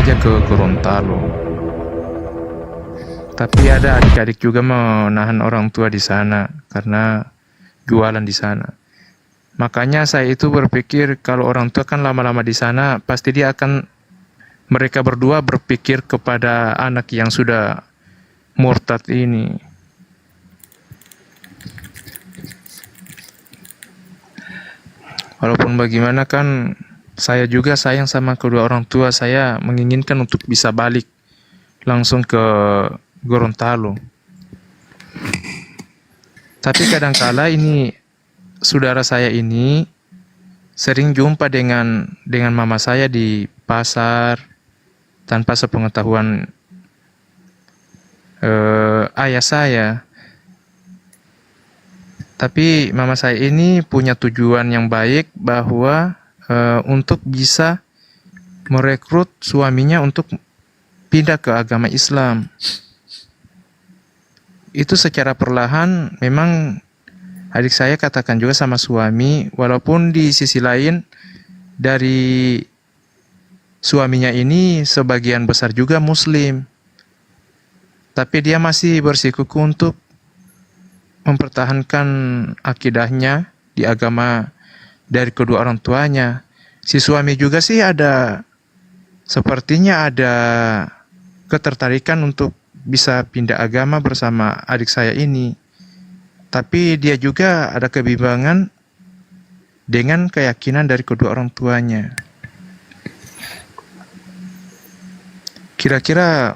saja ke Gorontalo. Tapi ada adik-adik juga menahan orang tua di sana karena jualan di sana. Makanya saya itu berpikir kalau orang tua kan lama-lama di sana, pasti mereka berdua berpikir kepada anak yang sudah murtad ini. Walaupun bagaimana kan saya juga sayang sama kedua orang tua, saya menginginkan untuk bisa balik langsung ke Gorontalo. Tapi kadangkala ini saudara saya ini sering jumpa dengan mama saya di pasar tanpa sepengetahuan ayah saya. Tapi mama saya ini punya tujuan yang baik bahwa untuk bisa merekrut suaminya untuk pindah ke agama Islam. Itu secara perlahan memang adik saya katakan juga sama suami, walaupun di sisi lain dari suaminya ini sebagian besar juga Muslim, tapi dia masih bersikukuh untuk mempertahankan akidahnya di agama dari kedua orang tuanya. Si suami juga sih sepertinya ada ketertarikan untuk bisa pindah agama bersama adik saya ini. Tapi dia juga ada kebimbangan dengan keyakinan dari kedua orang tuanya. Kira-kira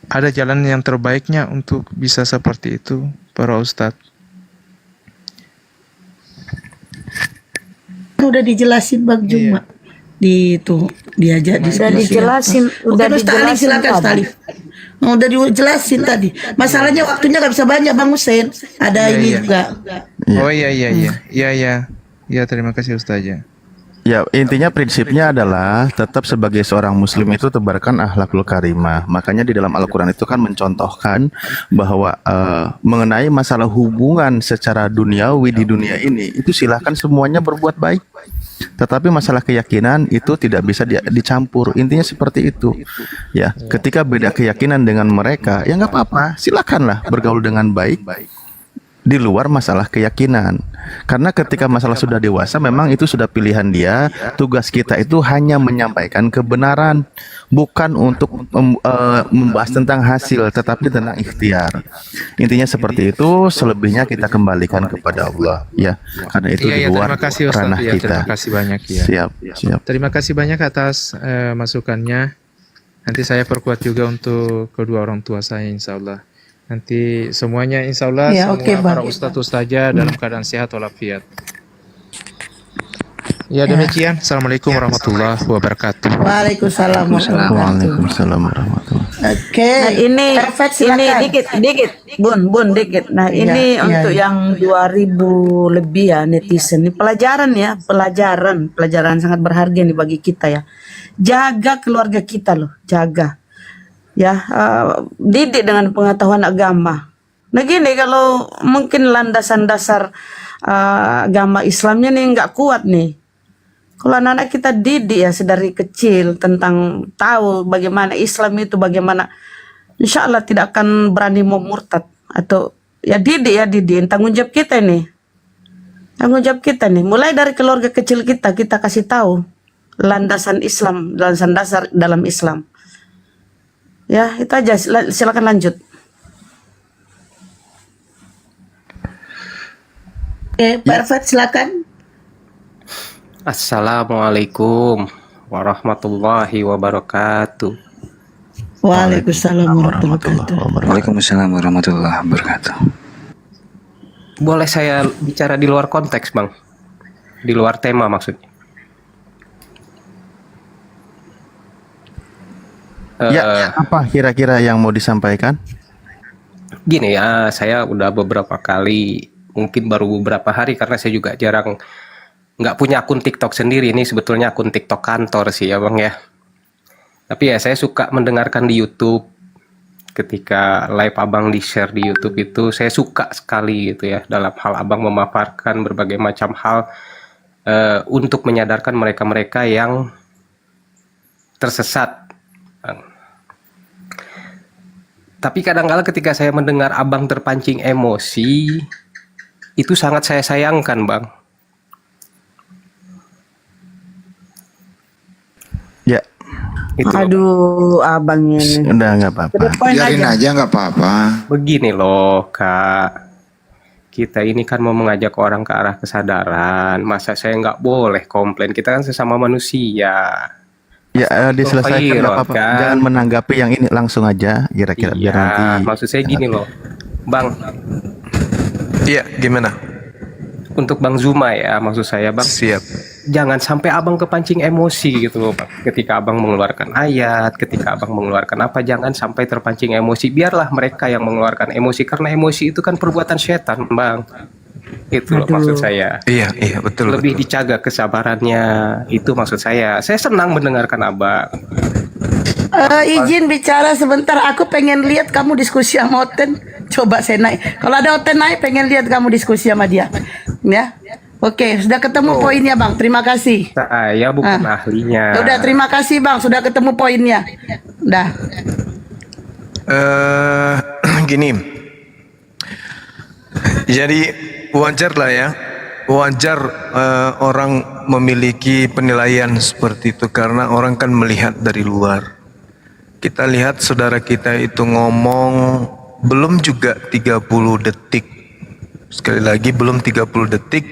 ada jalan yang terbaiknya untuk bisa seperti itu, para ustadz? Udah dijelasin Bang Juma. Di itu diajak Udah dijelasin, udah Oke, Ustaz Alif, silakan Ustaz tadi. Alif. Udah dijelasin tadi. Masalahnya waktunya nggak bisa banyak Bang Hussein. Ada Iya, ini iya. juga. Oh iya, terima kasih ustazah. Ya, intinya prinsipnya adalah tetap sebagai seorang muslim itu tebarkan akhlakul karimah. Makanya di dalam Al-Quran itu kan mencontohkan bahwa mengenai masalah hubungan secara duniawi di dunia ini, itu silahkan semuanya berbuat baik. Tetapi masalah keyakinan itu tidak bisa dicampur. Intinya seperti itu. Ya, ketika beda keyakinan dengan mereka, ya nggak apa-apa. Silakanlah bergaul dengan baik di luar masalah keyakinan. Karena ketika masalah sudah dewasa, memang itu sudah pilihan dia. Tugas kita itu hanya menyampaikan kebenaran, bukan untuk membahas tentang hasil, tetapi tentang ikhtiar. Intinya seperti itu. Selebihnya kita kembalikan kepada Allah, ya. Karena itu di luar terima kasih Ustaz. ranah kita. Terima kasih banyak ya. Siap. Terima kasih banyak atas masukannya. Nanti saya perkuat juga untuk kedua orang tua saya, insya Allah. Nanti semuanya insya Allah Ya, semua oke, para Bang. ustadz ustazah dalam keadaan sehat walafiat. Ya demikian. Assalamualaikum warahmatullahi wabarakatuh. Waalaikumsalam warahmatullahi wabarakatuh. Waalaikumsalam warahmatullahi. Oke. Nah, ini Perfect, silakan. dikit, Bun, dikit. Nah, Iya, ini iya, untuk iya. yang 2000 lebih ya netizen. Ini pelajaran sangat berharga nih bagi kita ya. Jaga keluarga kita loh, jaga. Ya, didik dengan pengetahuan agama. Nah gini, kalau mungkin landasan dasar agama Islamnya nih nggak kuat nih. Kalau anak-anak kita didik ya sedari kecil tentang tahu bagaimana Islam itu, bagaimana, insya Allah tidak akan berani mau murtad. Atau ya didik, tanggung jawab kita nih. Tanggung jawab kita nih, mulai dari keluarga kecil kita kasih tahu landasan Islam, landasan dasar dalam Islam. Ya, itu aja. Silakan lanjut. Oke, Perfect, silakan. Assalamualaikum warahmatullahi wabarakatuh. Waalaikumsalam warahmatullahi wabarakatuh. Waalaikumsalam warahmatullahi wabarakatuh. Boleh saya bicara di luar konteks, Bang? Di luar tema maksudnya. Apa kira-kira yang mau disampaikan? Gini ya, saya udah beberapa kali, mungkin baru beberapa hari karena saya juga jarang nggak punya akun TikTok sendiri. Ini sebetulnya akun TikTok kantor sih ya Bang ya. Tapi ya saya suka mendengarkan di YouTube. Ketika live Abang di-share di YouTube itu saya suka sekali gitu ya. Dalam hal Abang memaparkan berbagai macam hal untuk menyadarkan mereka-mereka yang tersesat. Tapi kadang-kala ketika saya mendengar abang terpancing emosi, itu sangat saya sayangkan, Bang. Ya, Itu loh. Aduh, abang ini. udah nggak apa-apa. To the point Biarin aja. aja nggak apa-apa. Begini loh, Kak. Kita ini kan mau mengajak orang ke arah kesadaran. Masa saya nggak boleh komplain? Kita kan sesama manusia. Ya, diselesaikan nggak viral, apa-apa. kan? Jangan menanggapi yang ini langsung aja, kira-kira biar nanti. Iya, maksud saya gini loh, Bang. Iya, gimana? Untuk Bang Zuma ya, maksud saya Bang. Siap. Jangan sampai abang kepancing emosi gitu loh, Bang. Ketika abang mengeluarkan ayat, ketika abang mengeluarkan apa, jangan sampai terpancing emosi. Biarlah mereka yang mengeluarkan emosi, karena emosi itu kan perbuatan setan, Bang. Itu loh Aduh. maksud saya. Iya, betul. Lebih dijaga kesabarannya, itu maksud saya. Saya senang mendengarkan abang. Izin bicara sebentar. Aku pengen lihat kamu diskusi sama Oten. Coba saya naik. Kalau ada Oten naik, pengen lihat kamu diskusi sama dia. Ya. Oke, sudah ketemu poinnya, Bang. Terima kasih. Saya bukan ahlinya. Udah, terima kasih, Bang. Sudah ketemu poinnya. Udah. Gini. Jadi wajar lah ya. Wajar orang memiliki penilaian seperti itu karena orang kan melihat dari luar. Kita lihat saudara kita itu ngomong belum juga 30 detik. Sekali lagi belum 30 detik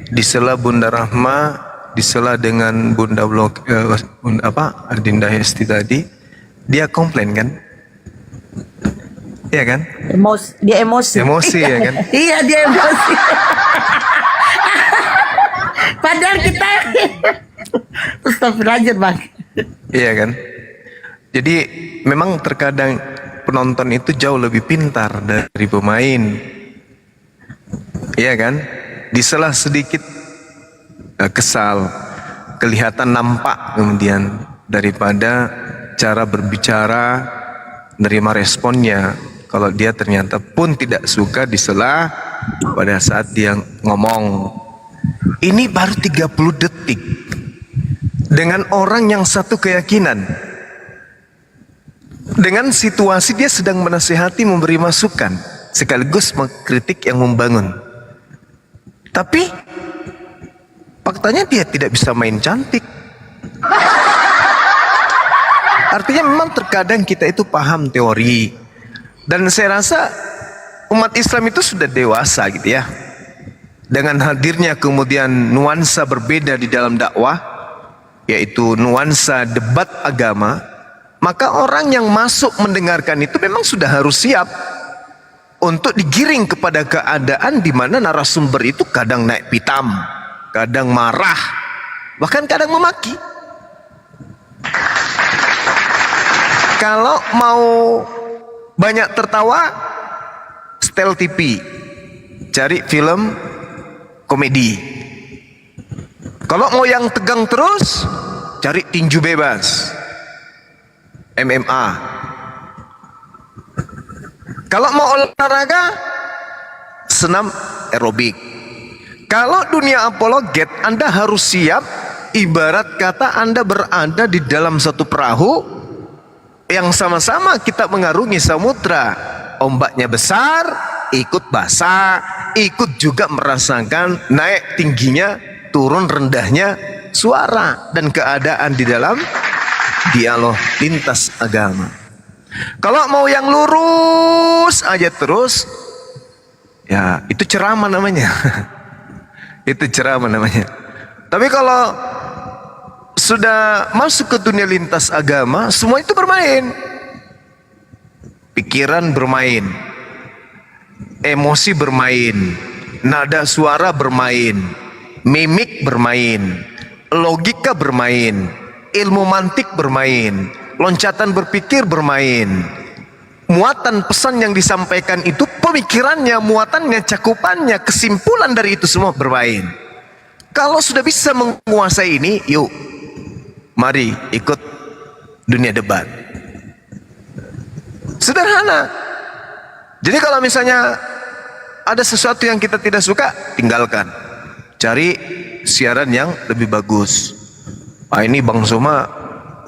disela Bunda Rahma, disela dengan Bunda Ardinda Hesti tadi, dia komplain kan? Iya kan? Dia emosi. Emosi ya kan? Iya, dia emosi. Padahal kita Astagfirullahaladzim, Bang. Iya kan? Jadi memang terkadang penonton itu jauh lebih pintar dari pemain. Iya kan? Disela sedikit kesal, kelihatan nampak kemudian daripada cara berbicara, menerima responnya. Kalau dia ternyata pun tidak suka disela pada saat dia ngomong. Ini baru 30 detik dengan orang yang satu keyakinan. Dengan situasi dia sedang menasihati, memberi masukan, sekaligus mengkritik yang membangun. Tapi faktanya dia tidak bisa main cantik. Artinya memang terkadang kita itu paham teori. Dan saya rasa umat Islam itu sudah dewasa gitu ya. Dengan hadirnya kemudian nuansa berbeda di dalam dakwah, yaitu nuansa debat agama, maka orang yang masuk mendengarkan itu memang sudah harus siap untuk digiring kepada keadaan di mana narasumber itu kadang naik pitam, kadang marah, bahkan kadang memaki. Kalau mau banyak tertawa, setel TV, cari film komedi. Kalau mau yang tegang terus, cari tinju bebas, MMA. Kalau mau olahraga, senam aerobik. Kalau dunia apologet, Anda harus siap. Ibarat kata Anda berada di dalam satu perahu yang sama-sama kita mengarungi samudra. Ombaknya besar, ikut basah, ikut juga merasakan naik tingginya, turun rendahnya suara dan keadaan di dalam dialog lintas agama. Kalau mau yang lurus aja terus, ya itu ceramah namanya. Itu ceramah namanya. Tapi kalau sudah masuk ke dunia lintas agama, semua itu bermain. Pikiran bermain, emosi bermain, nada suara bermain, mimik bermain, logika bermain, ilmu mantik bermain, loncatan berpikir bermain. Muatan pesan yang disampaikan itu, pemikirannya, muatannya, cakupannya, kesimpulan dari itu semua bermain. Kalau sudah bisa menguasai ini, yuk mari ikut dunia debat. Sederhana. Jadi kalau misalnya ada sesuatu yang kita tidak suka, tinggalkan. Cari siaran yang lebih bagus. Ah, ini Bang Soma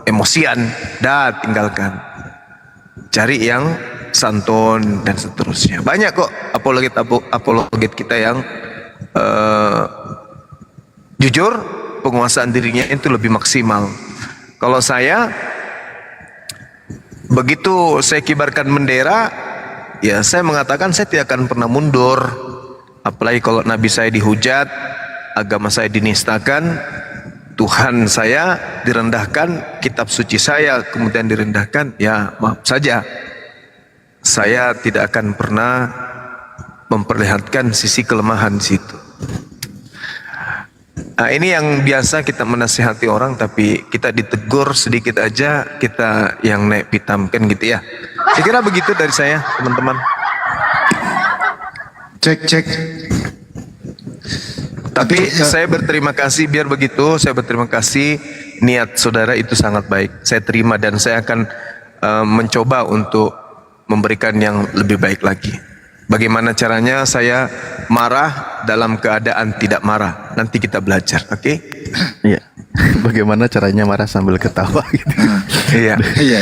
emosian, dah tinggalkan. Cari yang santun dan seterusnya. Banyak kok apologet kita yang jujur, penguasaan dirinya itu lebih maksimal. Kalau saya, begitu saya kibarkan bendera, ya saya mengatakan saya tidak akan pernah mundur. Apalagi kalau Nabi saya dihujat, agama saya dinistakan, Tuhan saya direndahkan, kitab suci saya kemudian direndahkan, ya maaf saja, saya tidak akan pernah memperlihatkan sisi kelemahan situ. Nah, ini yang biasa kita menasihati orang, tapi kita ditegur sedikit aja kita yang naik pitam kan gitu ya. Saya kira begitu dari saya, teman-teman. Cek. Tapi saya berterima kasih, biar begitu saya berterima kasih, niat saudara itu sangat baik. Saya terima dan saya akan mencoba untuk memberikan yang lebih baik lagi. Bagaimana caranya saya marah dalam keadaan tidak marah. Nanti kita belajar, oke? Iya. Bagaimana caranya marah sambil ketawa gitu. Iya. Iya.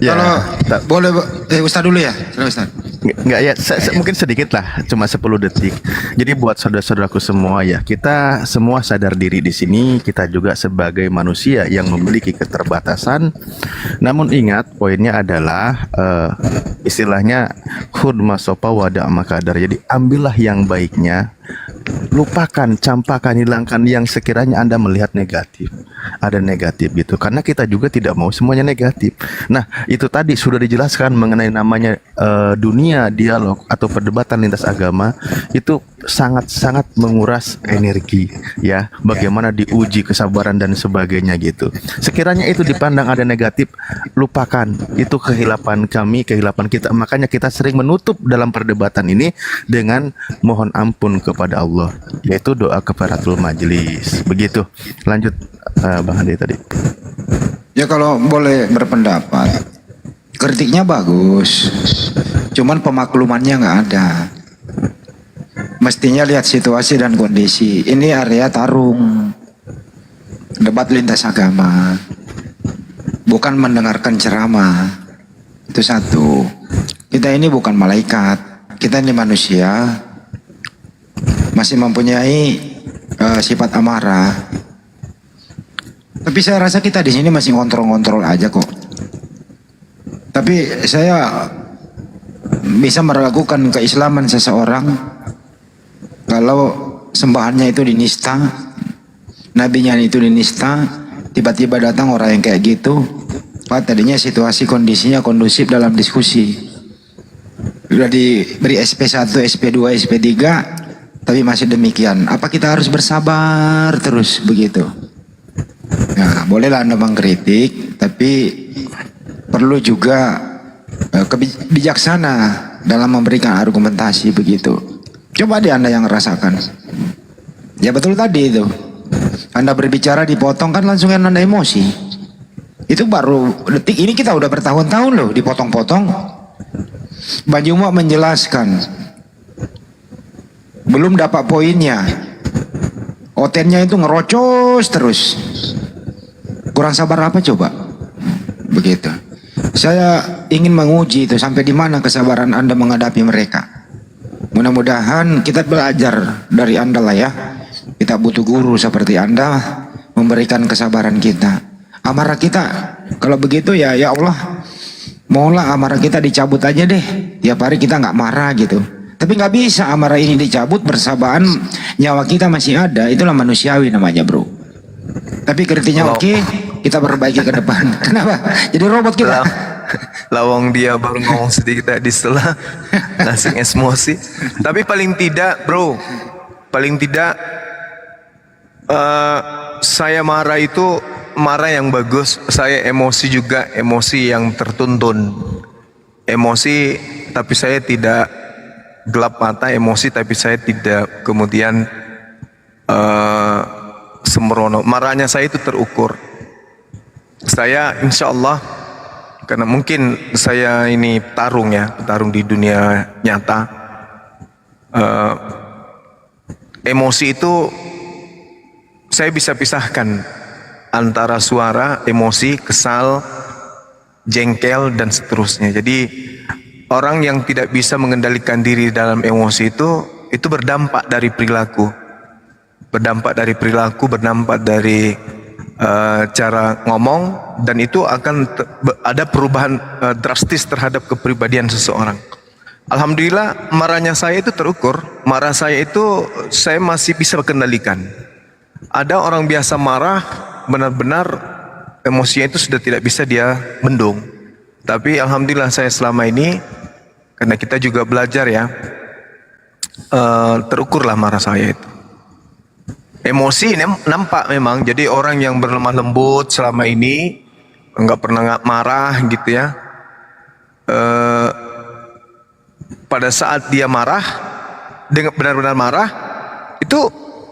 Ya, Kalau boleh Ustaz dulu ya. Silakan Ustaz. Enggak ya, mungkin sedikit lah, cuma 10 detik. Jadi buat saudara-saudaraku semua ya, kita semua sadar diri di sini, kita juga sebagai manusia yang memiliki keterbatasan. Namun ingat, poinnya adalah istilahnya khud masofa wada makadar. Jadi ambillah yang baiknya, lupakan, campakkan, hilangkan yang sekiranya Anda melihat negatif. Ada negatif gitu, karena kita juga tidak mau semuanya negatif. Nah, itu tadi sudah dijelaskan mengenai namanya dunia dialog atau perdebatan lintas agama, itu sangat-sangat menguras energi ya. Bagaimana diuji kesabaran dan sebagainya gitu. Sekiranya itu dipandang ada negatif, lupakan. Itu kehilapan kami, kehilapan kita. Makanya kita sering menutup dalam perdebatan ini dengan mohon ampun kepada Allah, yaitu doa kafaratul majelis. Begitu. Lanjut Bang Ade tadi. Ya kalau boleh berpendapat, kritiknya bagus, cuman pemaklumannya nggak ada. Mestinya lihat situasi dan kondisi. Ini area tarung, debat lintas agama, bukan mendengarkan ceramah. Itu satu. Kita ini bukan malaikat, kita ini manusia, masih mempunyai sifat amarah. Tapi saya rasa kita di sini masih ngontrol-ngontrol aja kok. Tapi saya bisa meragukan keislaman seseorang kalau sembahannya itu dinista, nabinya itu dinista, tiba-tiba datang orang yang kayak gitu. Pak, tadinya situasi kondisinya kondusif dalam diskusi, sudah diberi SP1, SP2, SP3, tapi masih demikian. Apa kita harus bersabar terus begitu? Nah, bolehlah Anda mengkritik, tapi perlu juga bijaksana dalam memberikan argumentasi begitu. Coba deh Anda yang rasakan. Ya betul tadi itu. Anda berbicara dipotong kan langsung Anda emosi. Itu baru detik ini, kita udah bertahun-tahun loh dipotong-potong. Bang Juma menjelaskan, belum dapat poinnya. Otennya itu ngerocos terus. Kurang sabar apa coba? Begitu. Saya ingin menguji itu sampai di mana kesabaran Anda menghadapi mereka. Mudah-mudahan kita belajar dari Anda lah ya. Kita butuh guru seperti Anda memberikan kesabaran kita. Amarah kita kalau begitu ya Allah, mohonlah amarah kita dicabut aja deh. Tiap hari kita nggak marah gitu. Tapi nggak bisa amarah ini dicabut bersamaan nyawa kita masih ada. Itulah manusiawi namanya bro. Tapi kritiknya oke, kita perbaiki ke depan. Kenapa? Jadi robot kita. Lawang dia baru ngomong sedikit tadi setelah langsung emosi. Tapi paling tidak bro, paling tidak saya marah itu marah yang bagus. Saya emosi juga emosi yang tertuntun. Emosi tapi saya tidak gelap mata, emosi tapi saya tidak kemudian sembrono. Marahnya saya itu terukur. Saya insya Allah, karena mungkin saya ini petarung ya, petarung di dunia nyata. Emosi itu saya bisa pisahkan antara suara, emosi, kesal, jengkel dan seterusnya. Jadi orang yang tidak bisa mengendalikan diri dalam emosi itu berdampak dari perilaku. Berdampak dari cara ngomong, dan itu akan ada perubahan drastis terhadap kepribadian seseorang. Alhamdulillah marahnya saya itu terukur. Marah saya itu saya masih bisa kendalikan. Ada orang biasa marah benar-benar emosinya itu sudah tidak bisa dia bendung. Tapi alhamdulillah saya selama ini, karena kita juga belajar ya, terukurlah marah saya itu. Emosi ini nampak memang. Jadi orang yang berlemah lembut selama ini nggak pernah marah gitu ya. Pada saat dia marah, dengan benar-benar marah, itu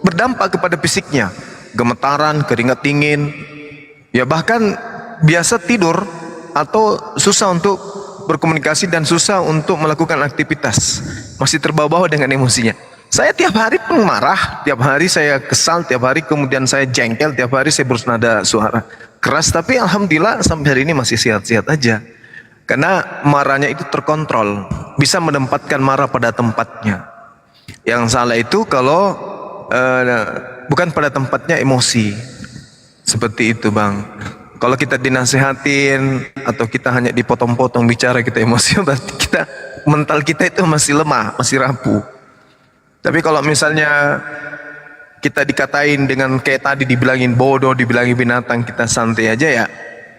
berdampak kepada fisiknya, gemetaran, keringat dingin, ya bahkan biasa tidur atau susah untuk berkomunikasi dan susah untuk melakukan aktivitas, masih terbawa-bawa dengan emosinya. Saya tiap hari pun marah, tiap hari saya kesal, tiap hari kemudian saya jengkel, tiap hari saya bernada suara keras, tapi alhamdulillah sampai hari ini masih sehat-sehat aja. Karena marahnya itu terkontrol, bisa menempatkan marah pada tempatnya. Yang salah itu kalau bukan pada tempatnya emosi. Seperti itu Bang. Kalau kita dinasehatin atau kita hanya dipotong-potong bicara, kita emosi, berarti mental kita itu masih lemah, masih rapuh. Tapi kalau misalnya kita dikatain dengan kayak tadi, dibilangin bodoh, dibilangin binatang, kita santai aja ya,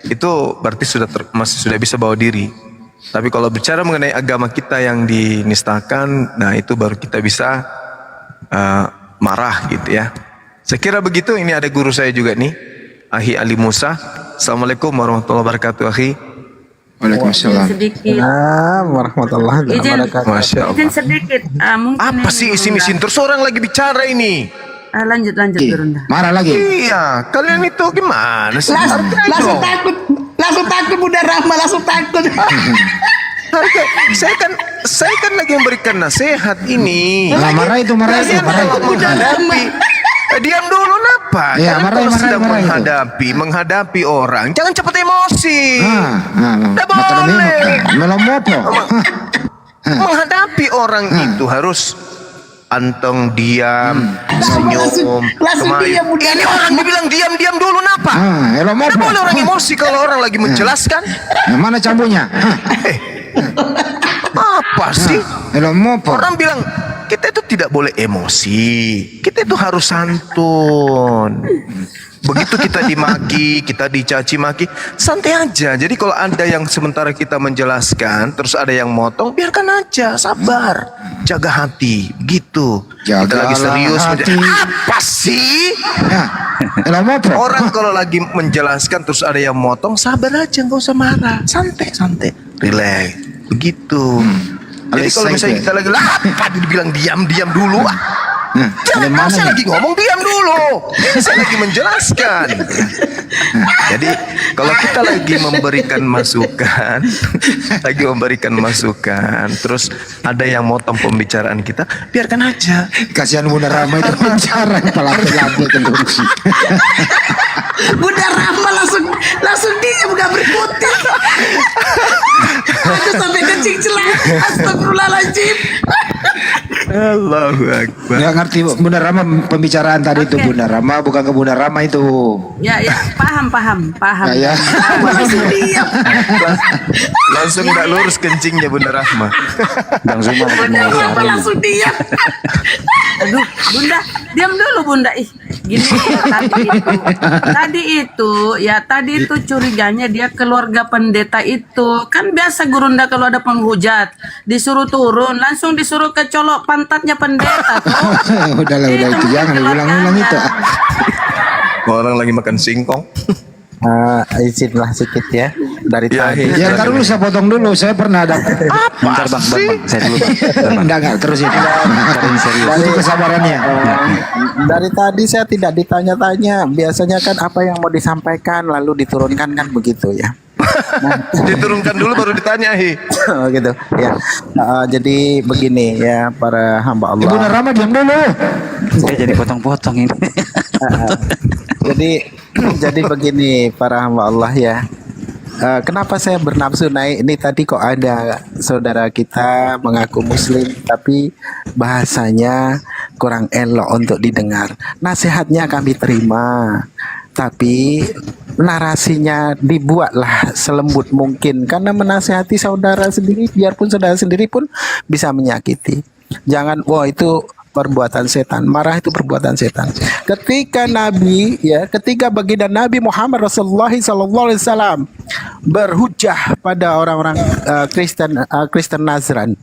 itu berarti masih sudah bisa bawa diri. Tapi kalau bicara mengenai agama kita yang dinistakan, nah itu baru kita bisa marah gitu ya. Saya kira begitu. Ini ada guru saya juga nih, Ahi Ali Musa. Assalamualaikum warahmatullahi wabarakatuh, Ahi. Waalaikumsalam. Sedikit. Warahmatullahi wabarakatuh. Masya Allah. Izin sedikit. Mungkin Apa ini sih isim-isim terus orang lagi bicara ini? lanjut Gurunda. Marah lagi. Iya, kalian itu gimana sih? Langsung takut Bunda Rahma, langsung takut. Saya kan lagi memberikan nasihat ini. Nah, marah itu. Menghadapi. Diam dulu napa? Ya, Kalian marah, kalau sedang marah itu. menghadapi orang, jangan cepat emosi. Tidak boleh. Melomopo. Menghadapi orang itu harus anteng, diam, senyum, langsung kemarin. diam, udah. Ini orang dibilang diam dulu napa? Tidak Elomopo. boleh orang emosi kalau orang lagi menjelaskan. Mana cambunya? Apa sih? Elomopo. Orang bilang kita itu tidak boleh emosi, kita itu harus santun. Begitu kita dimaki, kita dicaci maki, santai aja. Jadi kalau ada yang sementara kita menjelaskan, terus ada yang motong, biarkan aja, sabar, jaga hati, gitu. Kita lagi serius. hati. Apa sih? Elomopo. Orang kalau lagi menjelaskan terus ada yang motong, sabar aja, nggak usah marah, santai, relax, begitu. Jadi kalau misalnya kita lagi apa dibilang diam dulu, jangan, saya lagi ngomong diam dulu. Ini saya lagi menjelaskan. Jadi kalau kita lagi memberikan masukan, terus ada yang motong pembicaraan kita, biarkan aja. Kasihan Bunda Rahma itu bicara pelan-pelan terus. Bunda Rahma langsung diam, gak berkutik. Aku sampai kencing celana. Astagfirullahaladzim. Allahu Akbar. Nggak ngerti Bunda Rahma pembicaraan tadi itu. Bunda Rahma bukan ke Bunda Rahma itu. Ya, paham. Ya. Langsung diam. Langsung tidak lurus kencingnya Bunda Rahma. Bunda Rahma langsung diam. Aduh, Bunda, diam dulu Bunda. Gini, tadi itu curiganya dia keluarga pendeta itu. Kan biasa Gurunda kalau ada penghujat, disuruh turun, langsung disuruh kecolok pantatnya pendeta. Udah itu jangan diulang-ulang itu. Orang lagi makan singkong. Izinlah sedikit ya dari Ya, tadi. Ya ntar dulu saya potong dulu. Saya pernah ada. Bentar bang, saya dulu bang. Enggak terus itu. serius. Itu kesabarannya. Dari tadi saya tidak ditanya-tanya. Biasanya kan apa yang mau disampaikan lalu diturunkan kan begitu ya. Diturunkan dulu baru ditanya, Oh gitu ya. Jadi begini ya para hamba Allah. Bunda Rahma diam dulu. Saya jadi potong-potong ini. Jadi Jadi begini para hamba Allah ya. Kenapa saya bernafsu naik ini tadi kok ada saudara kita mengaku muslim tapi bahasanya kurang elok untuk didengar. Nasihatnya kami terima, tapi narasinya dibuatlah selembut mungkin karena menasihati saudara sendiri biarpun saudara sendiri pun bisa menyakiti. Jangan wah itu perbuatan setan, marah itu perbuatan setan. Ketika baginda Nabi Muhammad Rasulullah SAW berhujah pada orang-orang Kristen Nazran,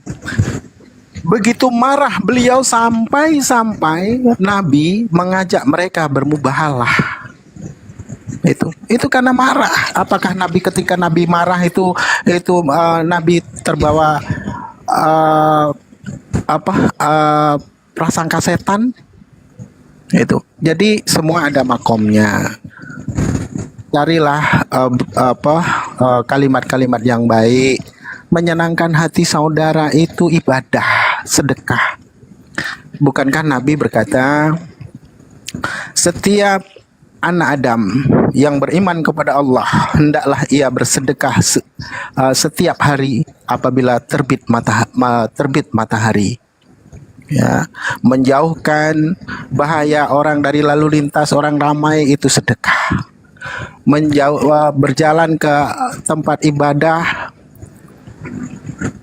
begitu marah beliau sampai Nabi mengajak mereka bermubahalah. Itu karena marah. Apakah Nabi ketika Nabi marah itu Nabi terbawa prasangka setan? Itu. Jadi semua ada makomnya. Carilah kalimat-kalimat yang baik, menyenangkan hati saudara itu ibadah, sedekah. Bukankah Nabi berkata, setiap anak Adam yang beriman kepada Allah hendaklah ia bersedekah setiap hari apabila terbit matahari. Ya, menjauhkan bahaya orang dari lalu lintas orang ramai itu sedekah. Berjalan ke tempat ibadah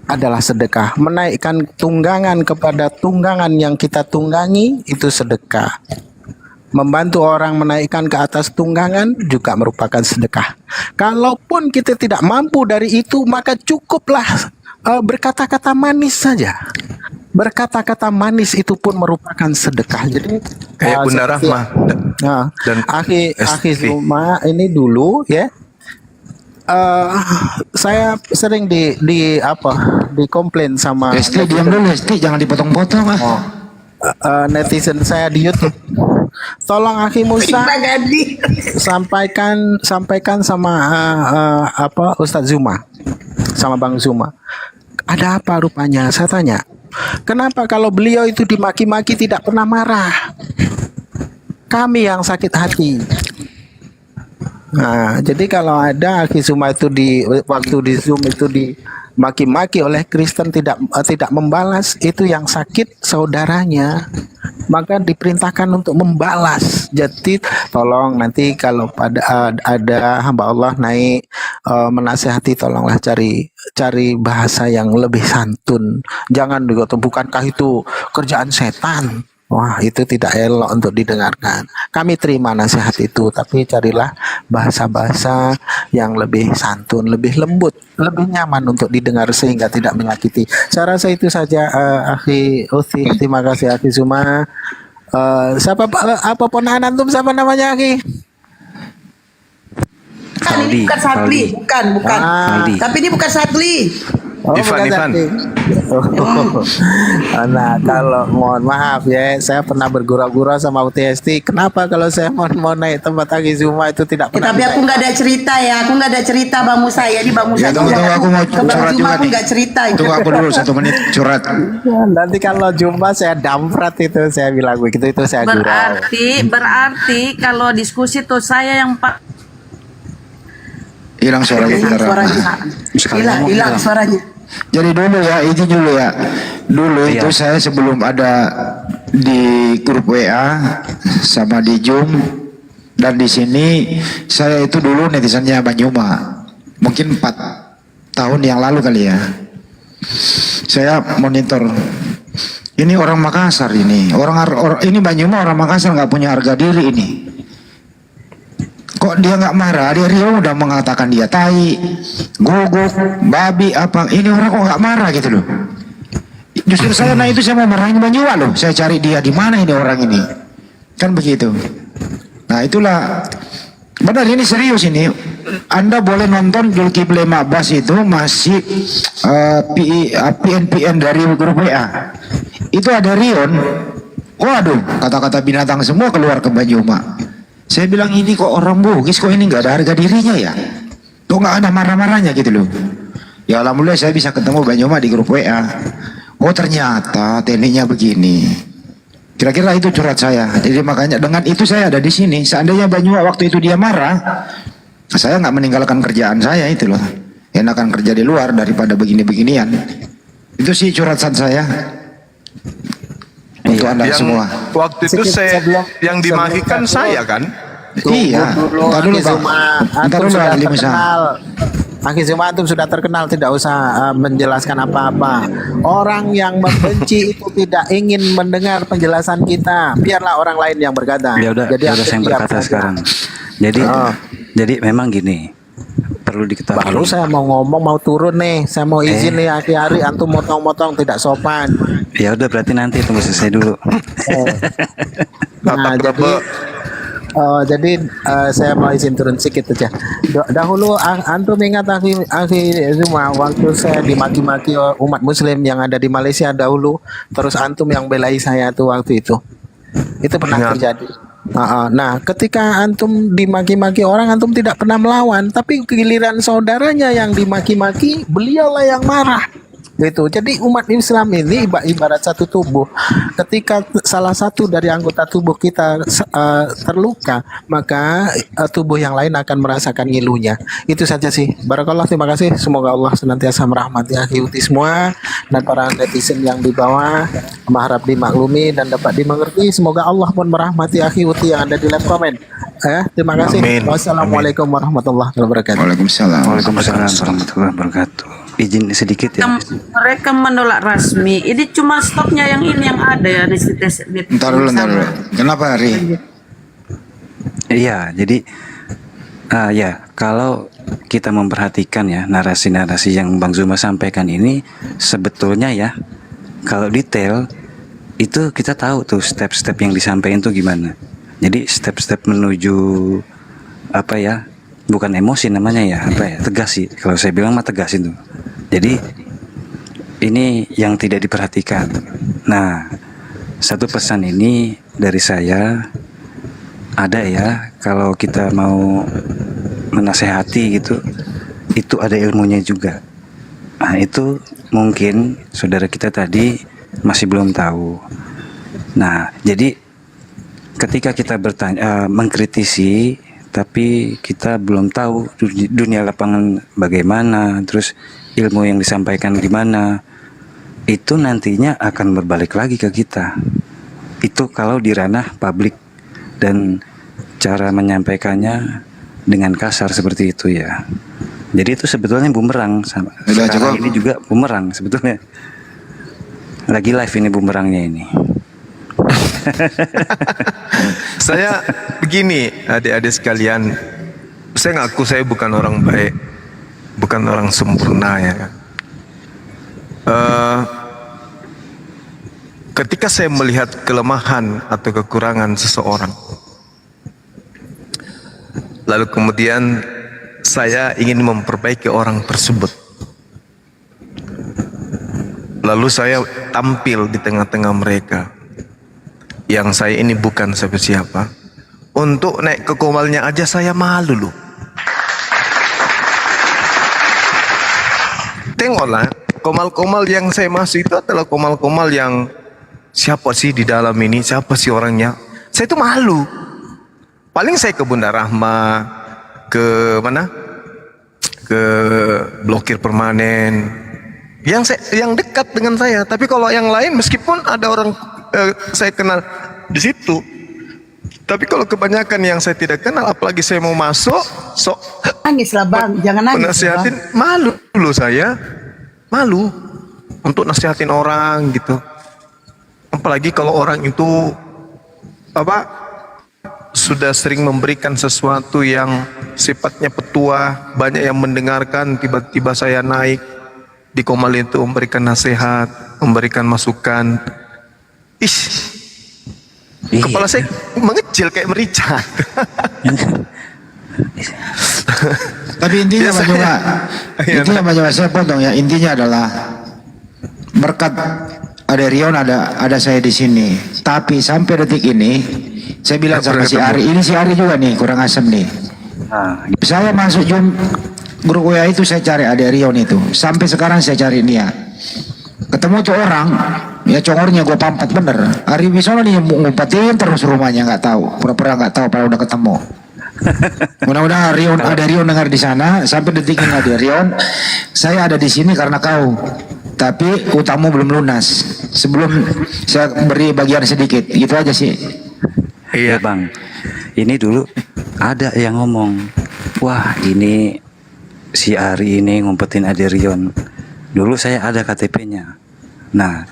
adalah sedekah. Menaikkan tunggangan kepada tunggangan yang kita tunggangi itu sedekah. Membantu orang menaikkan ke atas tunggangan juga merupakan sedekah. Kalaupun kita tidak mampu dari itu, maka cukuplah berkata-kata manis saja. Berkata-kata manis itu pun merupakan sedekah. Jadi kayak Bunda Rahma dan Akhi Zuma ini dulu ya. Saya sering dikomplain sama Esti, diam dulu Esti, jangan dipotong-potong netizen saya di YouTube. Tolong Akhi Musa sampaikan sama Ustadz Zuma, sama Bang Zuma. Ada apa rupanya? Saya tanya, kenapa kalau beliau itu dimaki-maki tidak pernah marah? Kami yang sakit hati. Nah, jadi kalau ada Akhi Zuma itu waktu di Zoom itu dimaki-maki oleh Kristen tidak membalas, itu yang sakit saudaranya. Maka diperintahkan untuk membalas. Jadi tolong nanti kalau ada hamba Allah naik menasehati, tolonglah cari bahasa yang lebih santun. Jangan juga, bukankah itu kerjaan setan? Wah, itu tidak elok untuk didengarkan. Kami terima nasihat itu, tapi carilah bahasa-bahasa yang lebih santun, lebih lembut, lebih nyaman untuk didengar sehingga tidak menyakiti. Saya rasa itu saja, Akhi Uthi. Terima kasih Akhi Zuma. Apa ponakan antum, siapa namanya Akhi? Ini bukan Sadli, bukan. Saldi. Tapi ini bukan Sadli. Ivan. Nah, kalau mohon maaf ya, saya pernah bergurau-gurau sama UTST. Kenapa kalau saya mau naik tempat Akhi Zuma itu tidak pernah? Tapi aku nggak ada cerita ya, aku nggak ada cerita Bang Musa ya, di Bang Musa. Ya, tunggu, aku mau ke Bang curhat Zuma juga aku nih. nggak cerita itu. Tunggu aku dulu 1 menit curhat. Nanti kalau jumpa saya damprat itu, saya bilang begitu, itu saya gurau. Berarti kalau diskusi tuh saya yang Hilang suaranya bentar. Hilang suaranya. Jadi dulu ya, ini dulu ya. Dulu itu saya sebelum ada di grup WA sama di Zoom dan di sini, saya itu dulu netizennya Banyuma. Mungkin 4 tahun yang lalu kali ya. Saya monitor. Ini orang Makassar ini. Ini Banyuma orang Makassar nggak punya harga diri ini. Kok dia nggak marah? Dia Rio udah mengatakan dia tai, guguk, babi apa. Ini orang kok nggak marah gitu loh. Justru saya itu saya mau marahin Banyuwa loh. Saya cari dia di mana ini orang ini. Kan begitu. Nah itulah. Benar ini serius ini. Anda boleh nonton Zulkifli Ma'bas itu masih PN dari grup WA. Itu ada Rion. Waduh, kata-kata binatang semua keluar ke Banyuma. Saya bilang ini kok orang Bugis, kok ini nggak ada harga dirinya ya? Kok nggak ada marah-marahnya gitu loh? Ya alhamdulillah saya bisa ketemu Banyuma di grup WA. Oh ternyata tekniknya begini. Kira-kira itu curhat saya. Jadi makanya dengan itu saya ada di sini. Seandainya Banyua waktu itu dia marah, saya nggak meninggalkan kerjaan saya itu loh. Enakan kerja di luar daripada begini-beginian. Itu sih curhatan saya untuk Anda Yang semua. waktu itu yang dimaki-kan saya kan. Iya. Entar dulu Bang. Entar dulu Ali Musa. Akhi Zuma, antum sudah terkenal, tidak usah menjelaskan apa-apa. Orang yang membenci itu tidak ingin mendengar penjelasan kita. Biarlah orang lain yang berkata. Ya udah Jadi saya yang berkata sekarang. Jadi memang gini, perlu diketahui. Baru saya mau ngomong, mau turun nih, saya mau izin nih Akhi Ari, antum motong-motong tidak sopan. Ya udah berarti nanti tunggu selesai dulu. Nah, jadi saya mau izin turun sedikit aja. Dahulu antum ingat Akhi Zuma, waktu saya dimaki-maki umat muslim yang ada di Malaysia dahulu, terus antum yang belai saya tuh waktu itu pernah terjadi. Nah, ketika antum dimaki-maki orang, antum tidak pernah melawan, tapi giliran saudaranya yang dimaki-maki, beliaulah yang marah. Gitu. Jadi umat Islam ini ibarat satu tubuh. Ketika salah satu dari anggota tubuh kita terluka, maka tubuh yang lain akan merasakan ngilunya. Itu saja sih. Barakallah, terima kasih. Semoga Allah senantiasa merahmati akhi uti semua dan para netizen yang di bawah, harap dimaklumi dan dapat dimengerti. Semoga Allah pun merahmati akhi uti yang ada di live comment. Terima kasih. Amin. Wassalamualaikum warahmatullahi wabarakatuh. Waalaikumsalam. Waalaikumsalam warahmatullahi wabarakatuh. Izin sedikit ya. Mereka menolak rasmi. Ini cuma stoknya yang ini yang ada ya di situs. Entar dulu. Kenapa Ari? Iya, jadi ya kalau kita memperhatikan ya narasi-narasi yang Bang Zuma sampaikan ini sebetulnya ya kalau detail itu kita tahu tuh step-step yang disampaikan tuh gimana. Jadi step-step menuju apa ya? Bukan emosi namanya ya, apa ya? Tegas sih. Kalau saya bilang mah tegas itu. Jadi ini yang tidak diperhatikan. Nah, satu pesan ini dari saya ada ya, kalau kita mau menasehati gitu, itu ada ilmunya juga. Nah, itu mungkin saudara kita tadi masih belum tahu. Nah, jadi ketika kita mengkritisi tapi kita belum tahu dunia lapangan bagaimana, terus ilmu yang disampaikan gimana, itu nantinya akan berbalik lagi ke kita. Itu kalau di ranah publik dan cara menyampaikannya dengan kasar seperti itu ya. Jadi itu sebetulnya bumerang. Sekarang ini juga bumerang sebetulnya. Lagi live ini bumerangnya ini. Saya begini, adik-adik sekalian, saya ngaku saya bukan orang baik, bukan orang sempurna ya. Ketika saya melihat kelemahan atau kekurangan seseorang, lalu kemudian saya ingin memperbaiki orang tersebut, lalu saya tampil di tengah-tengah mereka, yang saya ini bukan siapa-siapa, untuk naik ke komalnya aja saya malu loh. Tengoklah, komal-komal yang saya masuk itu adalah komal-komal yang siapa sih di dalam ini, siapa sih orangnya. Saya itu malu. Paling saya ke Bunda Rahma, ke mana? Ke blokir permanen, yang dekat dengan saya. Tapi kalau yang lain, meskipun ada orang saya kenal di situ, tapi kalau kebanyakan yang saya tidak kenal, apalagi saya mau masuk, Nangislah bang, jangan nangis. nasihatin, malu loh saya, malu untuk nasihatin orang gitu. Apalagi kalau orang itu sudah sering memberikan sesuatu yang sifatnya petua, banyak yang mendengarkan, tiba-tiba saya naik di komal itu memberikan nasihat, memberikan masukan. Kepala saya mengecil kayak merica. Tapi intinya Pak Juga, intinya Pak Juga, saya potong ya. Intinya adalah berkat ada Rion, ada saya di sini. Tapi sampai detik ini, saya bilang sama si Ari, ini si Ari juga nih kurang asem nih. Saya masuk grup WA itu, saya cari ada Rion itu. Sampai sekarang saya cari dia. Ketemu tuh orang, ya congornya gue pampat bener. Ari Wisono nih ngumpetin terus rumahnya nggak tahu, pura-pura nggak tahu padahal udah ketemu. Mudah-mudahan Rion ada Rion dengar di sana sampai detik ini ada Rion. Saya ada di sini karena kau, tapi utangmu belum lunas. Sebelum saya beri bagian sedikit, gitu aja sih. Iya bang, ini dulu ada yang ngomong, wah ini si Ari ini ngumpetin Aderion. Dulu saya ada KTP-nya. Nah,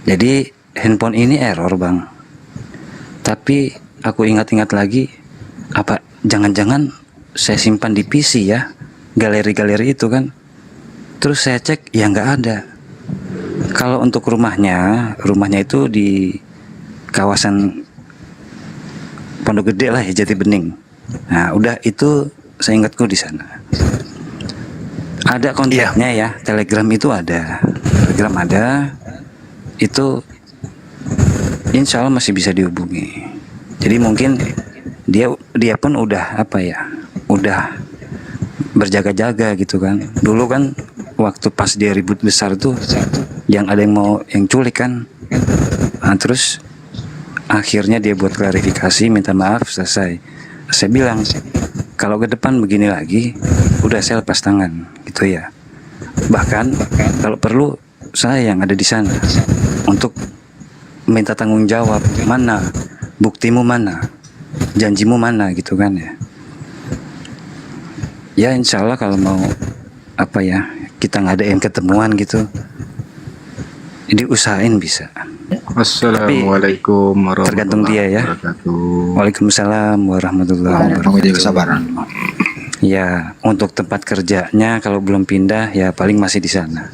jadi handphone ini error bang. Tapi aku ingat-ingat lagi, apa jangan-jangan saya simpan di PC ya, galeri-galeri itu kan. Terus saya cek, ya nggak ada. Kalau untuk rumahnya itu di kawasan Pondok Gede lah ya, Jati Bening. Nah, udah itu saya ingatku di sana. Ada kontaknya ya, Telegram itu ada. Telegram ada. Itu insya Allah masih bisa dihubungi. Jadi mungkin dia pun udah apa ya, udah berjaga-jaga gitu kan. Dulu kan waktu pas dia ribut besar tuh, yang ada yang culik kan. Nah, terus akhirnya dia buat klarifikasi, minta maaf, selesai. Saya bilang, kalau ke depan begini lagi, udah saya lepas tangan, gitu ya. Bahkan kalau perlu saya yang ada di sana untuk minta tanggung jawab, mana buktimu, mana janjimu, mana gitu kan ya. Ya insya Allah kalau mau apa ya, kita ngadain ketemuan gitu, jadi usahain bisa. Assalamualaikum warahmatullahi Tergantung dia ya. Waalaikumsalam warahmatullahi wabarakatuh. Ya, untuk tempat kerjanya kalau belum pindah ya paling masih di sana.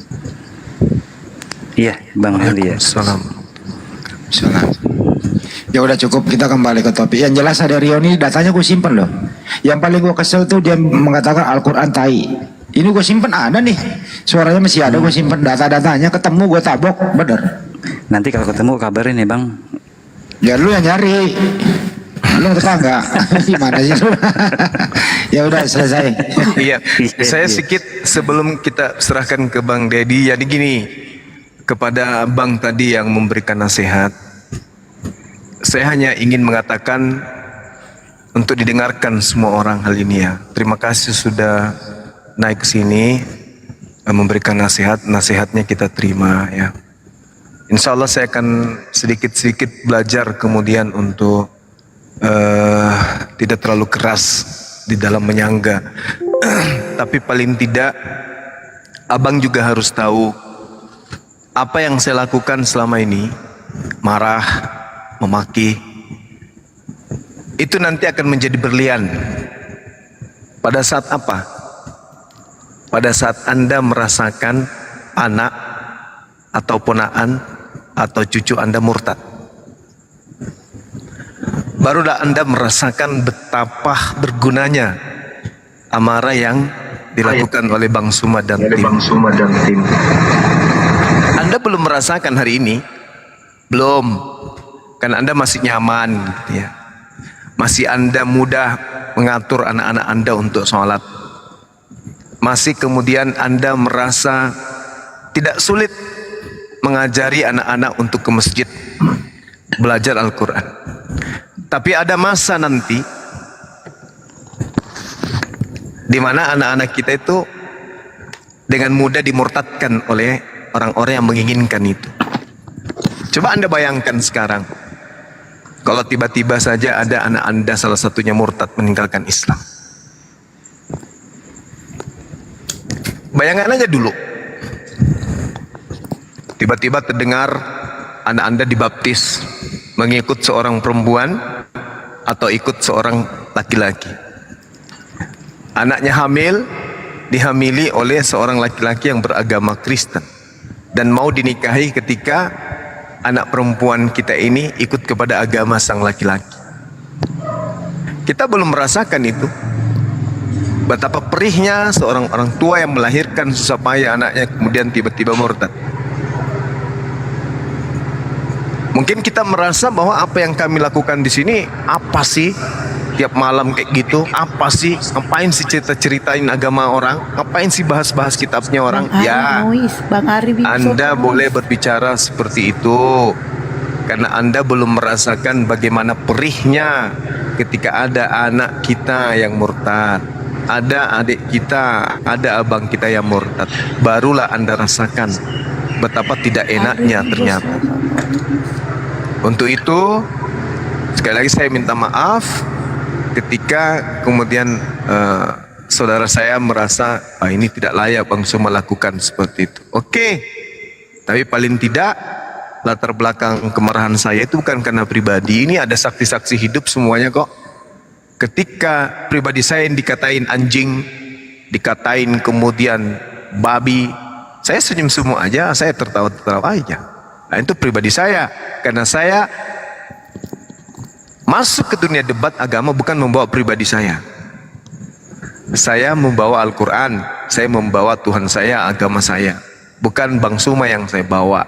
Iya, Bang Handi ya. Salam. Ya udah cukup, kita kembali ke topik. Yang jelas ada Rio ini datanya gue simpen loh. Yang paling gue kesel tuh dia mengatakan Al-Quran tai. Ini gue simpen ada nih, suaranya masih ada, gue simpen data-datanya, ketemu gue tabok, bener. Nanti kalau ketemu kabarin ya Bang. Ya lu yang nyari, lu tetangga, gimana sih lu? Ya udah selesai. Iya, saya sedikit sebelum kita serahkan ke Bang Dedi. Jadi gini, kepada Bang tadi yang memberikan nasihat, saya hanya ingin mengatakan untuk didengarkan semua orang hal ini ya. Terima kasih sudah naik ke sini memberikan nasihatnya kita terima ya. Insya Allah saya akan sedikit-sedikit belajar kemudian untuk tidak terlalu keras di dalam menyangga. Tapi paling tidak abang juga harus tahu apa yang saya lakukan selama ini, marah, memaki, itu nanti akan menjadi berlian. Pada saat apa? Pada saat Anda merasakan anak atau ponaan atau cucu Anda murtad, barulah Anda merasakan betapa bergunanya amarah yang dilakukan oleh Bang Suma dan tim. Anda belum merasakan hari ini, belum, karena Anda masih nyaman, gitu ya. Masih Anda mudah mengatur anak-anak Anda untuk sholat. Masih kemudian Anda merasa tidak sulit mengajari anak-anak untuk ke masjid belajar Al-Quran. Tapi ada masa nanti di mana anak-anak kita itu dengan mudah dimurtadkan oleh orang-orang yang menginginkan itu. Coba Anda bayangkan sekarang, kalau tiba-tiba saja ada anak Anda salah satunya murtad meninggalkan Islam. Bayangkan aja dulu, tiba-tiba terdengar anak Anda dibaptis mengikut seorang perempuan atau ikut seorang laki-laki. Anaknya hamil, dihamili oleh seorang laki-laki yang beragama Kristen dan mau dinikahi ketika anak perempuan kita ini ikut kepada agama sang laki-laki. Kita belum merasakan itu. Betapa perihnya seorang orang tua yang melahirkan susah payah anaknya kemudian tiba-tiba murtad. Mungkin kita merasa bahwa apa yang kami lakukan di sini apa sih? Tiap malam kayak gitu, apa sih? Ngapain sih cerita-ceritain agama orang? Ngapain sih bahas-bahas kitabnya orang? Ya, Bang Ari Anda boleh berbicara seperti itu. karena Anda belum merasakan bagaimana perihnya ketika ada anak kita yang murtad, ada adik kita, ada abang kita yang murtad. Barulah Anda rasakan betapa tidak enaknya ternyata. Untuk itu sekali lagi saya minta maaf ketika kemudian saudara saya merasa ini tidak layak Bang Zuma melakukan seperti itu. Oke, tapi paling tidak latar belakang kemarahan saya itu bukan karena pribadi. Ini ada saksi-saksi hidup semuanya kok. Ketika pribadi saya yang dikatain anjing, dikatain kemudian babi, saya senyum semua aja, saya tertawa-tertawa aja. Nah itu pribadi saya, karena saya masuk ke dunia debat agama bukan membawa pribadi saya. Saya membawa Al-Quran, saya membawa Tuhan saya, agama saya. Bukan Bang Zuma yang saya bawa,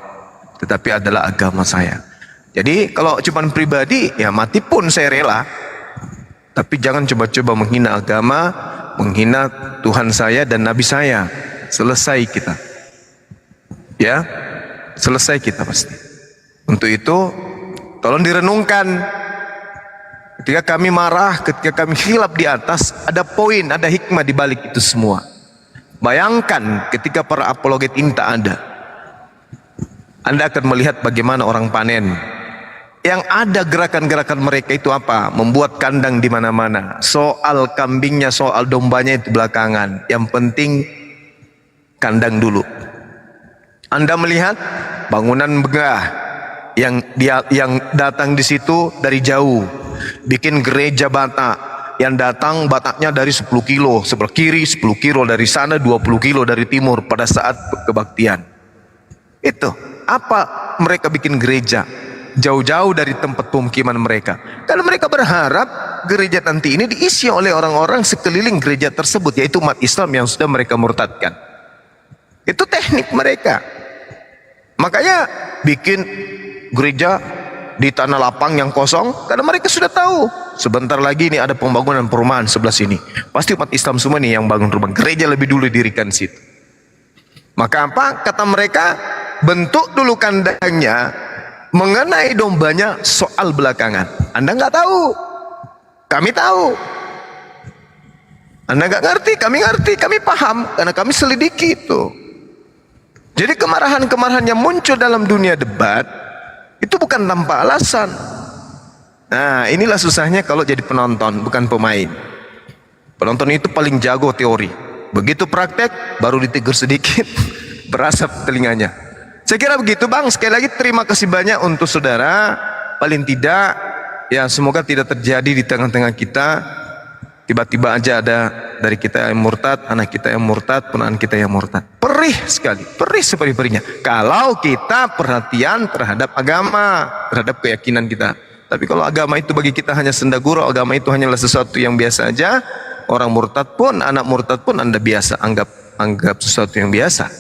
tetapi adalah agama saya. Jadi kalau cuma pribadi, ya mati pun saya rela. Tapi jangan coba-coba menghina agama, menghina Tuhan saya dan Nabi saya. Selesai kita. Ya, selesai kita pasti. Untuk itu, tolong direnungkan. Ketika kami marah, ketika kami khilaf di atas, ada poin, ada hikmah di balik itu semua. Bayangkan ketika para apologet ini tak ada. Anda akan melihat bagaimana orang panen. Yang ada gerakan-gerakan mereka itu apa? Membuat kandang di mana-mana. Soal kambingnya, soal dombanya itu belakangan. Yang penting kandang dulu. Anda melihat bangunan megah yang datang di situ dari jauh. Bikin gereja Batak, yang datang Bataknya dari 10 kilo sebelah kiri, 10 kilo dari sana, 20 kilo dari timur pada saat kebaktian. Itu apa mereka bikin gereja jauh-jauh dari tempat pemukiman mereka, karena mereka berharap gereja nanti ini diisi oleh orang-orang sekeliling gereja tersebut, yaitu umat Islam yang sudah mereka murtadkan. Itu teknik mereka. Makanya bikin gereja di tanah lapang yang kosong, karena mereka sudah tahu sebentar lagi ini ada pembangunan perumahan sebelah sini. Pasti umat Islam semua nih yang bangun rumah gereja lebih dulu dirikan situ. Maka apa kata mereka? Bentuk dulu kandangnya, mengenai dombanya soal belakangan. Anda nggak tahu, kami tahu. Anda nggak ngerti, kami paham karena kami selidiki itu. Jadi kemarahan-kemarahan yang muncul dalam dunia debat itu bukan tanpa alasan. Nah, inilah susahnya kalau jadi penonton, bukan pemain. Penonton itu paling jago teori. Begitu praktek, baru ditegur sedikit, berasap telinganya. Saya kira begitu Bang. Sekali lagi terima kasih banyak untuk saudara. Paling tidak, ya semoga tidak terjadi di tengah-tengah kita. Tiba-tiba aja ada dari kita yang murtad, anak kita yang murtad, ponakan kita yang murtad. Perih sekali, perih seperih-perihnya. Kalau kita perhatian terhadap agama, terhadap keyakinan kita. Tapi kalau agama itu bagi kita hanya senda gurau, agama itu hanyalah sesuatu yang biasa aja. Orang murtad pun, anak murtad pun Anda biasa anggap sesuatu yang biasa.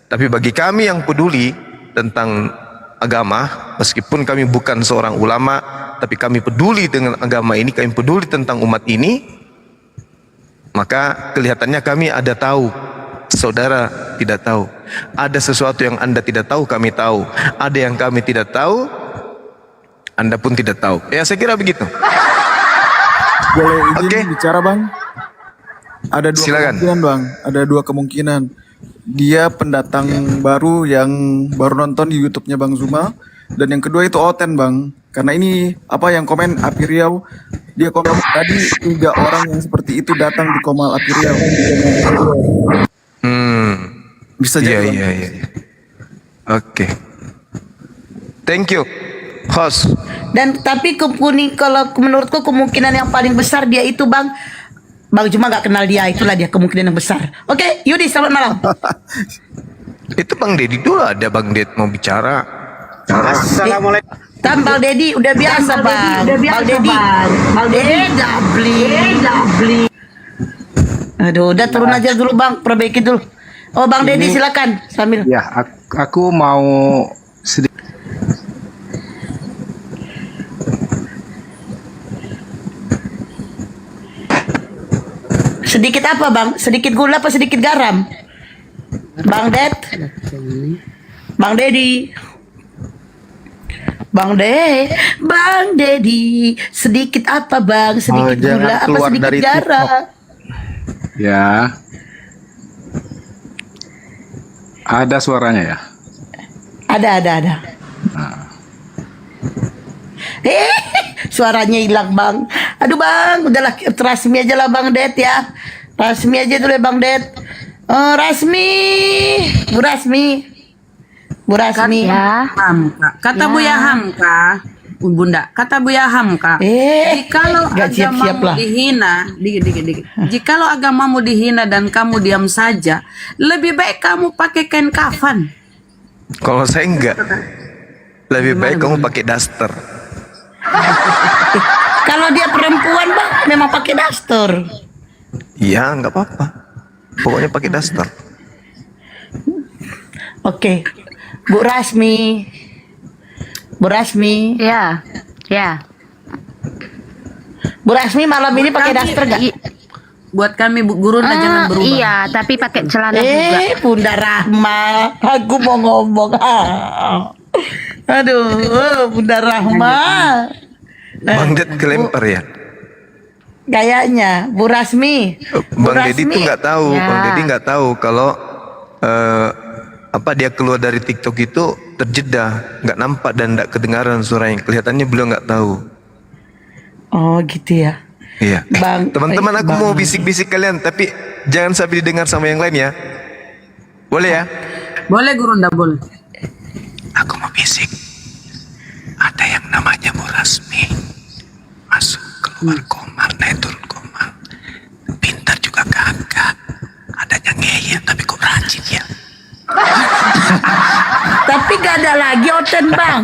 Tapi bagi kami yang peduli tentang agama, meskipun kami bukan seorang ulama, tapi kami peduli dengan agama ini, kami peduli tentang umat ini. Maka kelihatannya kami ada tahu, saudara tidak tahu. Ada sesuatu yang Anda tidak tahu, kami tahu. Ada yang kami tidak tahu, Anda pun tidak tahu. Ya saya kira begitu. Boleh izin bicara Bang? Ada dua Silakan. kemungkinan Bang. Ada dua kemungkinan. Dia pendatang baru yang baru nonton di YouTube-nya Bang Zuma. Dan yang kedua itu Oten Bang. Karena ini apa yang komen Api Riau, dia komen tadi 3 orang yang seperti itu datang di Komal Api Riau. Bisa jadi. Iya. Oke. Thank you, host. Dan tapi kalau menurutku kemungkinan yang paling besar dia itu Bang Zuma nggak kenal dia, itulah dia kemungkinan yang besar. Oke, Yudi selamat malam. Itu Bang Deddy dulu ada Bang Ded mau bicara. Assalamualaikum. Bang Deddy udah biasa Bang. Bang Deddy Dabli. Aduh, udah turun aja dulu Bang, perbaiki dulu. Oh Bang Deddy silakan sambil. Ya, aku mau sedikit. Sedikit apa Bang? Sedikit gula apa sedikit garam? Bang Deddy. Bang Dedi, sedikit apa bang? Sedikit jangan gula apa keluar sedikit dari garam? Ya. Ada suaranya ya? Ada. Suaranya hilang bang. Aduh bang, udahlah Rasmi aja lah bang Det ya. Rasmi aja dulu ya bang Det. Rasmi, Bu Rasmi. Ya. Hamka. Kata Buya Hamka, Bunda, kata Buya Hamka. Jikalau nggak siap-siap agamamu lah. dihina, dikit. Jikalau agamamu dihina dan kamu diam saja, lebih baik kamu pakai kain kafan. Kalau saya enggak, lebih baik kamu pakai daster. Kalau dia perempuan bang, memang pakai daster. Iya, nggak apa-apa. Pokoknya pakai daster. Oke, Bu Rasmi. Ya. Bu Rasmi malam ini pakai daster nggak? Buat kami Bu Guru jangan berubah. Iya, tapi pakai celana juga. Bunda Rahma, aku mau ngomong. Aduh, Bunda Rahma. Bang Det kelempar ya. Kayaknya Bu Rasmi. Bang Dedi tuh nggak tahu. Ya. Bang Dedi nggak tahu kalau dia keluar dari TikTok itu terjeda, nggak nampak dan nggak kedengaran suaranya. Kelihatannya beliau nggak tahu. Oh gitu ya. Iya. Bang, Teman-teman, aku Bang. mau bisik-bisik kalian, tapi jangan sampai didengar sama yang lain ya. Boleh ya? Boleh Guru, ndak boleh. Aku mau bisik. Ada yang namanya Bu Rasmi. Masuk keluar komar, naik turun komar. Pintar juga kagak. Adanya ngeyel tapi kok rajin ya. Tapi gak ada lagi Oten bang.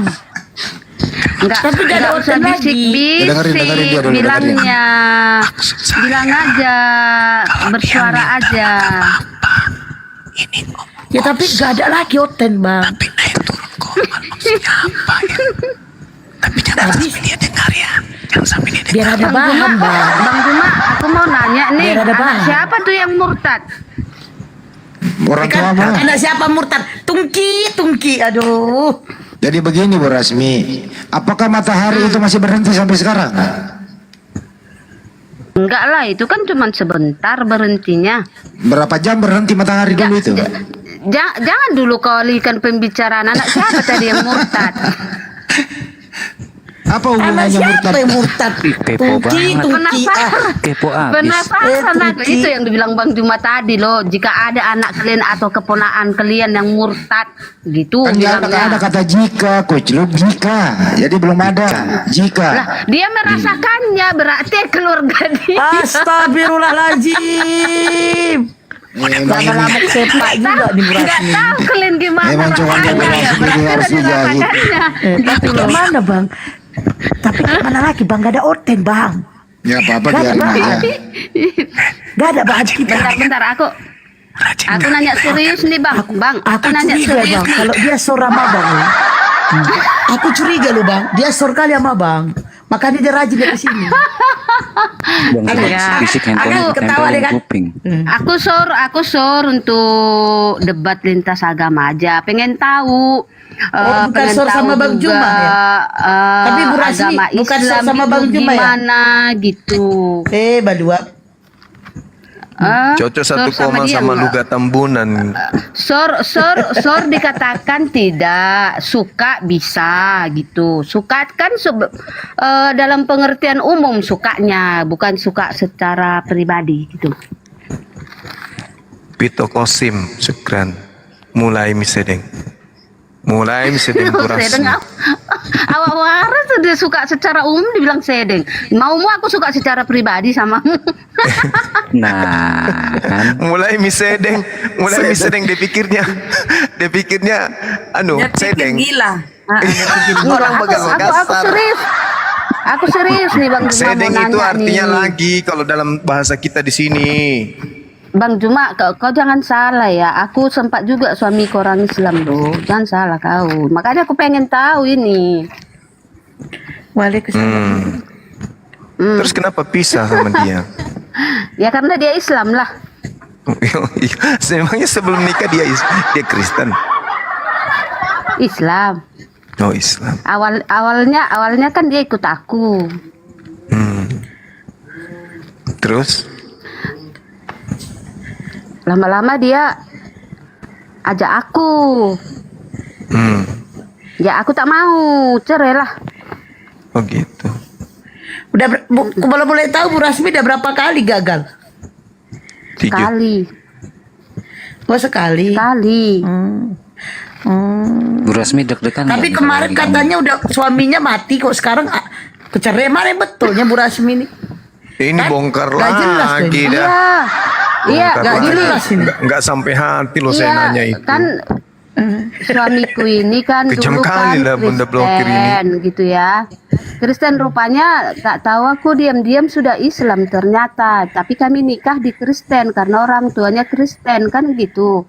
Enggak, Tapi gak ada usah Oten lagi. Dengerin dia bisik-bisik, dulu, bilangnya. Bilang aja, bersuara aja. Ini Ya tapi gak ada lagi Oten bang. tapi naik turun komar maksudnya apa ya? Tapi jangan sampai dia dengar ya. Jangan sampai dia dengar. Biar ada bahan bang. Bang Juma, aku mau nanya nih, Biar ada anak bahan. siapa tuh yang murtad? Orang tua Kan mah. anak siapa murtad? Tungki. Aduh. Jadi begini Bu Rasmi, apakah matahari itu masih berhenti sampai sekarang? Enggak lah, itu kan cuma sebentar berhentinya. Berapa jam berhenti matahari dulu itu? Jangan dulu kau alihkan pembicaraan. Anak siapa tadi yang murtad? Apa Anak hubungannya siapa murtad? yang murtad? Kepo Tungki. Penasaran. Kepo abis. Penasaran aku. Tungki. Itu yang dibilang Bang Juma tadi loh. Jika ada anak kalian atau keponaan kalian yang murtad, gitu Kan dia ada bilangnya. kata jika, kucluk jika. Jadi belum ada jika. Lah, dia merasakannya, berarti keluarga dia. Astagfirullahaladzim. Emang ini Lama-lama sepak juga di Bu Nggak Rasmi. tahu kalian gimana Emang cuma dia rasanya, bilang sendiri berarti harus ada dijahit. merasakannya. Tapi gimana bang? Tapi gimana lagi bang? Gak ada Oten bang. ya apa-apa Gak ada biarin bahan. aja. Gak ada bahan kita. Bentar, aku nanya serius nih bang, Aku nanya curiga serius bang, nih. kalau dia sor sama bang. Aku curiga loh bang, dia sor kali sama bang. Makanya dia rajin dari sini. Bang, Ya. bisik handphone, Agak ketawa deh, handphone kan? kuping. Aku sor untuk debat lintas agama aja, pengen tahu. Oh, bukan pengen sor tahu sama Bang juga, Juma ya? Tapi Bu Rasmi, agama bukan sor Islam sama itu Bang Juma ya? gimana gitu. Badua. Cocok satu Sor koma dia sama enggak? Luga Tambunan. Sor dikatakan tidak, suka bisa gitu. Suka kan dalam pengertian umum sukanya, bukan suka secara pribadi gitu. Pito Kosim, Syukran. Mulai misedeng Bu Rasmi. Sedeng awak waras dia suka secara umum dibilang sedeng. Maumu aku suka secara pribadi samamu. Nah, kan. Mulai misedeng dipikirnya Dia pikir sedeng. gila. Orang bagas aku serius. Aku serius nih Bang Juma mau Sedeng nanya itu artinya nih. lagi kalau dalam bahasa kita di sini. Bang Juma, kau jangan salah ya. Aku sempat juga suamiku orang Islam loh. Jangan salah kau. Makanya aku pengen tahu ini. Waalaikumsalam. Terus kenapa pisah sama dia? Ya karena dia Islam lah. Memangnya sebelum nikah dia Kristen. Islam. Oh, Islam. Awalnya kan dia ikut aku. Terus? Lama-lama dia ajak aku. Ya aku tak mau, cerai lah. Oh gitu. Kalau boleh tahu Bu Rasmi udah berapa kali gagal? 7. Sekali. Oh sekali. Sekali. Bu Rasmi deg-degan Tapi nggak kemarin kalau katanya udah suaminya mati kok, sekarang kecerai. Mana betulnya Bu Rasmi ini? Ini bongkar Nggak jelas lagi ini. dah. Iya, nggak jelas ini. Nggak sampai hati loh saya iya, nanya itu. kan suamiku ini kan Kejam dulu kali kan lah Bunda blokir ini. Kristen gitu ya. Kristen rupanya tak tahu aku diam-diam sudah Islam ternyata. Tapi kami nikah di Kristen karena orang tuanya Kristen kan gitu.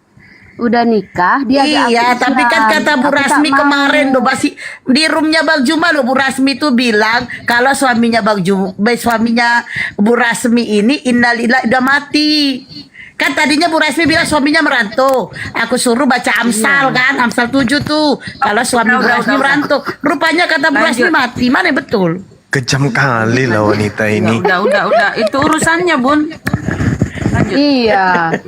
Udah nikah dia ajak Iya, aku tapi kan Islam. kata Bu Aku tak Rasmi mau. kemarin loh, masih di roomnya Bang Juma loh, Bu Rasmi tuh bilang kalau suaminya suaminya Bu Rasmi ini innalillahi udah mati. Kan tadinya Bu Rasmi bilang suaminya merantau. Aku suruh baca Amsal kan, Amsal 7 tuh. Kalau suami Bu Rasmi merantau, rupanya kata Bu Rasmi mati. Mana betul? Kejam kali lah wanita ini. Udah. Itu urusannya, Bun. Iya.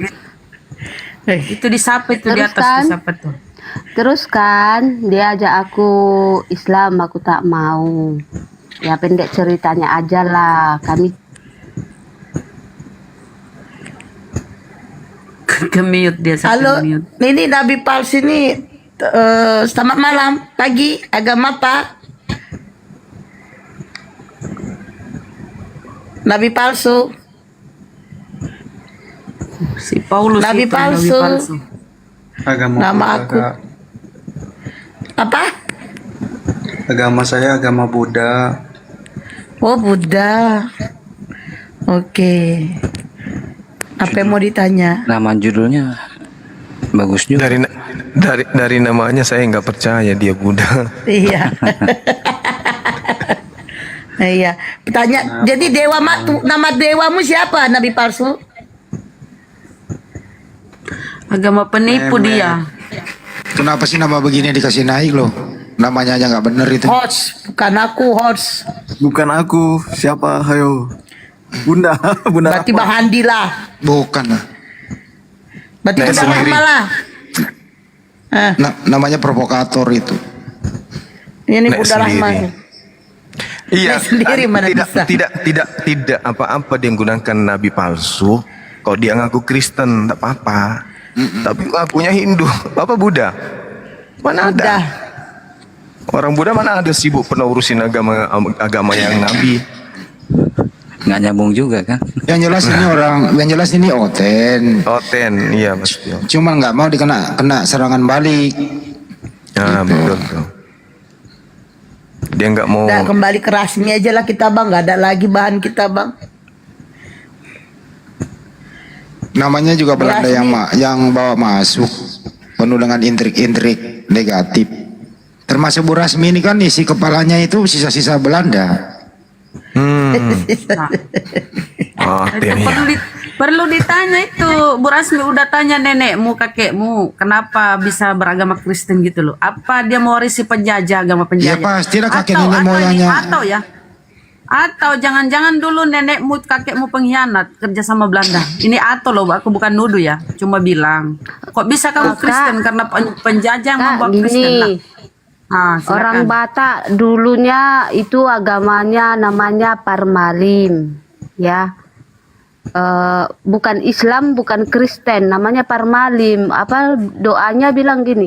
Itu disapa itu di Terus atas kan? disapa tuh. Terus kan dia ajak aku Islam, aku tak mau. Ya pendek ceritanya aja lah. Kami Ke-mute dia sampai Halo, mute. ini Nabi palsu ini. Selamat malam, pagi, agama apa? Nabi palsu. Si Paulus Nabi itu, palsu. Agama Nama Buddha, aku. Kak. Apa? Agama saya agama Buddha. Oh, Buddha. Oke. Apa yang mau ditanya? nama judulnya bagus juga. Dari namanya saya nggak percaya dia Buddha. Iya. Iya. Tanya. Jadi nama dewamu siapa? Nabi palsu? Agama penipu dia. Kenapa sih nama begini dikasih naik loh? Namanya aja nggak bener itu. Host. Bukan aku, host. Bukan aku. Siapa? Hayo. Bunda. Bunda Berarti Rahma. Bang Handi lah. Bukan lah. Berarti Nah, Bunda sendiri. Rahma lah. Namanya provokator itu. Ini Nek Bunda Rahma. sendiri. Iya, Nek sendiri mana tidak, bisa. tidak apa-apa dia menggunakan nabi palsu. Kalau dia ngaku Kristen, tak apa-apa. Tapi ngakunya Hindu, apa Buddha? Mana ada? Udah. Orang Buddha mana ada sibuk pernah urusin agama yang nabi? Nggak nyambung juga kan? Yang jelas ini Oten. Oten, iya betul. Cuma nggak mau kena serangan balik. Ah, betul tuh. Dia nggak mau. Udah kembali ke Rasmi aja lah kita Bang. Gak ada lagi bahan kita Bang. Namanya juga Belanda Rasmi. yang bawa masuk, penuh dengan intrik-intrik negatif. Termasuk Bu Rasmi ini kan isi kepalanya itu sisa-sisa Belanda. Oten, iya. Perlu ditanya itu, Bu Rasmi udah tanya nenekmu, kakekmu, kenapa bisa beragama Kristen gitu loh? Apa dia mau warisi penjajah, agama penjajah? Ya pastilah kakek Atau- nenek atau moyangnya. Atau jangan-jangan dulu nenekmu, kakekmu pengkhianat kerja sama Belanda. Ini atau loh, aku bukan nuduh ya, cuma bilang. Kok bisa kamu Kak, Kristen karena penjajah yang Kak, membawa Kristen lah. gini. Silakan. Orang Batak dulunya itu agamanya namanya Parmalim, ya. Bukan Islam, bukan Kristen, namanya Parmalim. Apa doanya bilang gini,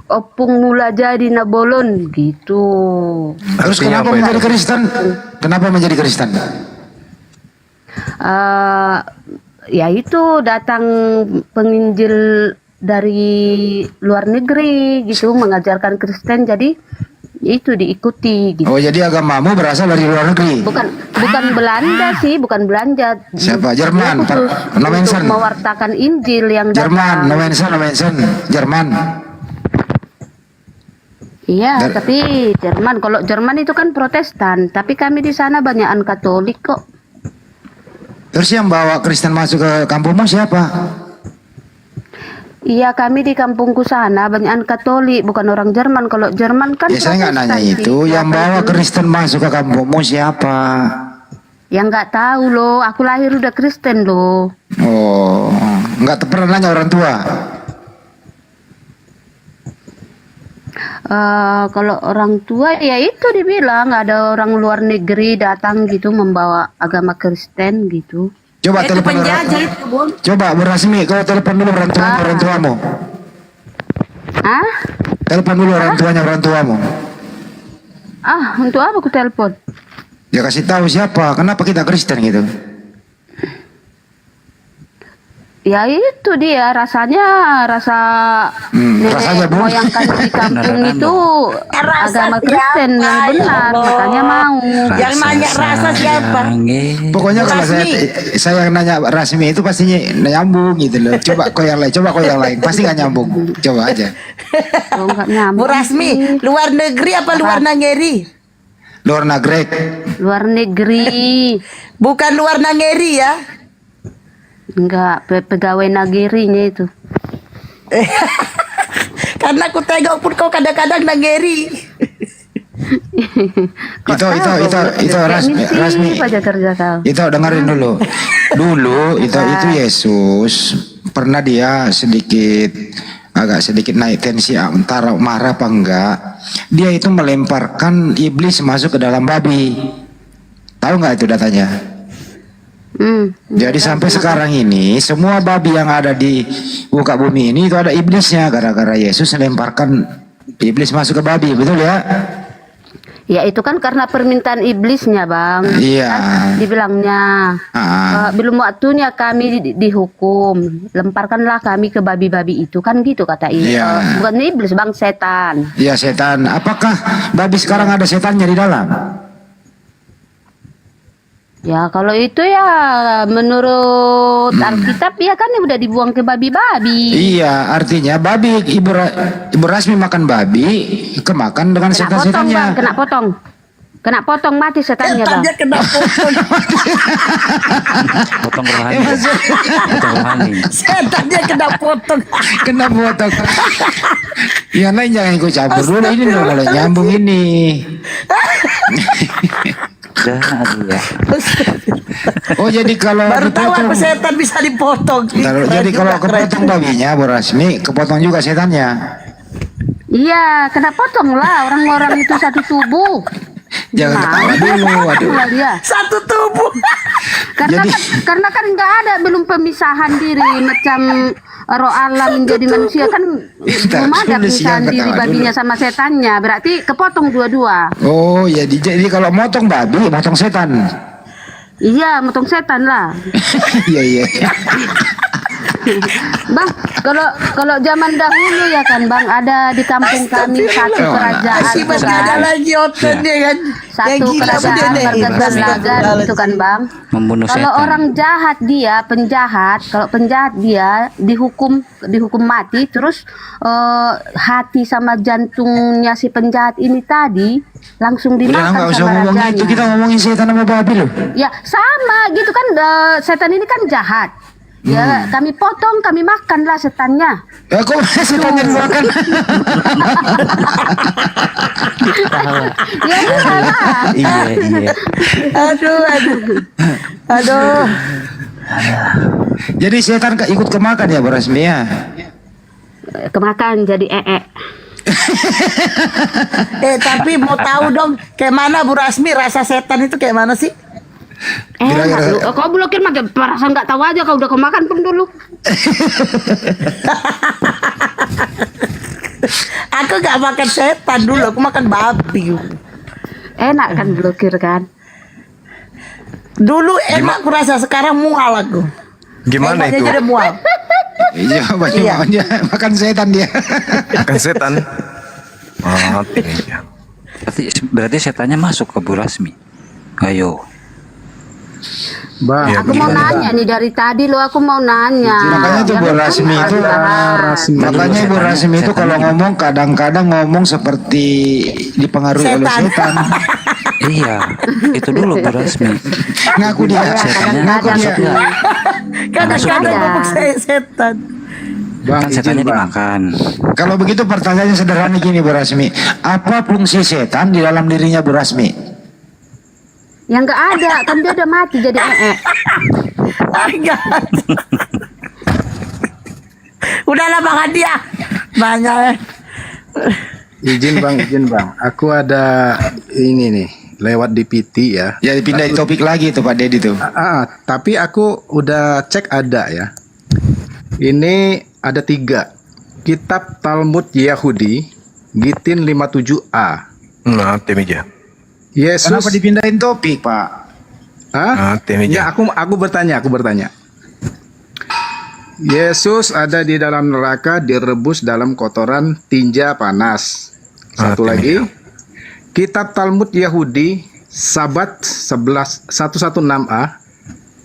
opung mula jadi nabolon gitu. Terus Artinya kenapa apa itu? menjadi Kristen? Kenapa menjadi Kristen? Ya itu datang penginjil dari luar negeri gitu mengajarkan Kristen, jadi itu diikuti gitu. Oh jadi agamamu berasal dari luar negeri. Bukan Belanda sih, bukan Belanda. Siapa? Jerman, Dia khusus Pak Nomensen. untuk mewartakan Injil yang Jerman, datang. Nomensen, Jerman. Iya, tapi Jerman. Kalau Jerman itu kan Protestan, tapi kami di sana banyakan Katolik kok. Terus yang bawa Kristen masuk ke kampungmu siapa? Iya, kami di kampungku sana banyak Katolik, bukan orang Jerman. Kalau Jerman kan Ya saya nggak nanya Protestan itu. sih. Yang bawa Kristen masuk ke kampungmu siapa? Yang nggak tahu loh, aku lahir udah Kristen loh. Oh, nggak pernah nanya orang tua. Kalau orang tua ya itu dibilang ada orang luar negeri datang gitu membawa agama Kristen gitu. Coba Itu telepon penjajah itu, Bun. Coba Berasmi, kau telepon dulu orang tuamu. Ah? Telepon dulu orang tuamu. Untuk apa aku telepon? Ya kasih tahu siapa, kenapa kita Kristen gitu. Ya itu dia rasanya rasa rasanya, nenek Bu. moyang kami di kampung Beneran, itu Rasa agama Kristen siapa, yang ya benar, Allah? makanya mau. Yang nanya rasa siapa? Pokoknya kalau Rasmi. saya nanya Rasmi itu pastinya nyambung gitu loh. Coba kau yang lain, pasti nggak nyambung. Coba aja. Oh, nggak nyambung Bu Rasmi, sih. luar negeri apa luar Nangeri? Luar nagrek. Luar negeri. Bukan luar Nangeri ya. Enggak, pegawai nagerinya itu. Karena aku tengok pun kau kadang-kadang Nangeri. Itu Rasmi. Aja kerja kau. Itu dengerin dulu. Dulu itu Yesus pernah dia agak sedikit naik tensi antara marah apa enggak. Dia itu melemparkan iblis masuk ke dalam babi. Tahu nggak itu datanya? Jadi sampai sekarang ini semua babi yang ada di muka bumi ini itu ada iblisnya gara-gara Yesus melemparkan iblis masuk ke babi, betul ya? Ya itu kan karena permintaan iblisnya, Bang. Iya. Kan dibilangnya belum waktunya kami dihukum. Lemparkanlah kami ke babi-babi itu, kan gitu kata Iya. bukan iblis, Bang, setan. Iya, setan. Apakah babi sekarang ada setannya di dalam? Ya kalau itu ya menurut Alkitab ya kan udah dibuang ke babi-babi. Iya, artinya babi Ibu Rasmi makan babi, kemakan dengan Kena potong, setan-setannya. Bang, kena potong mati setannya, Bang. Setannya kena potong. Potong rohani. Potong rohani. Setannya kena potong. Kena potong. Yang lain jangan ikut campur dulu ini loh kalau nyambung ini. Aduh ya. Oh jadi kalau Baru tahu dipotong, apa setan bisa dipotong. jadi kalau kepotong babinya Bu Rasmi, kepotong juga setannya. Iya, kena potong lah, orang-orang itu satu tubuh. Jangan ketawa dulu, waduh. Lah dia. Satu tubuh. Karena kan nggak ada belum pemisahan diri macam roh Allah menjadi manusia kan belum ada dulu, pemisahan siang diri ketawa babinya dulu. sama setannya, berarti kepotong dua-dua. Oh jadi kalau motong babi, motong setan. Iya, motong setan lah. Iya. Bang, kalau zaman dahulu ya kan, Bang, ada di kampung kami satu kerajaan Masih itu masih ada kan. lagi otennya kan. Yang Satu gila kerajaan begini. berkesenjangan itu kan, Bang. Membunuh Kalau setan. orang jahat dia, kalau penjahat dia dihukum mati, terus hati sama jantungnya si penjahat ini tadi langsung Udah dimakan nggak usah sama ngomongin rajanya. itu, kita ngomongin setan sama babi loh. Ya sama gitu kan, setan ini kan jahat. Ya kami potong, kami makan lah setannya. Ya kok setannya dimakan? Ya iyalah. Iya. Aduh. Jadi setan ikut kemakan ya Bu Rasmi ya? Kemakan jadi Tapi mau tahu dong, kayak mana Bu Rasmi rasa setan itu kayak mana sih? enak lu. Kau blokir mah perasaan nggak tahu aja, kau udah kemakan pun dulu. Aku gak makan setan dulu, aku makan babi. Enak kan blokir kan. Dulu enak aku rasa, sekarang mual aku. Gimana Hebatnya itu? jadi mual. Iya, banyak dia makan setan dia. Kan setan. Oh, iya. Berarti setannya masuk ke Bu Rasmi. Ayo. Bang, Aku mau nanya nih dari tadi lo, aku mau nanya. Makanya tuh Bu Jangan Rasmi kan itu, bahas. makanya Bu Rasmi itu kalau ngomong kadang-kadang ngomong seperti dipengaruhi oleh setan. Iya. Itu dulu Bu Rasmi. Ngaku dia. Setannya Ngaku masuk dia. nggak? Kadang-kadang ngomong setan. Kan setannya dimakan. Kalau begitu pertanyaannya sederhana gini Bu Rasmi. Apa fungsi setan di dalam dirinya Bu Rasmi? Yang nggak ada, kan dia udah mati jadi Enggak. Udahlah Bang Hadiah. Banyak. Izin bang, aku ada ini nih lewat di PT ya. Ya pindah topik lagi tuh Pak Dedi tuh. Tapi aku udah cek ada ya. Ini ada 3 kitab Talmud Yahudi Gitin 57a. Nah, meja. Yesus. Kenapa dipindahin topik Pak? Hah? meja. Ya, aku bertanya. Yesus ada di dalam neraka direbus dalam kotoran tinja panas. Satu lagi, kitab Talmud Yahudi Sabat 116a.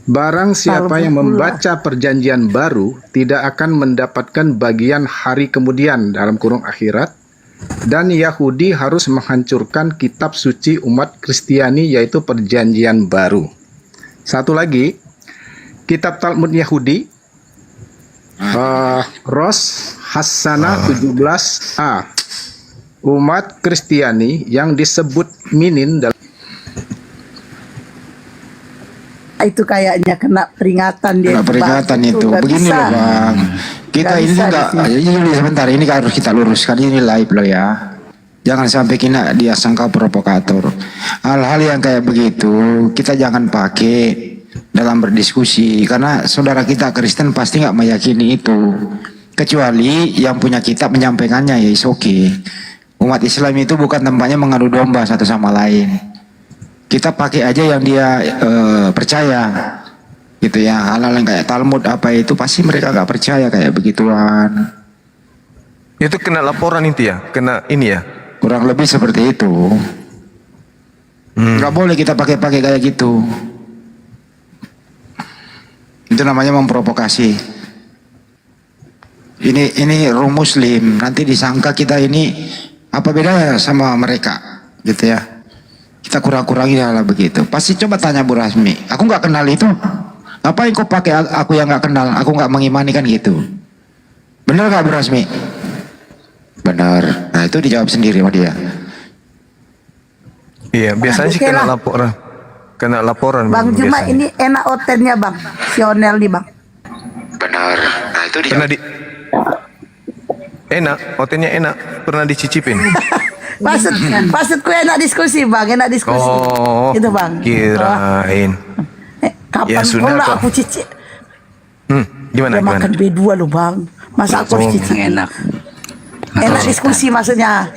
Barang siapa yang membaca perjanjian baru tidak akan mendapatkan bagian hari kemudian dalam kurung akhirat. Dan Yahudi harus menghancurkan kitab suci umat Kristiani yaitu perjanjian baru. Satu lagi, kitab Talmud Yahudi Ros Hasanah 17a. Umat Kristiani yang disebut Minin dalam Itu kayaknya kena peringatan dia. Kena peringatan itu. Nggak Begini bisa. loh Bang. Kita Nggak ini bisa enggak di ini sebentar ini harus kita luruskan ini live loh ya. Jangan sampai kita dia sangka provokator. Hal-hal yang kayak begitu kita jangan pakai dalam berdiskusi karena saudara kita Kristen pasti nggak meyakini itu. Kecuali yang punya kitab menyampaikannya ya is okay. Umat Islam itu bukan tempatnya mengadu domba satu sama lain. Kita pakai aja yang dia percaya gitu ya. Hal-hal yang kayak Talmud apa itu pasti mereka nggak percaya kayak begituan. Itu kena laporan itu ya, kena ini ya. Kurang lebih seperti itu. Nggak boleh kita pakai-pakai kayak gitu. Itu namanya memprovokasi. Ini room Muslim. Nanti disangka kita ini apa bedanya sama mereka, gitu ya. Kita kurang-kurangi hal begitu. Pasti coba tanya Bu Rasmi. Aku nggak kenal itu. Ngapain kau pakai aku yang nggak kenal? Aku nggak mengimani kan gitu. Benar nggak Bu Rasmi? Benar. Nah itu dijawab sendiri sama dia. Iya, biasanya sih Oke kena lah. laporan. Kena laporan Bang cuma biasanya. ini enak otennya Bang. Si Onel nih Bang. Benar. Nah itu Pernah di enak, hotelnya enak, pernah dicicipin. Maksudku enak diskusi Bang, enak diskusi. Oh, Itu Bang. kirain. Kapan Ya sudah, pula Bang. aku cicip? Gimana Dia gimana? makan B2 loh Bang. Masa aku harus cicip? Enak. Enak diskusi maksudnya.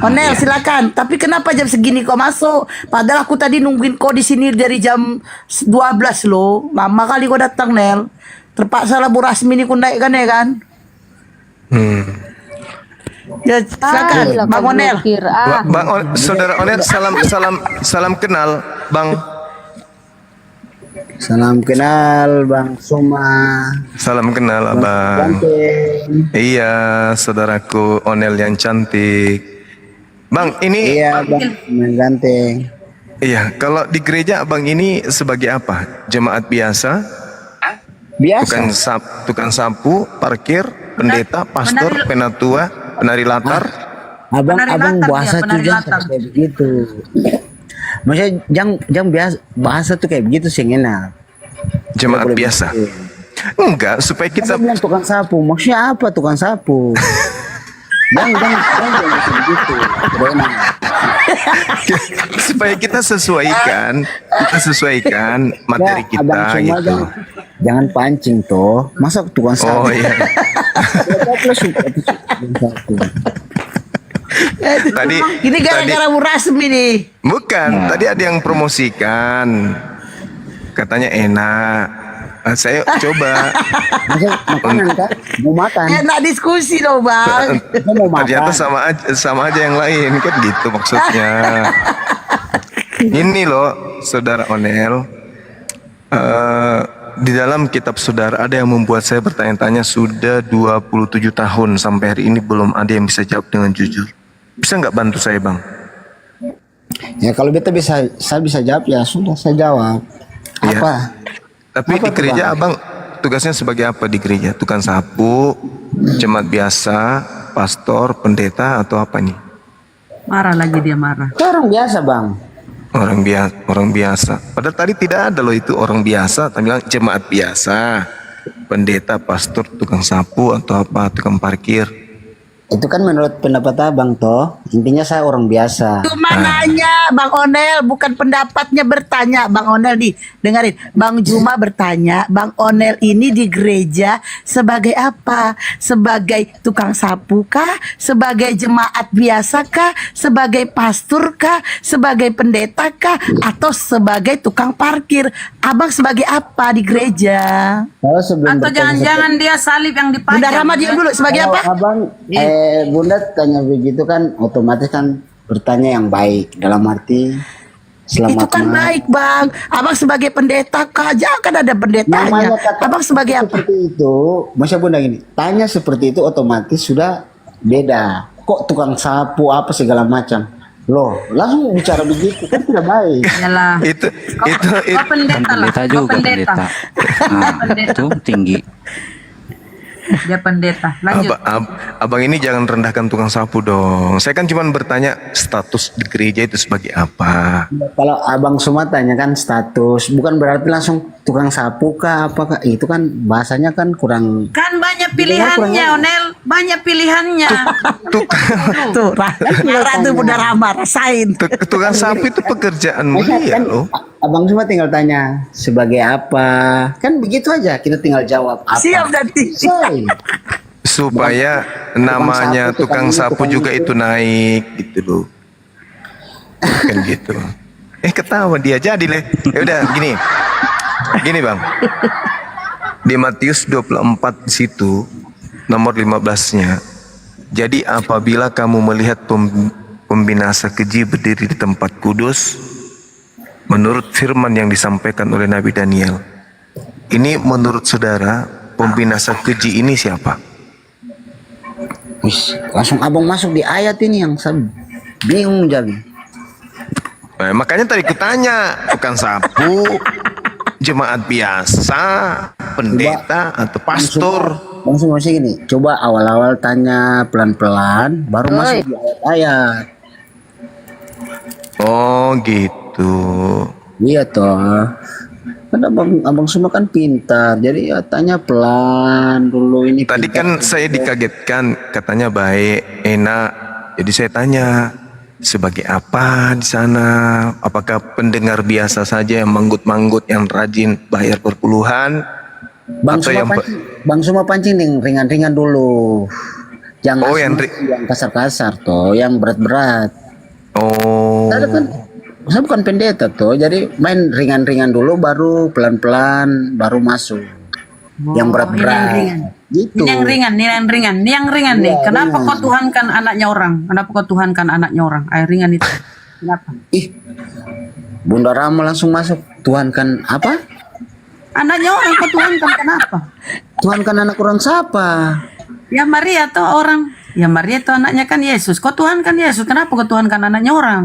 Onel silakan. Tapi kenapa jam segini kau masuk? Padahal aku tadi nungguin kau di sini dari jam 12 loh. Lama kali kau datang Nel. Terpaksa lah Bu Rasmi ini ku naikkan ya kan? Ya silakan Bang Onel. Saudara Onel, salam kenal, Bang. Salam kenal Bang Soma. Salam kenal, Abang. Iya, saudaraku Onel yang cantik. Bang, ini Iya Bang, mengganteng. iya, kalau di gereja Abang ini sebagai apa? Jemaat biasa? Biasa. Tukang sapu, parkir, pendeta, pastor, penatua, penari latar. Abang bahasa tuh jangan kayak begitu. Maksudnya jangan biasa bahasa tuh kayak begitu sih enak. Jemaat biasa. Enggak, supaya kita Bilang tukang sapu, maksudnya apa tukang sapu? jangan begitu. supaya kita sesuaikan materi kita Abang Soma gitu. jangan pancing toh. Masa tukang sapu? Oh iya. Tadi Ini gara-gara Bu Rasmi nih. bukan, tadi ada yang promosikan. Katanya enak. Saya coba. Masa makanan kan? Mau makan? Enak diskusi loh Bang. Mau makan? Ternyata sama aja yang lain kan gitu maksudnya. Ini loh, Saudara Onel. Di dalam kitab saudara ada yang membuat saya bertanya-tanya sudah 27 tahun sampai hari ini belum ada yang bisa jawab dengan jujur. Bisa nggak bantu saya, Bang? Ya kalau saya bisa jawab ya sudah saya jawab. Iya. Apa? Tapi Apa di tuh, gereja Bang? Abang tugasnya sebagai apa di gereja? Tukang sapu, jemaat biasa, pastor, pendeta, atau apa nih? Marah lagi dia marah. Itu orang biasa bang. Orang biasa. Padahal tadi tidak ada loh itu orang biasa. Tapi bilang jemaat biasa, pendeta, pastor, tukang sapu, atau apa, tukang parkir. Itu kan menurut pendapat abang toh. Intinya saya orang biasa. Cuma nanya Bang Onel, bukan pendapatnya, bertanya. Bang Onel nih, dengerin. Bang Juma bertanya, Bang Onel ini di gereja sebagai apa? Sebagai tukang sapu kah? Sebagai jemaat biasa kah? Sebagai pastor kah? Sebagai pendeta kah? Atau sebagai tukang parkir? Abang sebagai apa di gereja? Kalau sebelum Atau bertanya jangan-jangan dia salib yang Bunda dipajang. Rama diam dulu, sebagai kalau apa? abang bunda tanya begitu kan otomatis kan bertanya yang baik dalam arti selamat Itu kan malam. baik Bang. Abang sebagai pendeta kah? Jangan ada pendetanya. Namanya kata Abang sebagai apa? seperti itu, masa bunda gini, tanya seperti itu otomatis sudah beda. Kok tukang sapu apa segala macam? Loh, langsung bicara begitu kan tidak baik. Yalah. Itu Kau pendeta lah. Pendeta Kau juga pendeta. Nah, itu tinggi. Dia pendeta. Lanjut. Abang ini jangan rendahkan tukang sapu dong. Saya kan cuma bertanya status di gereja itu sebagai apa. Kalau abang semua tanya kan status, bukan berarti langsung tukang sapu kah apakah itu kan bahasanya kan kurang. Kan banyak pilihannya, Onel. Banyak pilihannya. Tuh, marah tuh Bunda Rama, rasain. Tukang sapu itu pekerjaan Masa mulia kan loh. abang semua tinggal tanya sebagai apa, kan begitu aja kita tinggal jawab apa. Siap nanti. Selesai. Supaya namanya tukang sapu juga itu naik gitu loh. Kan gitu. Ketawa dia jadi leh. Ya udah gini. Gini Bang. Di Matius 24 di situ nomor 15-nya. Jadi apabila kamu melihat pembinasa keji berdiri di tempat kudus, menurut firman yang disampaikan oleh Nabi Daniel, ini menurut saudara pembinasa keji ini siapa? Wis, langsung abang masuk di ayat ini yang saya bingung jadi. Makanya tadi kutanya, tukang sapu, jemaat biasa, pendeta, atau pastor. Langsung masih gini, coba awal-awal tanya pelan-pelan, baru masuk di ayat-ayat. Oh gitu. Iya toh. Kan abang semua kan pintar, jadi ya tanya pelan dulu ini. Tadi kan saya dikagetkan, katanya baik, enak. Jadi saya tanya, sebagai apa di sana? Apakah pendengar biasa saja yang manggut-manggut, yang rajin bayar perpuluhan? Atau yang Bang semua pancing yang ringan-ringan dulu. Jangan yang kasar-kasar toh, yang berat-berat. Oh. Saya bukan pendeta tuh, jadi main ringan-ringan dulu, baru pelan-pelan, baru masuk. Yang berat-berat. Gitu. Yang ringan nih. Kenapa kau tuhankan anaknya orang? Kenapa kau tuhankan anaknya orang? Air ringan itu. Kenapa? Bunda Rama langsung masuk. Tuhankan apa? Anaknya orang kau tuhankan kenapa? Tuhankan anak orang siapa? Ya Maria tuh orang. Ya Maria tuh anaknya kan Yesus. Kau tuhankan Yesus. Kenapa kau tuhankan anaknya orang?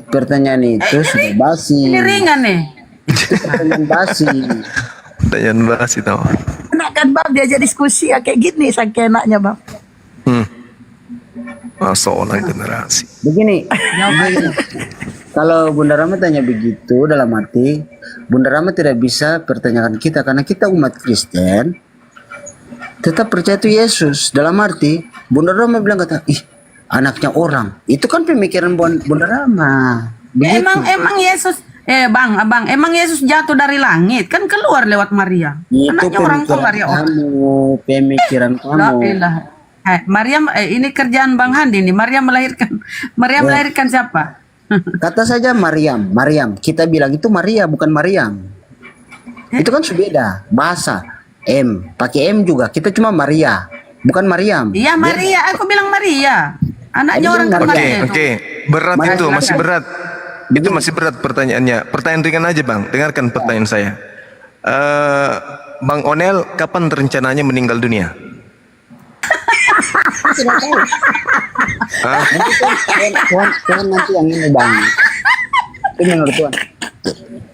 Pertanyaan itu sudah basi. Ini ringan nih. Pertanyaan basi. Pertanyaan basi tau. Enak kan Bang diajak diskusi ya kayak gini saking enaknya Bang. Soal generasi. Begini. Kalau Bunda Rama tanya begitu dalam arti Bunda Rama tidak bisa pertanyakan kita karena kita umat Kristen tetap percaya itu Yesus. Dalam arti Bunda Rama bilang kata, anaknya orang. Itu kan pemikiran Bunda Rama. Ya, emang Yesus abang, emang Yesus jatuh dari langit kan keluar lewat Maria. Itu Anaknya orang kok Maria orang. Pemikiran kamu. Maria ini kerjaan Bang Handi nih. Maria melahirkan siapa? Kata saja Maryam. Kita bilang itu Maria bukan Maryam. Itu kan beda bahasa. Pakai M juga. Kita cuma Maria, bukan Maryam. Iya Maria, aku bilang Maria. Anaknya orang kan Maria. Oke. Berat itu, masih berat. Itu masih berat pertanyaannya. Pertanyaan ringan aja Bang. Dengarkan pertanyaan saya. Bang Onel, kapan rencananya meninggal dunia? Tuhan nanti yang ini Bang. Itu menurut Tuhan.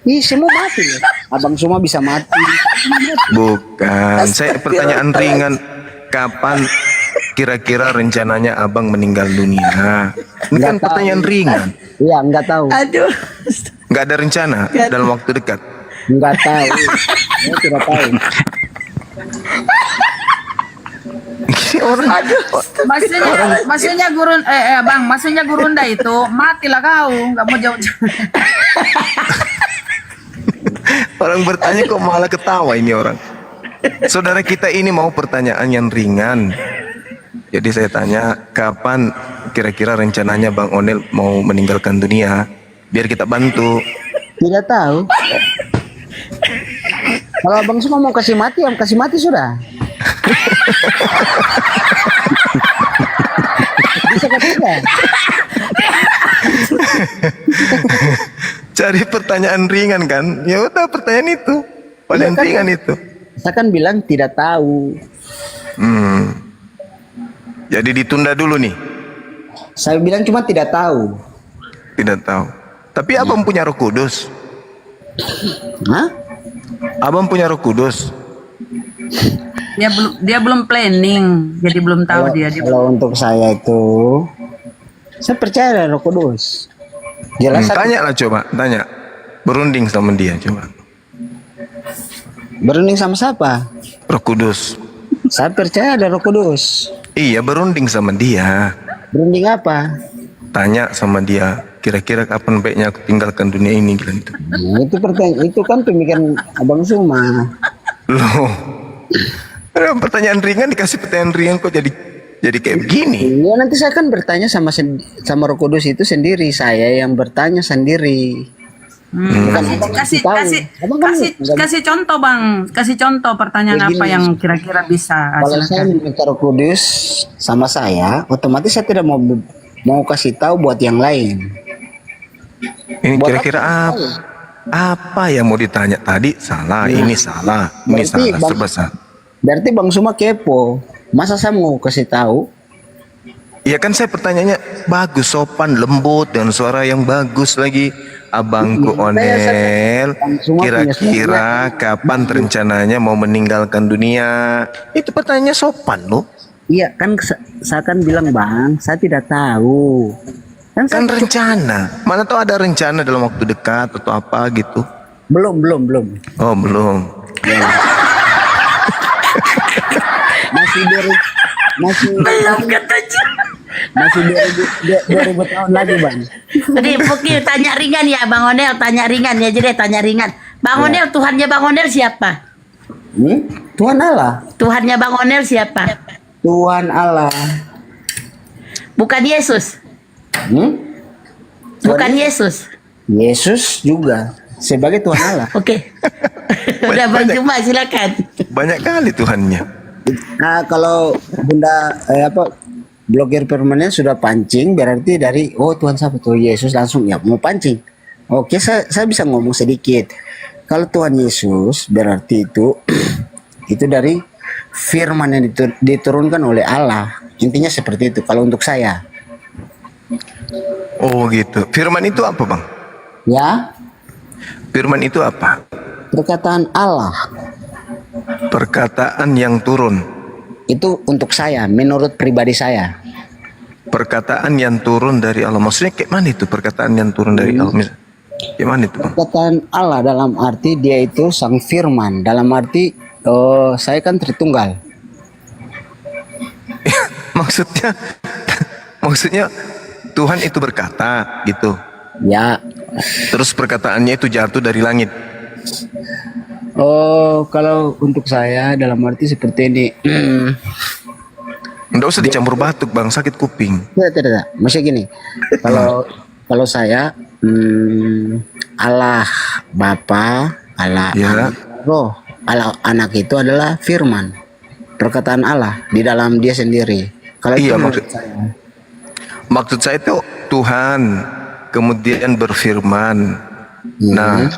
Ih, semua mati loh. Abang semua bisa mati. Bukan, saya pertanyaan ringan. Kapan kira-kira rencananya abang meninggal dunia? Ini kan pertanyaan ringan. Iya, nggak tahu. Aduh. Nggak ada rencana dalam waktu dekat. Nggak tahu. Saya tidak tahu. Orang Maksudnya maksudnya Gurunda itu matilah kau, nggak mau jauh-jauh. orang bertanya kok malah ketawa ini orang. Saudara kita ini mau pertanyaan yang ringan. Jadi saya tanya, kapan kira-kira rencananya Bang Onel mau meninggalkan dunia? Biar kita bantu. Tidak tahu. Kalau abang semua mau kasih mati, yang kasih mati sudah. Bisa ketiga. Cari pertanyaan ringan kan? Ya udah pertanyaan itu. Paling Iya kan? ringan itu. Saya kan bilang tidak tahu. Jadi ditunda dulu nih. Saya bilang cuma tidak tahu. Tidak tahu. Tapi abang punya Roh Kudus. Hah? Abang punya Roh Kudus. Dia belum planning, jadi belum tahu dia. Kalau untuk saya itu, saya percaya ada Roh Kudus. Jelas. Tanya lah coba, tanya. Berunding sama dia coba. Berunding sama siapa? Roh Kudus. Saya percaya ada Roh Kudus. Iya, berunding sama dia. Berunding apa? Tanya sama dia, kira-kira kapan baiknya aku tinggalkan dunia ini gitu. Nah, itu pertanyaan, itu kan pemikiran abang semua. Loh. Pertanyaan ringan dikasih pertanyaan ringan kok jadi kayak begini. Iya, nanti saya kan bertanya sama Roh Kudus itu sendiri. Saya yang bertanya sendiri. Kasih contoh Bang, kasih contoh pertanyaan Begini, apa yang kira-kira bisa. Kalau saya meminta Roh Kudus sama saya, otomatis saya tidak mau kasih tahu buat yang lain. Ini kira-kira apa yang mau ditanya tadi? Salah, ini salah, ini Berarti salah, serba salah. Berarti Bang Suma kepo. Masa saya mau kasih tahu? Ya kan saya pertanyaannya bagus, sopan, lembut, dengan suara yang bagus lagi. Abangku Onel, kira-kira kapan rencananya mau meninggalkan dunia? Itu pertanyaannya sopan loh. Iya kan, saya kan bilang Bang, saya tidak tahu. Kan rencana. Mana tahu ada rencana dalam waktu dekat atau apa gitu. Belum. Oh, belum. Ya. Masih 2000 tahun lagi Bang. Jadi Puki tanya ringan ya Bang Onel, tanya ringan ya, jadi tanya ringan. Bang Onel, Tuhannya Bang Onel siapa? Tuhan Allah. Tuhannya Bang Onel siapa? Tuhan Allah. Bukan Yesus. Bukan Yesus. Yesus juga sebagai Tuhan Allah. Oke. Udah Bang Juma, silakan. Banyak kali Tuhannya. Nah, kalau Bunda blogger permanen sudah pancing, berarti dari Tuhan siapa tuh? Yesus, langsung ya mau pancing. Oke, saya bisa ngomong sedikit. Kalau Tuhan Yesus berarti itu dari firman yang diturunkan oleh Allah. Intinya seperti itu kalau untuk saya. Oh gitu. Firman itu apa Bang? Ya, Firman itu apa? perkataan Allah. Perkataan yang turun. Itu untuk saya, menurut pribadi saya. Perkataan yang turun dari Allah. Maksudnya kayak mana itu perkataan yang turun dari Allah? Kayak mana itu Bang? Perkataan Allah dalam arti dia itu sang firman. Dalam arti saya kan Tritunggal. Maksudnya Tuhan itu berkata gitu. Ya. Terus perkataannya itu jatuh dari langit. Oh, kalau untuk saya dalam arti seperti ini. Nggak usah dicampur batuk Bang, sakit kuping. Tidak. Maksudnya gini. Kalau saya Allah Bapa, Allah Roh, Allah Anak itu adalah firman. Perkataan Allah di dalam dia sendiri. Kalau itu maksud saya itu Tuhan kemudian berfirman. Nah,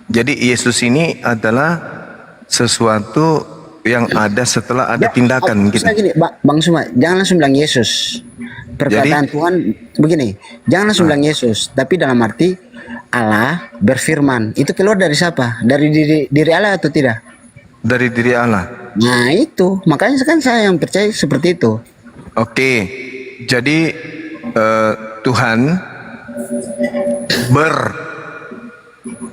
jadi Yesus ini adalah sesuatu yang ada setelah ada tindakan gitu. Gini, Bang Suma, jangan langsung bilang Yesus. Perkataan Tuhan begini, jangan langsung bilang Yesus, tapi dalam arti Allah berfirman. Itu keluar dari siapa? Dari diri Allah atau tidak? Dari diri Allah. Nah itu, makanya kan saya yang percaya seperti itu. Oke, jadi Tuhan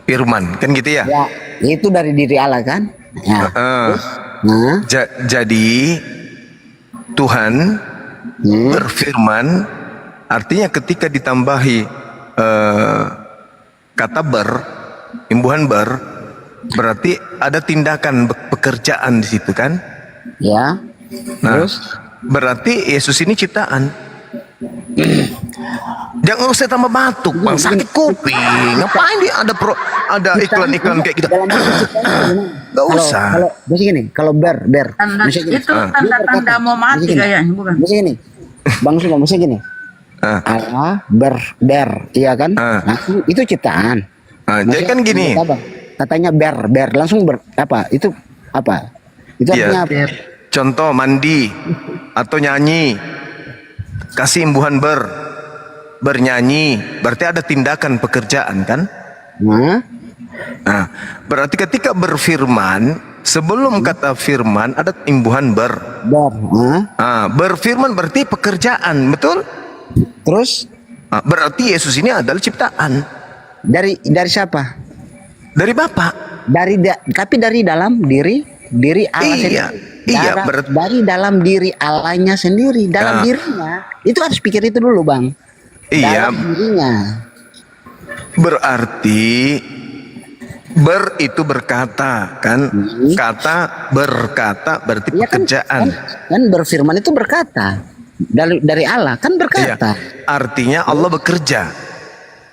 berfirman, kan gitu ya? Ya, itu dari diri Allah kan? Ya. Nah, Jadi Tuhan berfirman, artinya ketika ditambahi kata imbuhan berarti ada tindakan pekerjaan di situ kan? ya. Nah, Terus berarti Yesus ini ciptaan. Jangan usah tambah batuk, Bang. Sakit kuping. Ngapain dia ada iklan-iklan kayak gitu? Gak usah. Kalau mesti gini, kalau ber, Tanda, mesti gini. itu tanda-tanda mau mati kayaknya, bukan? Mesti gini. Bang Suma, mesti gini. Allah ber, iya kan? Nah, itu ciptaan. Jadi kan gini. Katanya ber, langsung apa? Itu apa? Itu artinya apa? Contoh mandi atau nyanyi, kasih imbuhan bernyanyi, berarti ada tindakan pekerjaan kan? Nah, berarti ketika berfirman, sebelum kata firman ada imbuhan berfirman berarti pekerjaan, betul? Terus? Berarti Yesus ini adalah ciptaan. Dari siapa? Dari Bapa. Tapi dari dalam diri Allah sendiri. Dari dalam diri Allahnya sendiri, dalam dirinya. Itu harus pikir itu dulu, Bang. Iya. Dalam dirinya. Berarti itu berkata kan? Kata berkata berarti pekerjaan. Kan berfirman itu berkata. Dari Allah kan berkata. Iya. Artinya Allah bekerja.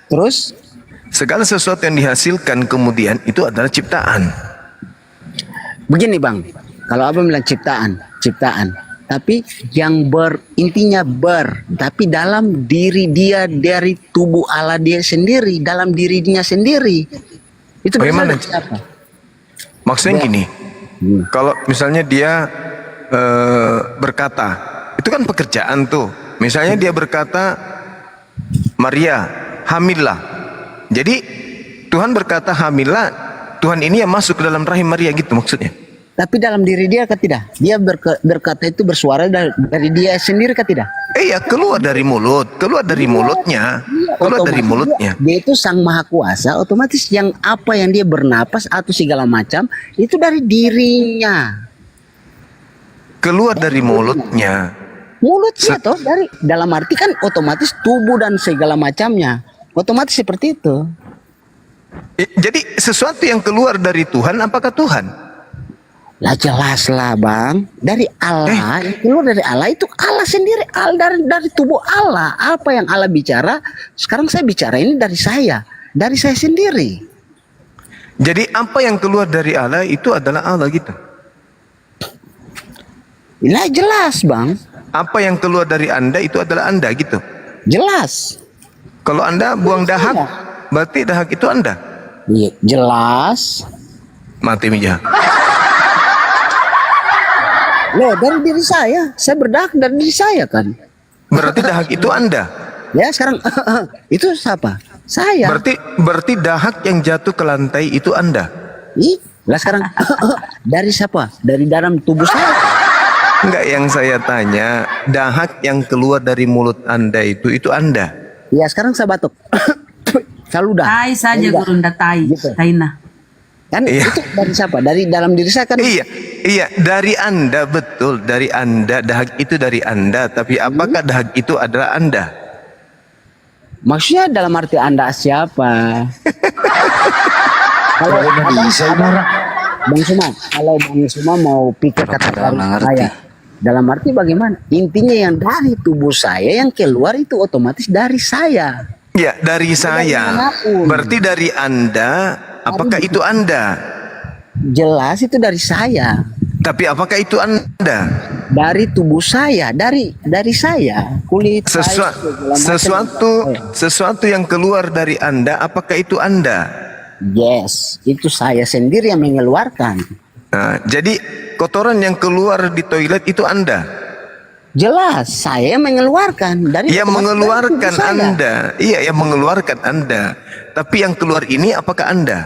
Terus segala sesuatu yang dihasilkan kemudian itu adalah ciptaan. Begini Bang, kalau Abang bilang ciptaan, tapi yang intinya tapi dalam diri dia, dari tubuh Allah dia sendiri, dalam dirinya sendiri. Itu bagaimana? Siapa? Maksudnya gini, kalau misalnya dia berkata, itu kan pekerjaan tuh. Misalnya dia berkata, Maria, hamillah. Jadi Tuhan berkata hamillah, Tuhan ini yang masuk ke dalam rahim Maria gitu maksudnya. Tapi dalam diri dia kan tidak? Dia berkata itu bersuara dari dia sendiri kan tidak? Iya, keluar dari mulutnya. Dia itu Sang Maha Kuasa, otomatis yang apa yang dia bernapas atau segala macam itu dari dirinya. Keluar dari mulutnya. Mulutnya toh dari dalam arti kan otomatis tubuh dan segala macamnya. Otomatis seperti itu. Jadi sesuatu yang keluar dari Tuhan, apakah Tuhan? Lah jelas lah Bang. Dari Allah, yang keluar dari Allah itu Allah sendiri. Dari tubuh Allah. Apa yang Allah bicara, sekarang saya bicara ini dari saya. Dari saya sendiri. Jadi apa yang keluar dari Allah itu adalah Allah gitu? Lah jelas Bang. Apa yang keluar dari Anda itu adalah Anda gitu? Jelas. Kalau Anda buang dahak, berarti dahak itu Anda? Iya, jelas. Mati Mija. Loh, dari diri saya berdahak dari diri saya kan. Berarti dahak itu Anda? Ya, sekarang itu siapa? Saya. Berarti dahak yang jatuh ke lantai itu Anda? Lah sekarang dari siapa? Dari dalam tubuh saya. Enggak, yang saya tanya, dahak yang keluar dari mulut Anda itu Anda? Ya sekarang saya batuk. Kalau udah. Tai saja Gurunda, tai. Gitu. Taina. Kan itu dari siapa? Dari dalam diri saya kan. Iya, dari Anda, betul, dari Anda. Dahak itu dari Anda, tapi apakah dahak itu adalah Anda? Maksudnya dalam arti Anda siapa? Kalau Bang Suma mau pikir kata saya, dalam arti bagaimana? Intinya yang dari tubuh saya yang keluar itu otomatis dari saya. Ya, dari saya. Berarti dari Anda, apakah itu Anda? Jelas itu dari saya. Tapi apakah itu Anda? Dari tubuh saya, dari saya, kulit sesuatu yang keluar dari Anda, apakah itu Anda? Yes, itu saya sendiri yang mengeluarkan. Nah, jadi kotoran yang keluar di toilet itu Anda? Jelas, saya mengeluarkan dari Yang otomatis dari mengeluarkan tubuh saya. Anda. Iya, yang mengeluarkan Anda. Tapi yang keluar ini apakah Anda?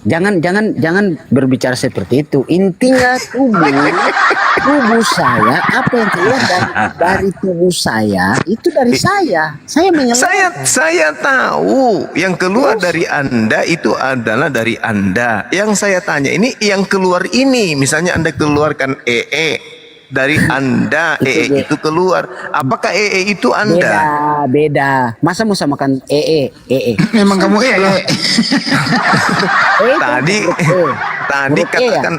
Jangan berbicara seperti itu. Intinya tubuh saya, apa yang keluar dari tubuh saya itu dari saya. Saya mengeluarkan. Saya tahu yang keluar dari Anda itu adalah dari Anda. Yang saya tanya ini yang keluar ini, misalnya Anda keluarkan dari Anda, itu keluar. Apakah itu Anda? Beda. Masa mau samakan Memang kamu Tadi katakan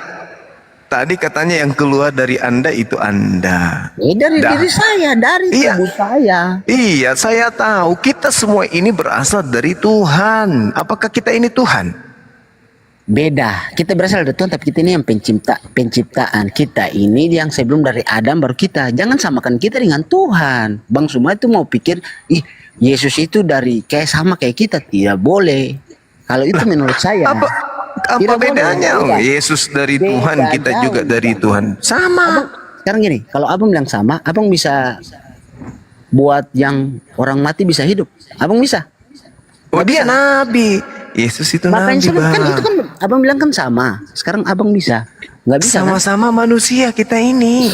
tadi katanya yang keluar dari Anda itu Anda. Dari diri saya, dari tubuh saya. Iya, saya tahu kita semua ini berasal dari Tuhan. Apakah kita ini Tuhan? Beda. Kita berasal dari Tuhan, tapi kita ini yang penciptaan. Kita ini yang sebelum dari Adam baru kita. Jangan samakan kita dengan Tuhan. Bang Suma itu mau pikir, Yesus itu kayak sama kayak kita. Tidak boleh. Kalau itu menurut saya. Apa bedanya? Yesus dari Tuhan, kita juga dari Tuhan. Sama. Sekarang gini, kalau abang bilang sama, abang bisa buat yang orang mati bisa hidup. Abang bisa. Dia nabi. Yesus itu Makanya nabi, Bang. itu kan abang bilang kan sama. Sekarang abang bisa. Nggak bisa kan? Sama-sama manusia kita ini.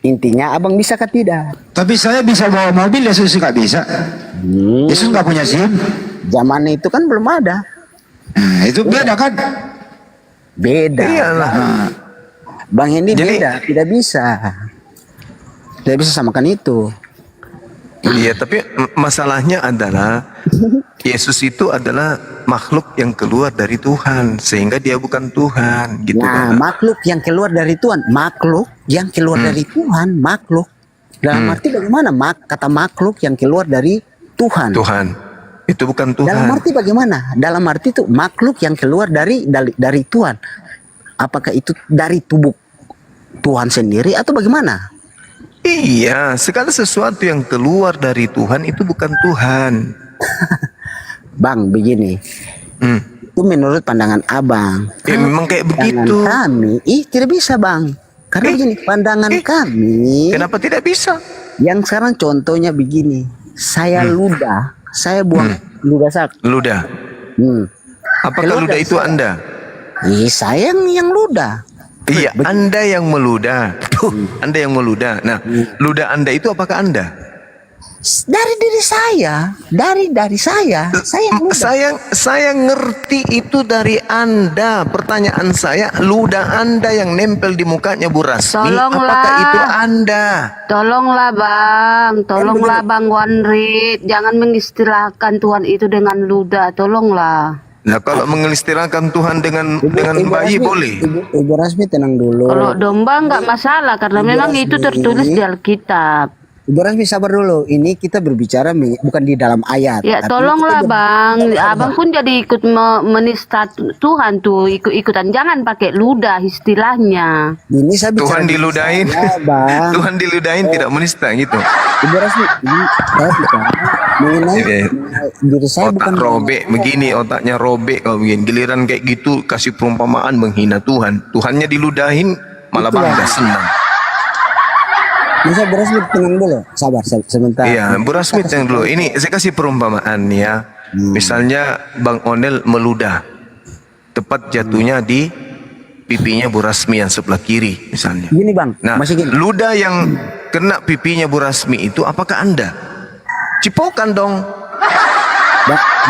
Intinya abang bisa kah tidak? Tapi saya bisa bawa mobil, Yesus nggak bisa. Yesus nggak punya SIM. Zaman itu kan belum ada. Nah, itu beda kan? Beda. Iyalah. Bang ini beda, tidak bisa. Tidak bisa samakan itu. Iya, tapi masalahnya adalah Yesus itu adalah makhluk yang keluar dari Tuhan, sehingga dia bukan Tuhan, gitu Nah, kan? makhluk yang keluar dari Tuhan, dari Tuhan, makhluk. Dalam arti bagaimana? Kata makhluk yang keluar dari Tuhan. Tuhan. Itu bukan Tuhan. Dalam arti bagaimana? Dalam arti itu makhluk yang keluar dari Tuhan. Apakah itu dari tubuh Tuhan sendiri atau bagaimana? Iya, segala sesuatu yang keluar dari Tuhan itu bukan Tuhan. Bang, begini. Itu menurut pandangan abang. Ya memang kayak begitu. Kami, tidak bisa bang. Karena begini, pandangan kami. Kenapa tidak bisa? Yang sekarang contohnya begini. Saya ludah. Saya buang ludah sak. Ludah. Apakah Keluar ludah dari itu Anda? Saya yang ludah. Iya, Anda yang meludah. Anda yang meludah. Nah, ludah Anda itu apakah Anda? Dari diri saya, dari saya yang ludah. Saya ngerti itu dari Anda. Pertanyaan saya, ludah Anda yang nempel di mukanya Bu Rasmi, apakah itu Anda? Tolonglah Bang Wanrit, jangan mengistilahkan Tuhan itu dengan ludah, tolonglah. Nah, kalau mengistilahkan Tuhan dengan bayi boleh. Ibu Rasmi tenang dulu. Kalau domba nggak masalah karena memang itu tertulis di Alkitab. Ibu Rasmi sabar dulu. Ini kita berbicara bukan di dalam ayat. Ya tapi tolonglah kita Bang, abang pun jadi ikut menista Tuhan tuh, ikut-ikutan. Jangan pakai ludah istilahnya. Ini saya bicara Tuhan diludahin. Bang. Tuhan diludahin tidak menista gitu. Ibu Rasmi, ini saya bicara mengenai diri saya Otak bukan robek begini, otaknya robek kalau begini. Giliran kayak gitu kasih perumpamaan menghina Tuhan. Tuhannya diludahin malah bangga senang. Bisa Bu Rasmi tenang dulu. Sabar sebentar. Iya, Bu Rasmi tenang dulu. Ini saya kasih perumpamaan ya. Misalnya Bang Onel meludah. Tepat jatuhnya di pipinya Bu Rasmi yang sebelah kiri misalnya. Gini Bang, Nah, masih gini. ludah yang kena pipinya Bu Rasmi itu apakah Anda? Cipokan dong.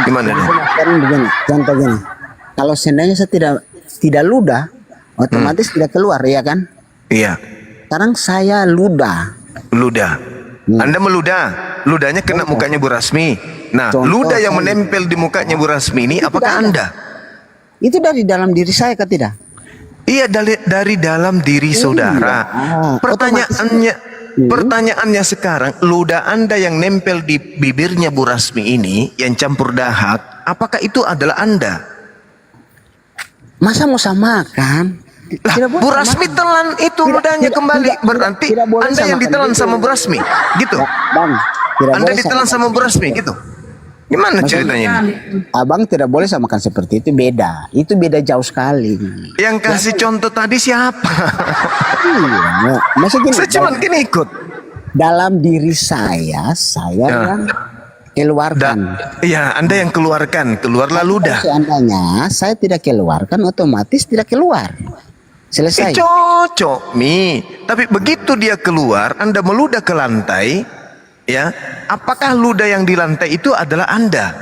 Gimana dong? Sekarang begini, contoh gini. Kalau seandainya saya tidak ludah, otomatis tidak keluar, ya kan? Iya. Sekarang saya ludah. Ludah. Anda meludah. Ludahnya kena mukanya Bu Rasmi. Nah, ludah yang menempel di mukanya Bu Rasmi ini apakah Anda? Itu dari dalam diri saya kah tidak? Iya, dari dalam diri saudara. Pertanyaannya sekarang, ludah Anda yang nempel di bibirnya Bu Rasmi ini yang campur dahak, apakah itu adalah Anda? Masa mau samakan? Bu Rasmi telan itu ludahnya kembali. Berarti Anda yang ditelan sama Bu Rasmi, gitu? Bang, Anda ditelan sama Bu Rasmi, gitu? Gimana ceritanya ini? Abang tidak boleh samakan seperti itu, beda. Itu beda jauh sekali. Yang kasih contoh tadi siapa? Iya, masa gini, Saya cuma gini ikut. dalam diri saya yang keluarkan. Iya, Anda yang keluarkan, keluarlah ludah. Seandainya saya tidak keluarkan, otomatis tidak keluar. Selesai. Cocok, Mi. Tapi begitu dia keluar, Anda meludah ke lantai, ya. Apakah ludah yang di lantai itu adalah Anda?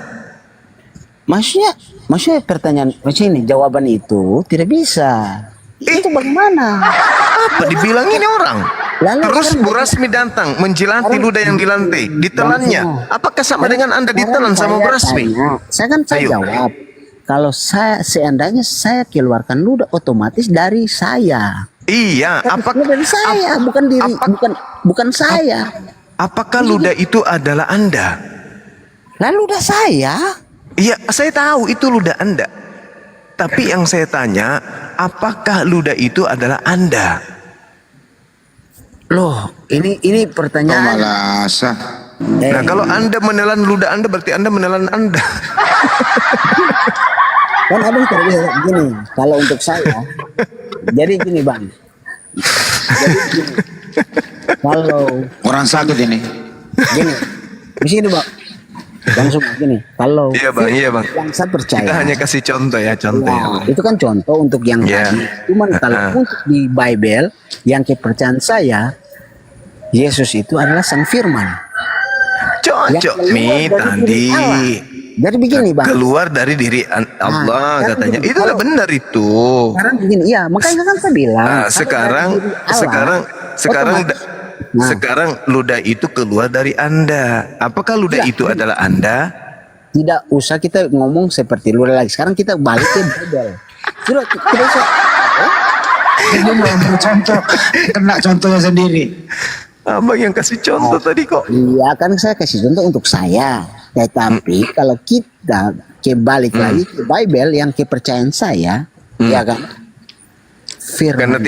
Maksudnya pertanyaan, maksudnya ini jawaban itu tidak bisa. Itu bagaimana? Apa dibilang ini orang? Lalu Terus sekarang Bu Rasmi datang menjilati ludah yang di lantai, ditelannya. Apakah sama dengan Anda ditelan sama Bu Rasmi? Saya Ayo. jawab. Kalau saya seandainya saya keluarkan ludah, otomatis dari saya. Iya, Harusnya dari saya, bukan saya. Apakah ludah itu adalah Anda? Lalu ludah saya. Iya, saya tahu itu ludah Anda. Tapi yang saya tanya, apakah ludah itu adalah Anda? Loh, ini pertanyaan. Nah, kalau Anda menelan ludah Anda, berarti Anda menelan Anda. Kan abang tidak bisa gini. Kalau untuk saya, jadi gini bang. Jadi gini. Kalau Orang sakit ini. gini, di sini bang. Langsung gini. Kalau Iya bang. yang saya percaya. Kita hanya kasih contoh ya, contoh. Nah, itu kan contoh untuk yang tadi. Cuman kalau untuk di Bible, yang kepercayaan saya, Yesus itu adalah Sang Firman. Cocok, Mi, tadi. Jadi begini bang. Keluar dari diri Allah katanya. begini, Itulah benar itu. Sekarang begini, iya makanya kan saya bilang. Nah, kalau sekarang Nah. sekarang ludah itu keluar dari Anda. Apakah ludah itu adalah Anda? tidak usah kita ngomong seperti ludah lagi. Sekarang kita balik ke Bible. Tidak usah. Dia mau ambil contoh, kena contohnya sendiri. Abang yang kasih contoh tadi kok. Iya kan saya kasih contoh untuk saya. Tetapi kalau kita kebalik lagi ke Bible yang kepercayaan saya, ya kan? Firman.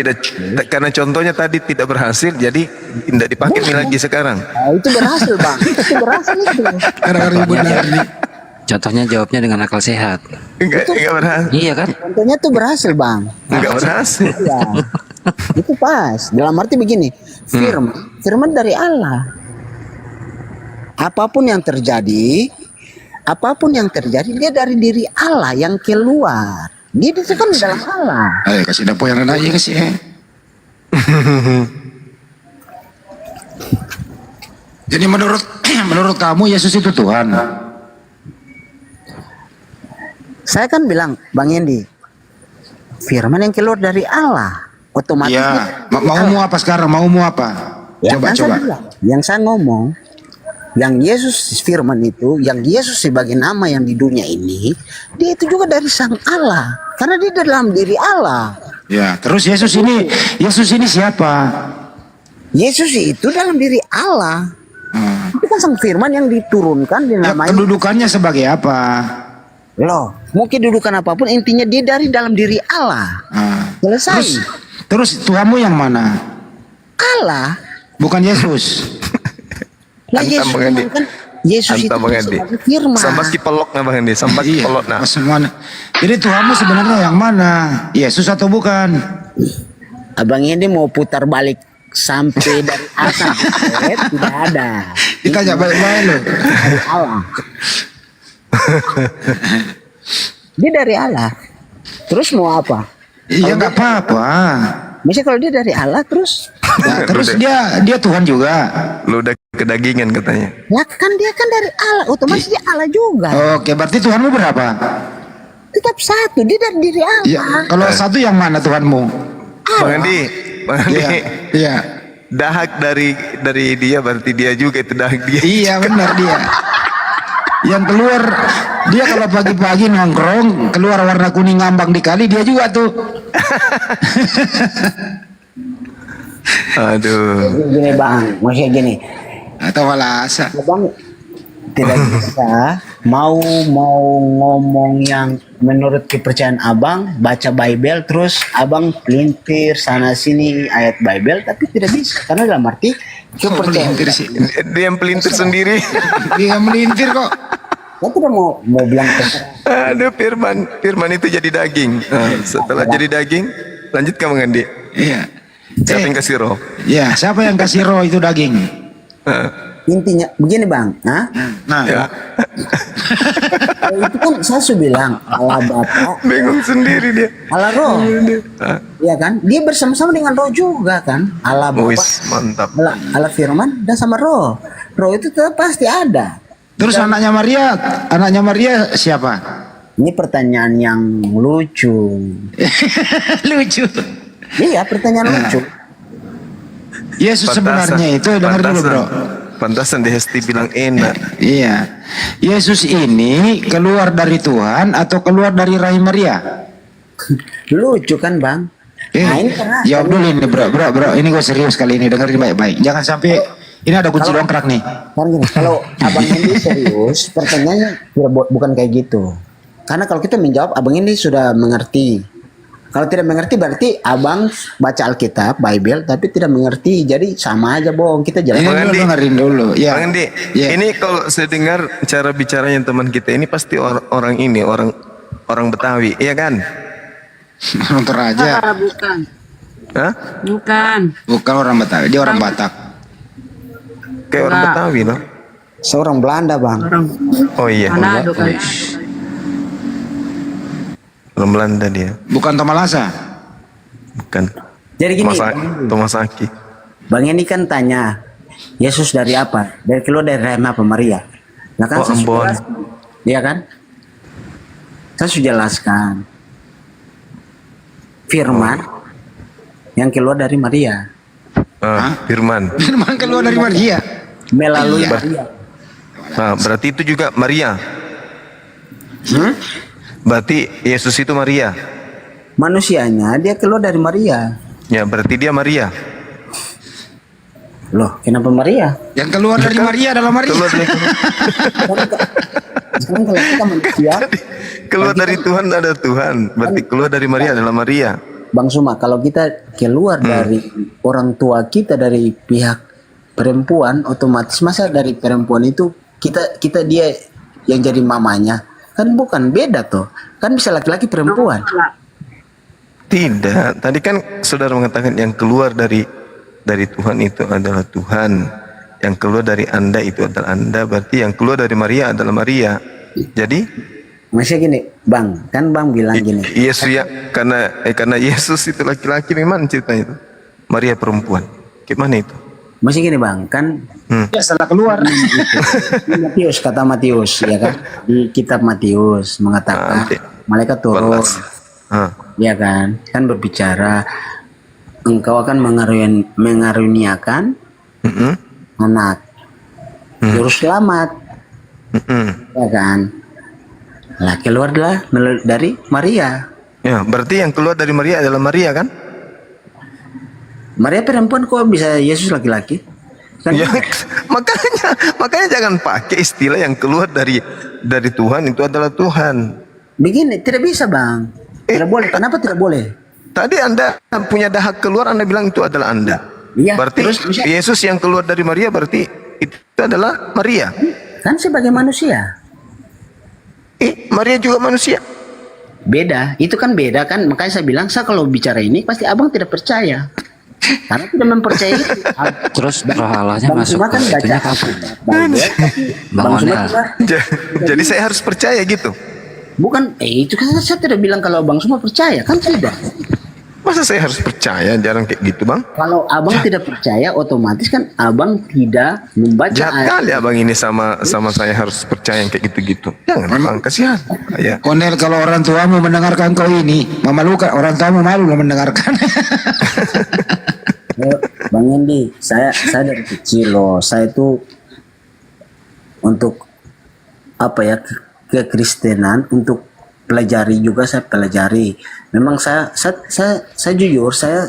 Karena contohnya tadi tidak berhasil, jadi tidak dipakai lagi sekarang. Nah, itu berhasil bang. Itu berhasil itu. Contohnya jawabnya dengan akal sehat. Enggak berhasil. Iya kan? Contohnya tuh berhasil bang. Enggak berhasil. Iya. Itu pas. Dalam arti begini, firman dari Allah. Apapun yang terjadi dia dari diri Allah yang keluar. Dia itu kan dalam Allah. Ayo kasih dapur yang rendah aja kasih. Jadi menurut kamu Yesus itu Tuhan? Saya kan bilang, Bang Yendi, firman yang keluar dari Allah, otomatis. Iya. Maumu apa sekarang? Maumu apa? Coba. Yang saya ngomong, yang Yesus firman itu, yang Yesus sebagai nama yang di dunia ini, dia itu juga dari Sang Allah, karena dia dalam diri Allah. Ya, terus Yesus ini siapa? Yesus itu dalam diri Allah. Itu kan Sang Firman yang diturunkan dinamai. Kedudukannya sebagai apa? Loh, mau kedudukan apapun intinya dia dari dalam diri Allah. Selesai. Terus Tuhanmu yang mana? Allah. Bukan Yesus. Lah Yesus kan Yesus itu sebagai firman. Sama kipelok nah Bang Andi, sama kipelok nah. Jadi Tuhanmu sebenarnya yang mana? Yesus atau bukan? Abang ini mau putar balik sampai dari asal tidak ada. Ditanya balik-balik loh. Dari Allah. Dia dari Allah. Terus mau apa? Iya nggak apa-apa. Misalnya kalau dia dari Allah terus. Nah, terus dia Tuhan juga. Lu udah kedagingan katanya. Ya kan dia kan dari Allah, otomatis dia Allah juga. Oke, berarti Tuhanmu berapa? Tetap satu, dia dari diri Allah. Ya, kalau satu yang mana Tuhanmu? Bang Andi. Iya. Dahak dari dia berarti dia juga itu dahak dia. Iya benar dia. Yang keluar dia kalau pagi-pagi nongkrong keluar warna kuning ngambang di kali dia juga tuh. Aduh. Gini bang, maksudnya gini. Atau walasa. Bang tidak bisa mau ngomong yang menurut kepercayaan abang baca Bible terus abang pelintir sana sini ayat Bible tapi tidak bisa karena dalam arti kepercayaan dia yang pelintir sendiri. Dia melintir kok. Saya tidak mau bilang Aduh, Firman itu jadi daging. Setelah jadi daging, lanjut kamu Andi. Iya. Siapa yang kasih roh? Ya, siapa yang kasih roh itu daging? intinya begini bang. Nah, Itu kan saya sudah bilang Allah Bapa, Bingung sendiri dia. Allah Roh, ya kan? Dia bersama-sama dengan Roh juga kan? Allah Bapa, Wis, mantap. Allah Firman dan sama Roh. Roh itu tetap pasti ada. terus anaknya Maria siapa? Ini pertanyaan yang lucu. Lucu. Iya, pertanyaan lucu. Yesus sebenarnya itu dengar dulu bro. Pantasan di Hesti bilang enak. Iya. Yesus ini keluar dari Tuhan atau keluar dari rahim Maria? Lucu kan bang? Nah, ini karena Jawab dulu ini bro. Ini gue serius kali ini, dengerin baik-baik. Jangan sampai ini ada kunci dongkrak nih. kan gini, kalau abang ini serius, pertanyaannya bukan kayak gitu. Karena kalau kita menjawab, abang ini sudah mengerti. Kalau tidak mengerti berarti abang baca Alkitab, Bible, tapi tidak mengerti. Jadi sama aja bohong. Kita jalan. Bang Andi, dengerin dulu. Ya. Bang Andi, Ya. ini kalau saya dengar cara bicaranya teman kita ini pasti orang Betawi, iya kan? Orang Toraja. Bukan. Hah? Bukan orang Betawi, dia orang Batak. Kayak orang Betawi loh. Seorang Belanda bang. Oh iya. Manado kan. Orang Belanda dia. Bukan Tomalasa. Bukan. Jadi gini, Thomas Aki. bang ini kan tanya, Yesus dari apa? Dari keluar dari rahim apa Maria? Nah kan Oh, saya sudah Ambon. jelaskan. Iya kan? Saya sudah jelaskan. Firman yang keluar dari Maria Firman. Firman keluar dari Maria. melalui Iya. Maria. Nah, berarti itu juga Maria. Berarti Yesus itu Maria. Manusianya dia keluar dari Maria. Ya, berarti dia Maria. Loh, kenapa Maria? Yang keluar dari Maria adalah Maria. Keluar dari, Sekarang kalau kita manusia, keluar dari Tuhan ada Tuhan. Berarti keluar dari Maria adalah Maria. Bang Suma, kalau kita keluar dari orang tua kita dari pihak perempuan, otomatis masa dari perempuan itu kita dia yang jadi mamanya, kan bukan beda toh, kan bisa laki-laki perempuan. Tidak. Tadi kan saudara mengatakan yang keluar dari Tuhan itu adalah Tuhan. Yang keluar dari Anda itu adalah Anda. Berarti yang keluar dari Maria adalah Maria. Jadi Masih gini, Bang, kan Bang bilang gini. Yesus ya karena Yesus itu laki-laki memang ceritanya itu. Maria perempuan. Gimana itu? Masih gini Bang, kan Ya setelah keluar. Matius, kata Matius, ya kan? Di kitab Matius mengatakan malaikat turun, ya kan? Kan berbicara, engkau akan mengaruniakan anak, juru selamat, ya kan? Lah keluarlah dari Maria. Ya, berarti yang keluar dari Maria adalah Maria kan? Maria perempuan kok bisa Yesus laki-laki? Kan Ya, makanya jangan pakai istilah yang keluar dari Tuhan itu adalah Tuhan. begini, tidak bisa Bang. Tidak boleh. Kenapa tidak boleh? Tadi Anda punya dahak keluar, Anda bilang itu adalah Anda. Iya, Berarti terus bisa- Yesus yang keluar dari Maria berarti itu adalah Maria. Kan sebagai manusia. Maria juga manusia. Beda, itu kan beda kan. Makanya saya bilang, saya kalau bicara ini pasti abang tidak percaya. Karena tidak mempercayai. Terus roh Allahnya Bang masuk Suma kan ke baca itunya kapan? Bible, Bang Suma Bangunnya. juga Jadi saya harus percaya gitu. bukan. Itu kan saya tidak bilang kalau Bang Suma percaya, kan tidak. Masa saya harus percaya? Jarang kayak gitu, Bang. Kalau abang tidak percaya, otomatis kan abang tidak membaca Jahat kali abang ini sama saya harus percaya yang kayak gitu-gitu. Jangan, Bang, kasihan. Ya. Konel, kalau orang tuamu mendengarkan kau ini memalukan, orang tuamu malu mendengarkan. Bang Endi, saya dari kecil loh, saya itu untuk apa ya, kekristenan, untuk pelajari juga saya pelajari. Memang saya jujur, saya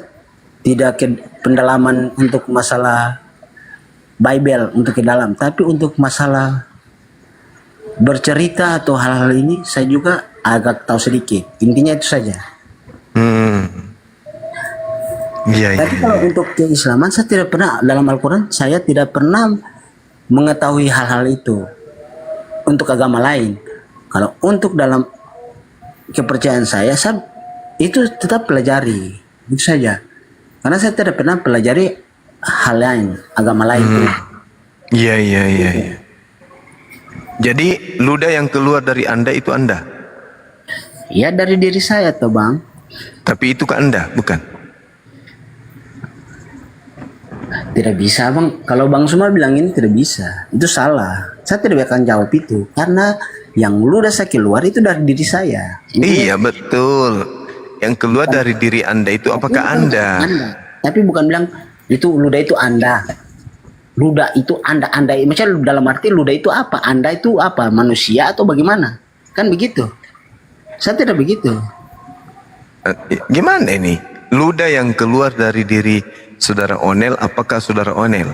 tidak ke pendalaman untuk masalah Bible untuk ke dalam, tapi untuk masalah bercerita atau hal-hal ini saya juga agak tahu sedikit. Intinya itu saja. Iya, iya. Tapi kalau untuk keislaman saya tidak pernah, dalam Al-Quran saya tidak pernah mengetahui hal-hal itu. untuk agama lain. Kalau untuk dalam kepercayaan saya itu tetap pelajari, itu saja. Karena saya tidak pernah pelajari hal lain, agama lain. Iya. Jadi ludah yang keluar dari Anda itu Anda. Ya dari diri saya toh Bang. Tapi itu ke Anda, bukan? Tidak bisa Bang. Kalau Bang Suma bilang ini tidak bisa, itu salah. Saya tidak akan jawab itu karena yang ludah saya keluar itu dari diri saya. Iya betul. Yang keluar dari diri Anda itu apakah Anda? Tapi bukan bilang itu ludah itu Anda. Ludah itu Anda. Macam dalam arti ludah itu apa? Anda itu apa? Manusia atau bagaimana? Kan begitu. Saya tidak begitu. Gimana ini? Ludah yang keluar dari diri saudara Onel, apakah saudara Onel?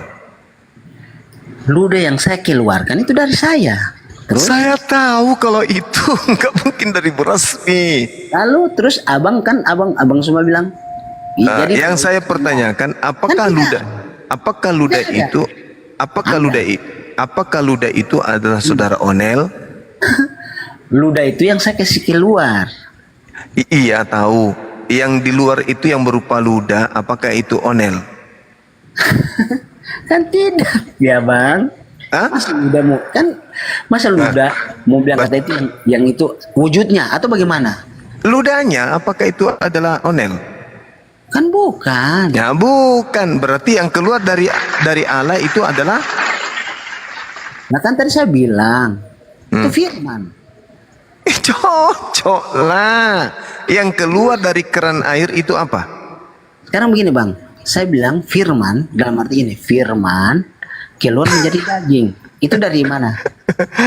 Ludah yang saya keluarkan itu dari saya. Terus? Saya tahu kalau itu nggak mungkin dari Bu Rasmi. Lalu terus abang semua bilang. Yang saya pertanyakan, apakah ludah itu adalah saudara Onel? Ludah itu yang saya kasih keluar. Iya tahu. Yang di luar itu yang berupa ludah, apakah itu Onel? Kan tidak, ya Bang. Masa ludah mau bilang kata itu yang itu wujudnya atau bagaimana? Ludahnya apakah itu adalah Onel? Kan bukan. Ya bukan, berarti yang keluar dari Allah itu adalah. Nah kan tadi saya bilang itu firman. Cocok lah. Yang keluar dari keran air itu apa? Sekarang begini Bang, saya bilang firman dalam arti ini, firman keluar menjadi daging. Itu dari mana?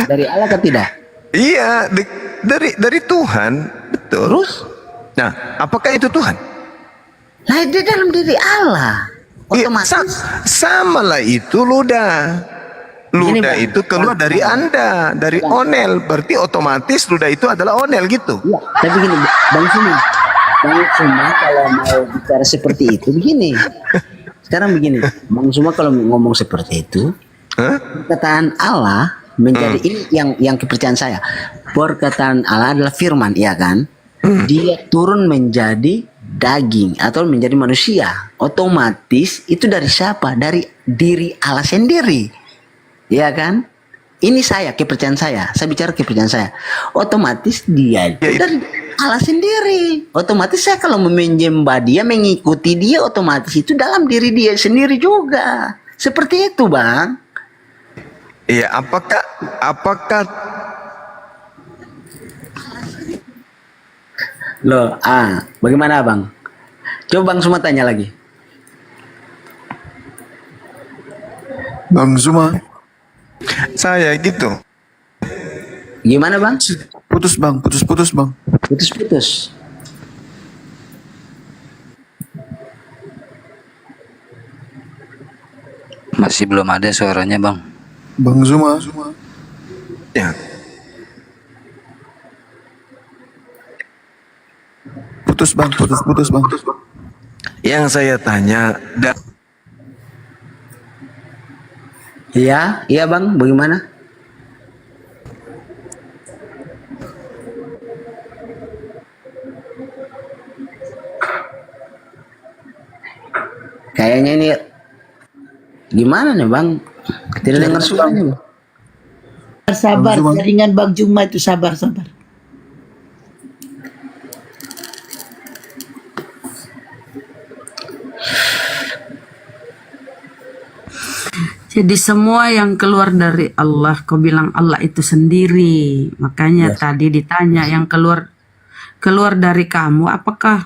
Dari Allah kan tidak? Iya, dari Tuhan, betul. Terus? Nah, apakah itu Tuhan? Nah, di dalam diri Allah. Otomatis sama lah itu ludah. Ludah itu keluar dari Anda, dari Onel. Berarti otomatis ludah itu adalah Onel gitu. Ya, tapi gini, Bang Suma kalau mau bicara seperti itu begini. Sekarang begini, Bang Suma kalau ngomong seperti itu, perkataan Allah menjadi ini yang kepercayaan saya. Perkataan Allah adalah firman, iya kan? Dia turun menjadi daging atau menjadi manusia. Otomatis itu dari siapa? Dari diri Allah sendiri. Ya kan? Ini kepercayaan saya. Saya bicara kepercayaan saya. Otomatis dia itu dari Allah sendiri. Otomatis saya kalau menyembah dia, mengikuti dia, otomatis itu dalam diri dia sendiri juga. Seperti itu, Bang. Iya, apakah Loh, bagaimana, Bang? Coba Bang Suma tanya lagi. Bang Zuma. Saya gitu. Gimana Bang? Putus Bang. Putus. Masih belum ada suaranya Bang. Bang Zuma. Ya. Putus Bang. Yang saya tanya, Iya Bang, bagaimana? Kayaknya ini gimana nih Bang? Tidak dengar suaranya. Sabar, jaringan Bang Juma itu sabar. Jadi semua yang keluar dari Allah, kau bilang Allah itu sendiri. Makanya tadi ditanya yang keluar dari kamu, apakah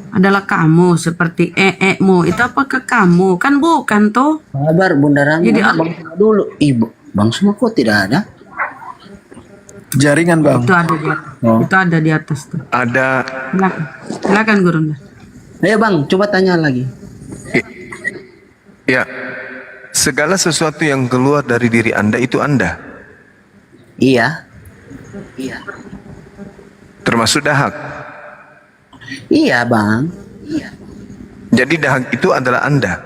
adalah kamu seperti mu? Itu apakah kamu? Kan bukan toh? Sabar Bunda Rama. Jadi Bang Suma dulu. Bang Suma kok tidak ada? Jaringan Bang. Itu ada di atas. Itu ada di atas tuh. ada Silakan Gurunda. Ayo Bang, coba tanya lagi. ya segala sesuatu yang keluar dari diri Anda itu Anda. Iya. Termasuk dahak. Iya Bang. Jadi dahak itu adalah Anda.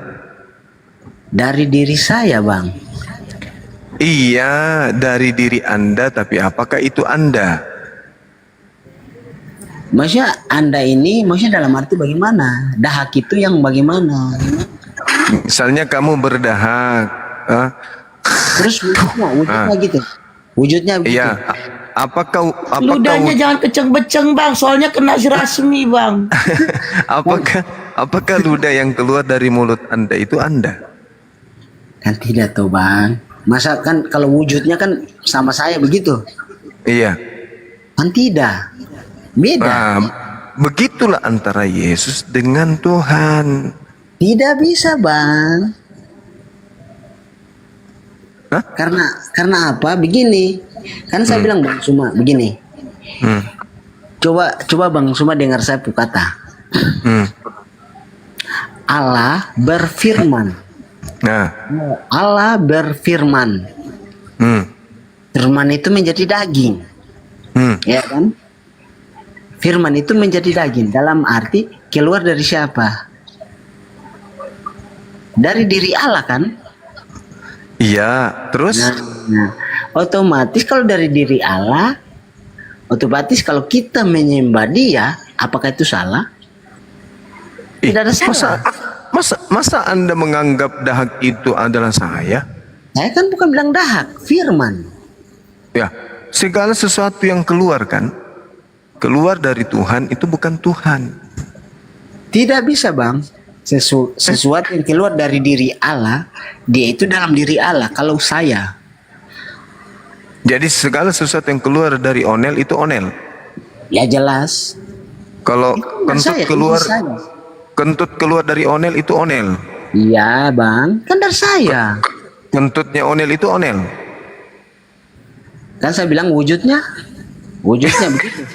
Dari diri saya Bang. Iya, dari diri Anda, tapi apakah itu Anda? Maksudnya Anda ini, maksudnya dalam arti bagaimana? Dahak itu yang bagaimana? Misalnya kamu berdahak, Terus wujudnya gitu. Wujudnya begitu. iya. Apakah Ludahnya jangan keceng-beceng bang, soalnya kena si Rasmi bang. apakah ludah yang keluar dari mulut Anda itu Anda? Kan tidak tuh bang. Masa kan kalau wujudnya kan sama saya begitu? Iya. Kan tidak. Beda. Nah, begitulah antara Yesus dengan Tuhan. Tidak bisa bang. Hah? Karena apa? Begini. Kan saya bilang Bang Suma begini. Coba Bang Suma dengar saya kata. Allah berfirman. Nah, Allah berfirman. Firman itu menjadi daging. Ya kan? Firman itu menjadi daging dalam arti keluar dari siapa? Dari diri Allah kan? iya. Terus? Nah, otomatis kalau dari diri Allah, otomatis kalau kita menyembah Dia, apakah itu salah? Tidak ada salah. Masa Anda menganggap dahak itu adalah saya? Saya kan bukan bilang dahak, firman. Ya, segala sesuatu yang keluar kan, keluar dari Tuhan itu bukan Tuhan. Tidak bisa bang. Sesuatu yang keluar dari diri Allah, dia itu dalam diri Allah. Kalau saya, jadi segala sesuatu yang keluar dari Onel itu Onel. ya jelas. Kalau Saya, kentut keluar dari Onel itu Onel. Iya bang, kan dari saya. Kentutnya Onel itu Onel. Kan saya bilang wujudnya begitu.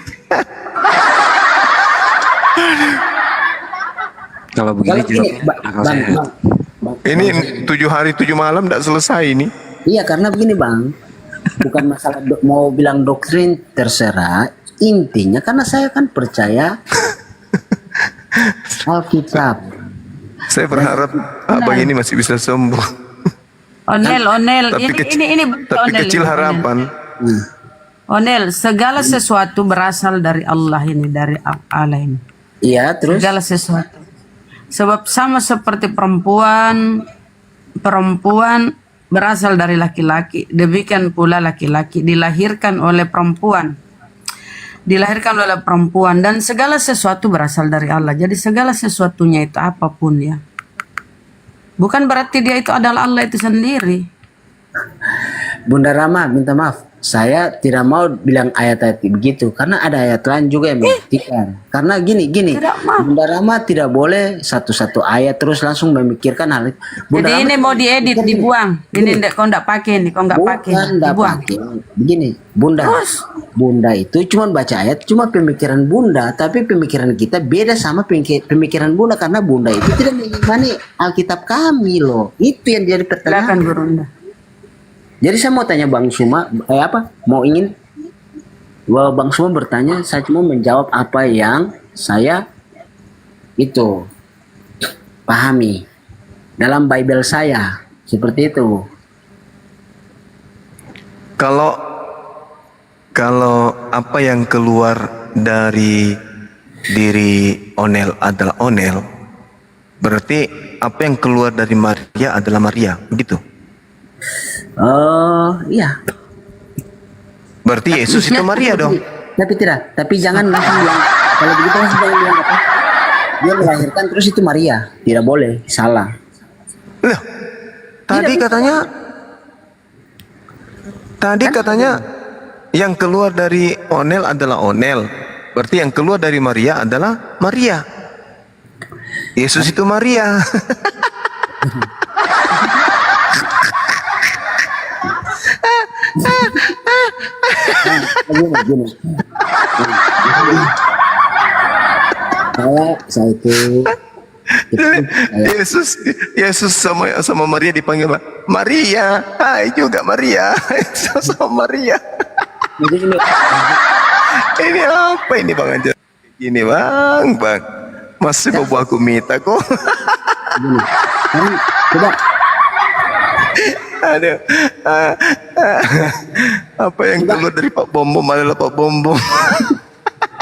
Kalau begini Kalau juga ini, akal bang, sehat. Ini 7 hari 7 malam tidak selesai ini. Iya karena begini bang, bukan masalah mau bilang doktrin terserah. Intinya karena saya kan percaya Alkitab. Saya berharap abang ini masih bisa sembuh. Onel, Tapi ini tapi Onel, kecil ini, harapan. Onel, segala sesuatu berasal dari Allah ini, dari Allah ini. Iya terus. Segala sesuatu. Sebab sama seperti perempuan berasal dari laki-laki, demikian pula laki-laki dilahirkan oleh perempuan. Dan segala sesuatu berasal dari Allah. Jadi segala sesuatunya itu apapun ya. Bukan berarti dia itu adalah Allah itu sendiri. Bunda Rama minta maaf, saya tidak mau bilang ayat-ayat begitu karena ada ayat lain juga yang membuktikan. Karena gini, Bunda Rama tidak boleh satu-satu ayat terus langsung memikirkan hal itu. Bunda Jadi Rama ini mau diedit, dibuang. Ini kau enggak pakai ini, kau enggak pakai, dibuang. Begini, Bunda itu cuma baca ayat, cuma pemikiran Bunda, tapi pemikiran kita beda sama pemikiran Bunda karena Bunda itu tidak mengimani Alkitab kami loh. Itu yang jadi pertanyaan. Silakan Gurunda. Jadi saya mau tanya Bang Suma, Bang Suma bertanya, saya cuma menjawab apa yang saya itu pahami dalam Bible saya, seperti itu. Kalau apa yang keluar dari diri Onel adalah Onel, berarti apa yang keluar dari Maria adalah Maria, begitu? Oh iya. Berarti Yesus itu Maria dong. Tapi jangan langsung bilang kalau begitu langsung jangan bilang apa. Dia melahirkan terus itu Maria, tidak boleh, salah. Loh, tadi katanya yang keluar dari Onel adalah Onel. Berarti yang keluar dari Maria adalah Maria. Yesus itu Maria. Gini. Saya itu Yesus sama Maria dipanggil Maria. Hai juga Maria. Sama Maria. Ini apa ini Bang Anjar? Ini Bang. Masih bawa aku minta kok. Coba Aduh. Ah, ah. Apa yang keluar dari Pak Bombom adalah Pak Bombom.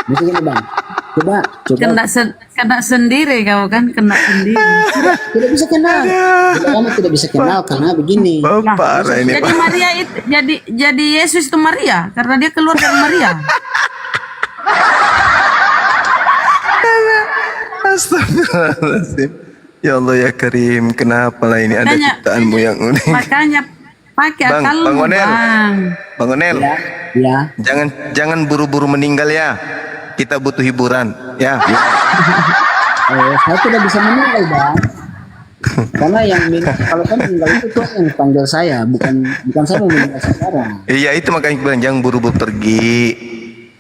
Bisa gini bang, coba Kena sendiri kamu kan, kena sendiri. tidak bisa kenal. Kita lama tidak bisa kenal karena begini. Parah ini Jadi Pak. Maria itu jadi Yesus itu Maria karena dia keluar dari Maria. Astagfirullahaladzim. Ya Allah ya Karim, kenapa lah ini ada Makanya- ciptaanmu yang unik. Makanya pakai Bang, akalmu Bang Onel. bang. Bang Onel, Ya, jangan buru-buru meninggal ya. Kita butuh hiburan, ya. saya tidak bisa meninggal bang. Karena kalau saya meninggal itu Tuhan yang panggil saya, bukan saya mau meninggal sekarang. Iya itu makanya aku bilang jangan buru-buru pergi.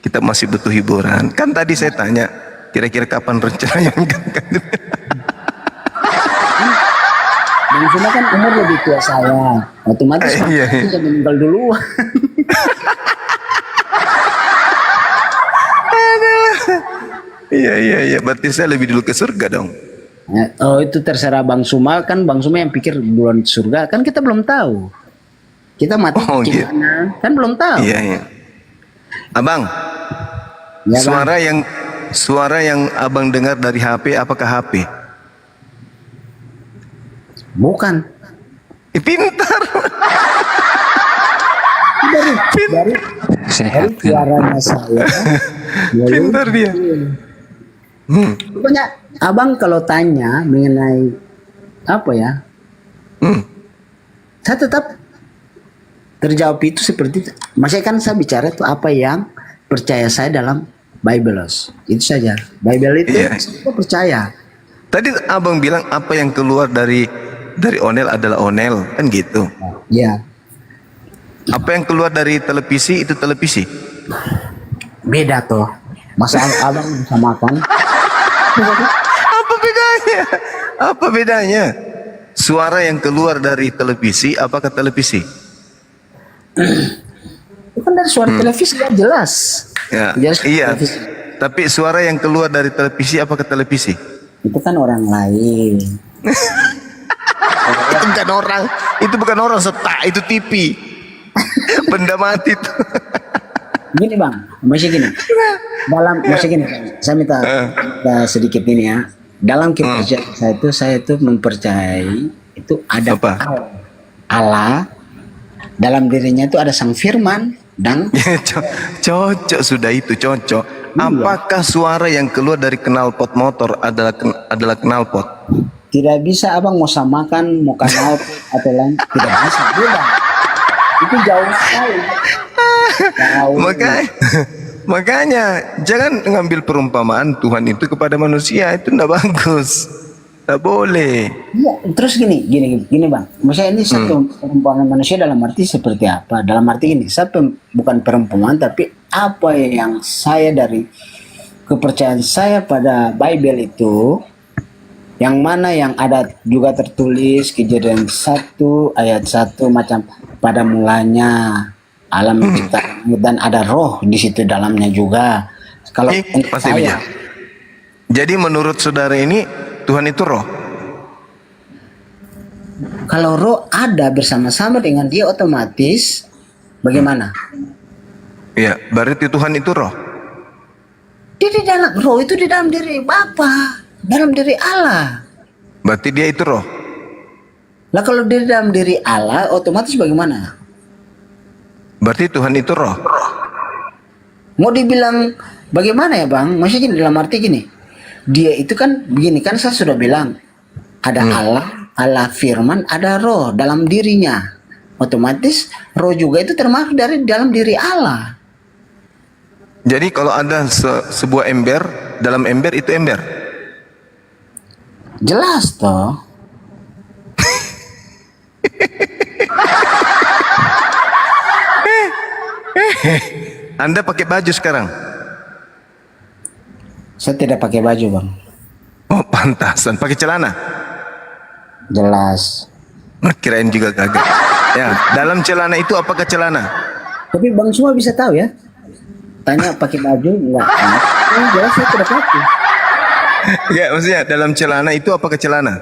Kita masih butuh hiburan. Kan tadi saya tanya, kira-kira kapan rencananya meninggalkan? Dan Suma kan umur lebih tua saya, otomatis Iya. saya bisa meninggal duluan. Iya. Berarti saya lebih dulu ke surga dong. Oh itu terserah Bang Suma, kan Bang Suma yang pikir duluan surga, kan kita belum tahu. Kita mati Oh, gitu. gimana, kan belum tahu. Iya. Abang, Ya, Bang. suara yang abang dengar dari HP, apakah HP? Bukan. Pintar. Dari Sehat kan? suaranya saya. Pintar dia. Pokoknya abang kalau tanya mengenai apa ya, saya tetap terjawab itu seperti itu. Maksudnya kan saya bicara itu apa yang percaya saya dalam Bible, itu saja. Bible itu Iya. saya percaya. Tadi abang bilang apa yang keluar dari Onel adalah Onel, kan gitu. Ya, Apa yang keluar dari televisi itu televisi. beda toh. Masa abang bisa makan? Apa bedanya? Apa bedanya? Suara yang keluar dari televisi, apakah televisi? Itu kan dari suara televisi kan jelas. Ya, Jelas iya. televisi. Tapi suara yang keluar dari televisi, apakah televisi? Itu kan orang lain. Itu bukan orang, setak, itu TV. Benda mati itu. Gini bang, masih gini. Saya minta sedikit ini ya. Dalam kepercayaan saya itu mempercayai itu ada Apa? Allah. Dalam dirinya itu ada Sang Firman dan Cocok sudah itu cocok. Apakah suara yang keluar dari knalpot motor adalah knalpot? tidak bisa abang mau samakan mau kenal atau lain, tidak bisa, beda. Itu jauh sekali. Jauh. Makanya jangan ngambil perumpamaan Tuhan itu kepada manusia, itu tidak bagus, tidak boleh. Iya, terus gini bang. Maksudnya ini satu perumpamaan manusia dalam arti seperti apa? Dalam arti ini, saya bukan perumpamaan, tapi apa yang saya dari kepercayaan saya pada Bible itu, yang mana yang ada juga tertulis Kejadian 1 ayat 1 macam pada mulanya alam menciptakan dan ada roh di situ dalamnya juga. Kalau untuk Pasti saya, Jadi menurut saudara ini Tuhan itu roh. kalau roh ada bersama-sama dengan dia otomatis bagaimana? Ya, berarti Tuhan itu roh. Dia di dalam roh itu di dalam diri Bapa, dalam diri Allah. Berarti dia itu roh. Lah kalau di dalam diri Allah otomatis bagaimana? Berarti Tuhan itu roh. Mau dibilang bagaimana ya bang? Maksudnya gini, dalam arti gini, dia itu kan begini kan saya sudah bilang ada Allah Firman, ada roh dalam dirinya. Otomatis roh juga itu termasuk dari dalam diri Allah. Jadi kalau ada sebuah ember, dalam ember itu ember. Jelas toh. Anda pakai baju sekarang? Saya tidak pakai baju bang. Oh pantasan, pakai celana? Jelas. Kirain juga gagal. Ya, dalam celana itu apakah celana? Tapi bang semua bisa tahu ya. Tanya pakai baju enggak? Jelas saya tidak pakai. Ya, maksudnya dalam celana itu apakah celana?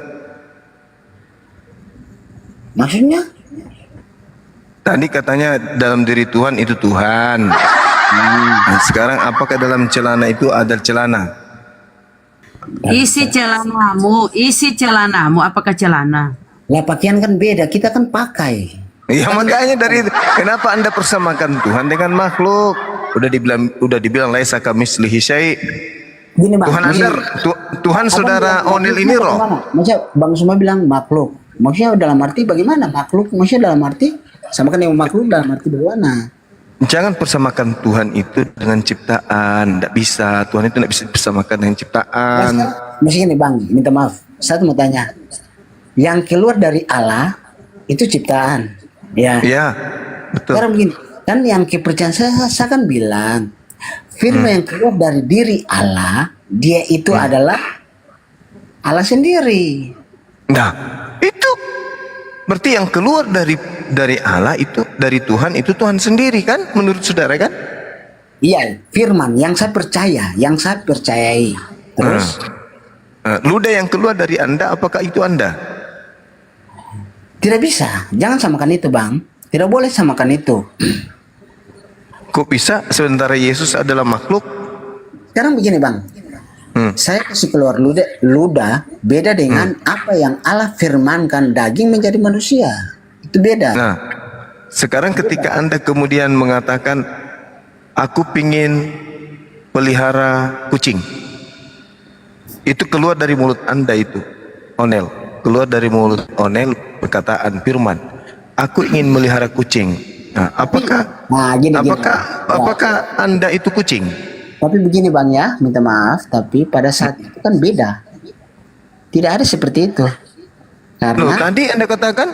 Maksudnya? Tadi katanya dalam diri Tuhan itu Tuhan. Nah, sekarang apakah dalam celana itu ada celana? Isi celanamu, apakah celana? Lah pakaian kan beda, kita kan pakai. Ya makanya dari kenapa Anda persamakan Tuhan dengan makhluk? Udah dibilang laisa kamitslihi syai'. Gini bang, Tuhan Anda, Tuhan saudara Onil ini roh. Maksudnya Bang semua bilang makhluk. Maksudnya dalam arti bagaimana makhluk? Maksudnya dalam arti sama kan yang makhluk dalam arti bagaimana? Jangan persamakan Tuhan itu dengan ciptaan. Tidak bisa. Tuhan itu tidak bisa dipersamakan dengan ciptaan. Maksudnya gini bang, minta maaf. Saya mau tanya. Yang keluar dari Allah itu ciptaan. Ya. Ya, betul. Sekarang begini. Kan yang kepercayaan saya kan bilang. Firman yang keluar dari diri Allah. Dia itu adalah Allah sendiri. Nah, itu berarti yang keluar dari Allah itu, dari Tuhan itu Tuhan sendiri kan, menurut saudara kan? Iya, firman yang saya percaya, yang saya percayai. Terus ludah yang keluar dari Anda, apakah itu Anda? tidak bisa, jangan samakan itu bang. Tidak boleh samakan itu. Kok bisa sementara Yesus adalah makhluk? Sekarang begini bang, saya kasih keluar ludah beda dengan apa yang Allah firmankan daging menjadi manusia. Itu beda. Nah, sekarang ketika Anda kemudian mengatakan, aku pingin pelihara kucing. Itu keluar dari mulut Anda itu, Onel. Keluar dari mulut Onel perkataan firman. Aku ingin melihara kucing. Nah, apakah Anda itu kucing? Tapi begini bang ya, minta maaf, tapi pada saat itu kan beda. Tidak ada seperti itu. Karena Loh, tadi Anda katakan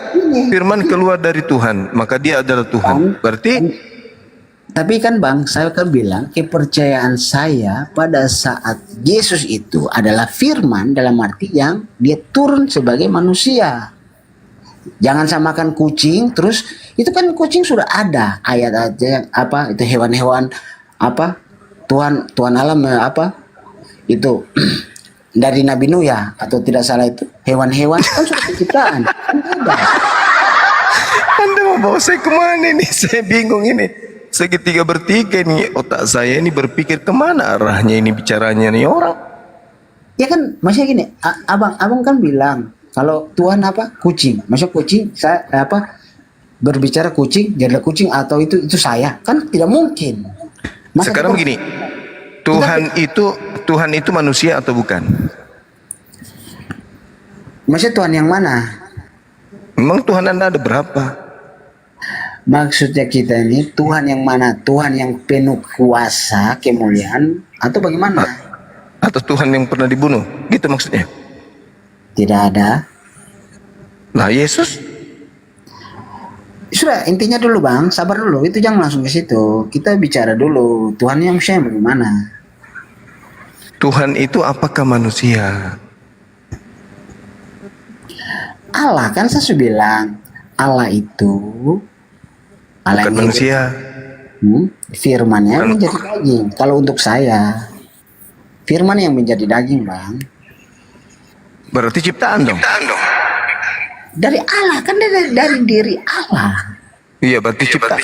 firman keluar dari Tuhan, maka dia adalah Tuhan. Berarti tapi kan bang, saya kan bilang kepercayaan saya pada saat Yesus itu adalah firman dalam arti yang dia turun sebagai manusia. Jangan samakan kucing, terus itu kan kucing sudah ada ayat aja apa itu hewan-hewan apa Tuhan alam apa itu dari Nabi Nuh ya atau tidak salah itu hewan-hewan kan sudah penciptaan. Anda mau bawa saya kemana nih? Saya bingung ini. Segitiga bertiga nih otak saya ini berpikir kemana arahnya ini bicaranya nih orang. Ya kan, maksudnya gini, abang kan bilang kalau Tuhan apa kucing, maksudnya kucing saya apa berbicara kucing jadilah kucing atau itu saya kan tidak mungkin. Sekarang begini, Tuhan itu manusia atau bukan? Maksudnya Tuhan yang mana? Memang Tuhan Anda ada berapa? Maksudnya kita ini Tuhan yang mana? Tuhan yang penuh kuasa, kemuliaan, atau bagaimana? Atau Tuhan yang pernah dibunuh? Gitu maksudnya? Tidak ada. Nah, Yesus? Sudah, intinya dulu bang, sabar dulu. Itu jangan langsung ke situ. Kita bicara dulu. Tuhan yang saya bagaimana? Tuhan itu apakah manusia? Allah kan saya sudah bilang. Allah itu bukan manusia. Firman-Nya menjadi daging. Kalau untuk saya, firman yang menjadi daging, bang. Berarti ciptaan dong. Dari Allah kan dari diri Allah. Iya, berarti ciptaan.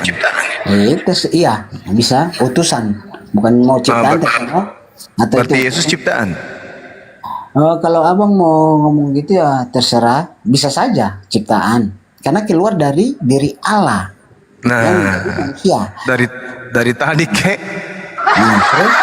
Iya, bisa utusan. Bukan mau ciptaan atau berarti itu. Yesus ciptaan. Kalau abang mau ngomong gitu ya terserah, bisa saja ciptaan. Karena keluar dari diri Allah. Nah, dari tadi kek. Terus?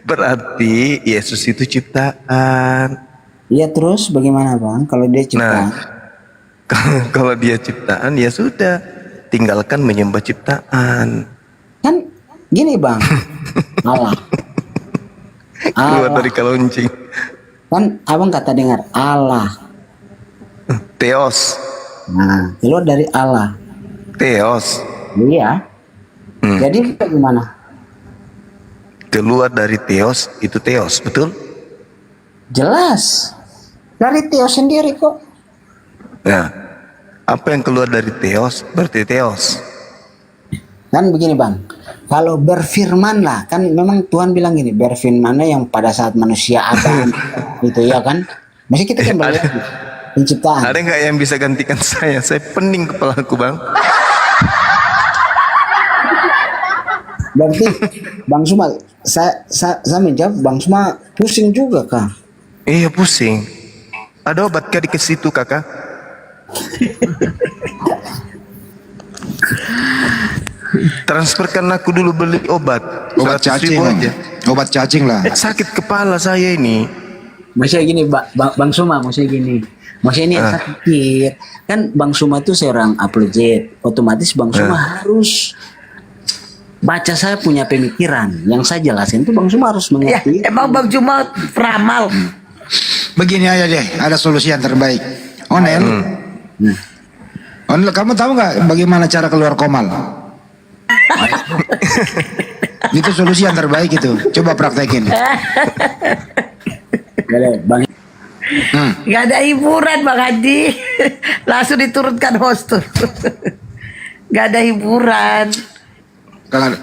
Berarti Yesus itu ciptaan. Iya terus bagaimana bang? Kalau dia ciptaan? Nah, kalau dia ciptaan ya sudah, tinggalkan menyembah ciptaan. Kan gini bang, Allah. Keluar dari kalauncing. Kan abang kata dengar Allah. Theos. Nah, keluar dari Allah. Theos. Iya. Jadi bagaimana? Keluar dari Theos itu Theos, betul? Jelas. Dari Theos sendiri kok. Nah, apa yang keluar dari Theos berarti Theos. Kan begini bang, kalau berfirman lah, kan memang Tuhan bilang gini, berfirmannya yang pada saat manusia ada, gitu ya kan? Masih kita kembali lagi. Penciptaan. Ada nggak yang bisa gantikan saya? Saya pening kepalaku, Bang. Berarti Bang Suma, saya menjawab Bang Suma pusing juga kah? Iya, pusing. Ada obat kah di situ, Kakak? Transferkan aku dulu beli obat. Obat 100.000 cacing. aja. Obat cacing lah. Sakit kepala saya ini. Maksudnya gini, Bang Suma, maksudnya gini. Maksudnya ini yang saya pikir, kan Bang Suma itu seorang apologet, otomatis Bang Suma harus baca. Saya punya pemikiran, yang saya jelasin itu Bang Suma harus Ya, mengerti. emang Bang Juma peramal. Begini aja deh, ada solusi yang terbaik. Onel, Onel, kamu tahu nggak bagaimana cara keluar komal? Itu solusi yang terbaik itu. Coba praktekin. Boleh, Bang. Gak ada hiburan Bang Hadi. Langsung diturunkan host tuh. Gak ada hiburan. Kalau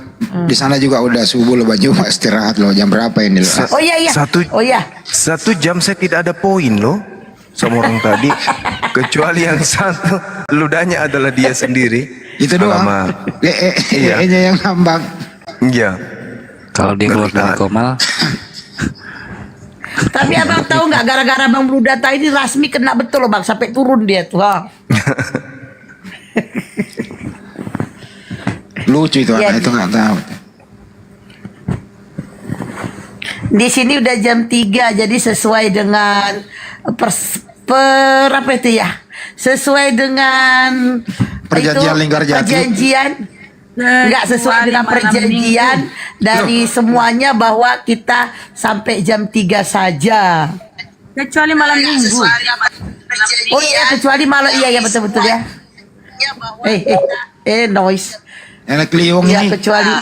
di sana juga udah subuh loh, baju istirahat loh. Jam berapa ini loh? Oh iya iya. Oh iya. 1 jam saya tidak ada poin loh sama orang tadi, kecuali yang satu ludahnya adalah dia sendiri. Itu doang. Alamak. Iya. yang ngambang. Iya. Kalau dia keluar dari komal, Tapi abang tahu nggak gara-gara Bang Blue Data ini Rasmi kena betul loh Bang, sampai turun dia tuh. Ha. Lucu itu Iya. anak itu nggak tahu. Di sini udah jam 3, jadi sesuai dengan apa itu ya? Sesuai dengan Perjanjian Linggarjati. Perjanjian. Enggak sesuai dengan perjanjian dari semuanya bahwa kita sampai jam 3 saja. Kecuali malam minggu. Oh iya, kecuali malam, iya betul ya. Noise. Enak liung Ya nih. kecuali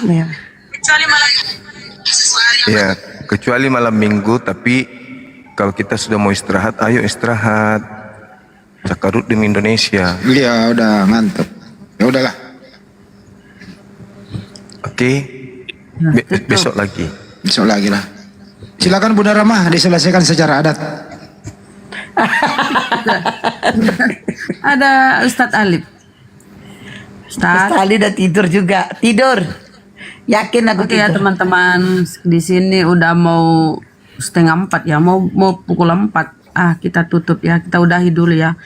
Ya, kecuali malam minggu, tapi kalau kita sudah mau istirahat, ayo istirahat. Cakarut demi Indonesia. Iya udah ngantuk. Ya udahlah. Oke. Besok lagi. Besok lagi lah. Silakan Bunda Ramah diselesaikan secara adat. Ada Ustadz Alif. Ustaz Ali udah tidur juga. Tidur. Yakin aku Oke ya tidur. teman-teman, di sini udah mau 3:30 ya, mau pukul 4. Kita tutup ya, kita udahi dulu ya.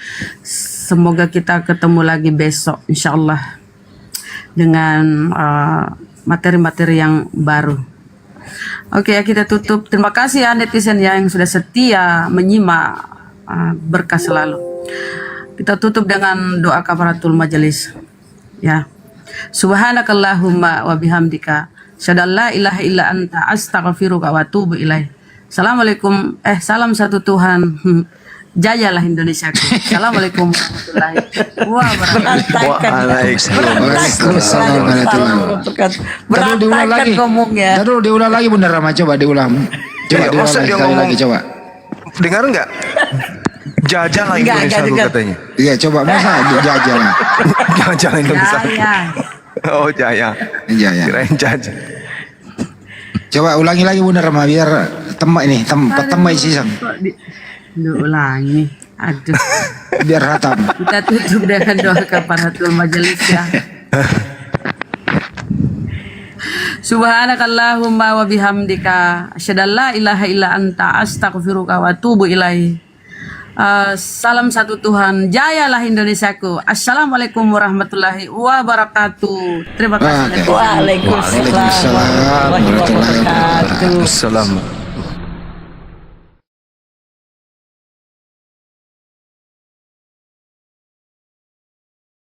Semoga kita ketemu lagi besok insyaallah dengan materi-materi yang baru. Oke ya, kita tutup. Terima kasih ya netizen ya yang sudah setia menyimak, berkah selalu. Kita tutup dengan doa kafaratul majelis ya. Subhanakallahumma wa bihamdika syadallah ilaha illa anta astaghfiruka wa atubu ilaih. Assalamualaikum, salam satu Tuhan. Jayalah Indonesia. Assalamualaikum warahmatullahi wabarakatuh. Berantakan diulang lagi. Ngomongnya. Dulu diulang lagi Bunda Ramah, coba diulang. Coba Iya, diulang masa lagi, dia sekali ngomong- lagi coba. Dengar nggak? Jajalah Indonesia dulu dengar. katanya. Iya coba masa jajah. Jajalah Indonesia. Jaya. Oh Jaya. Jaya. Kirain Jaja. Coba ulangi lagi Bunda Ramah biar temak ini temai sisang. Ulangi. Aduh. Biar hatam. Kita tutup dengan doa kafaratul majelis ya. Subhanakallahumma wa bihamdika asyhadu an la ilaha illa anta astaghfiruka wa atubu ilaih. Salam satu Tuhan, jayalah Indonesiaku. Assalamualaikum warahmatullahi wabarakatuh. Terima kasih. Waalaikumsalam warahmatullahi wabarakatuh. Assalamualaikum.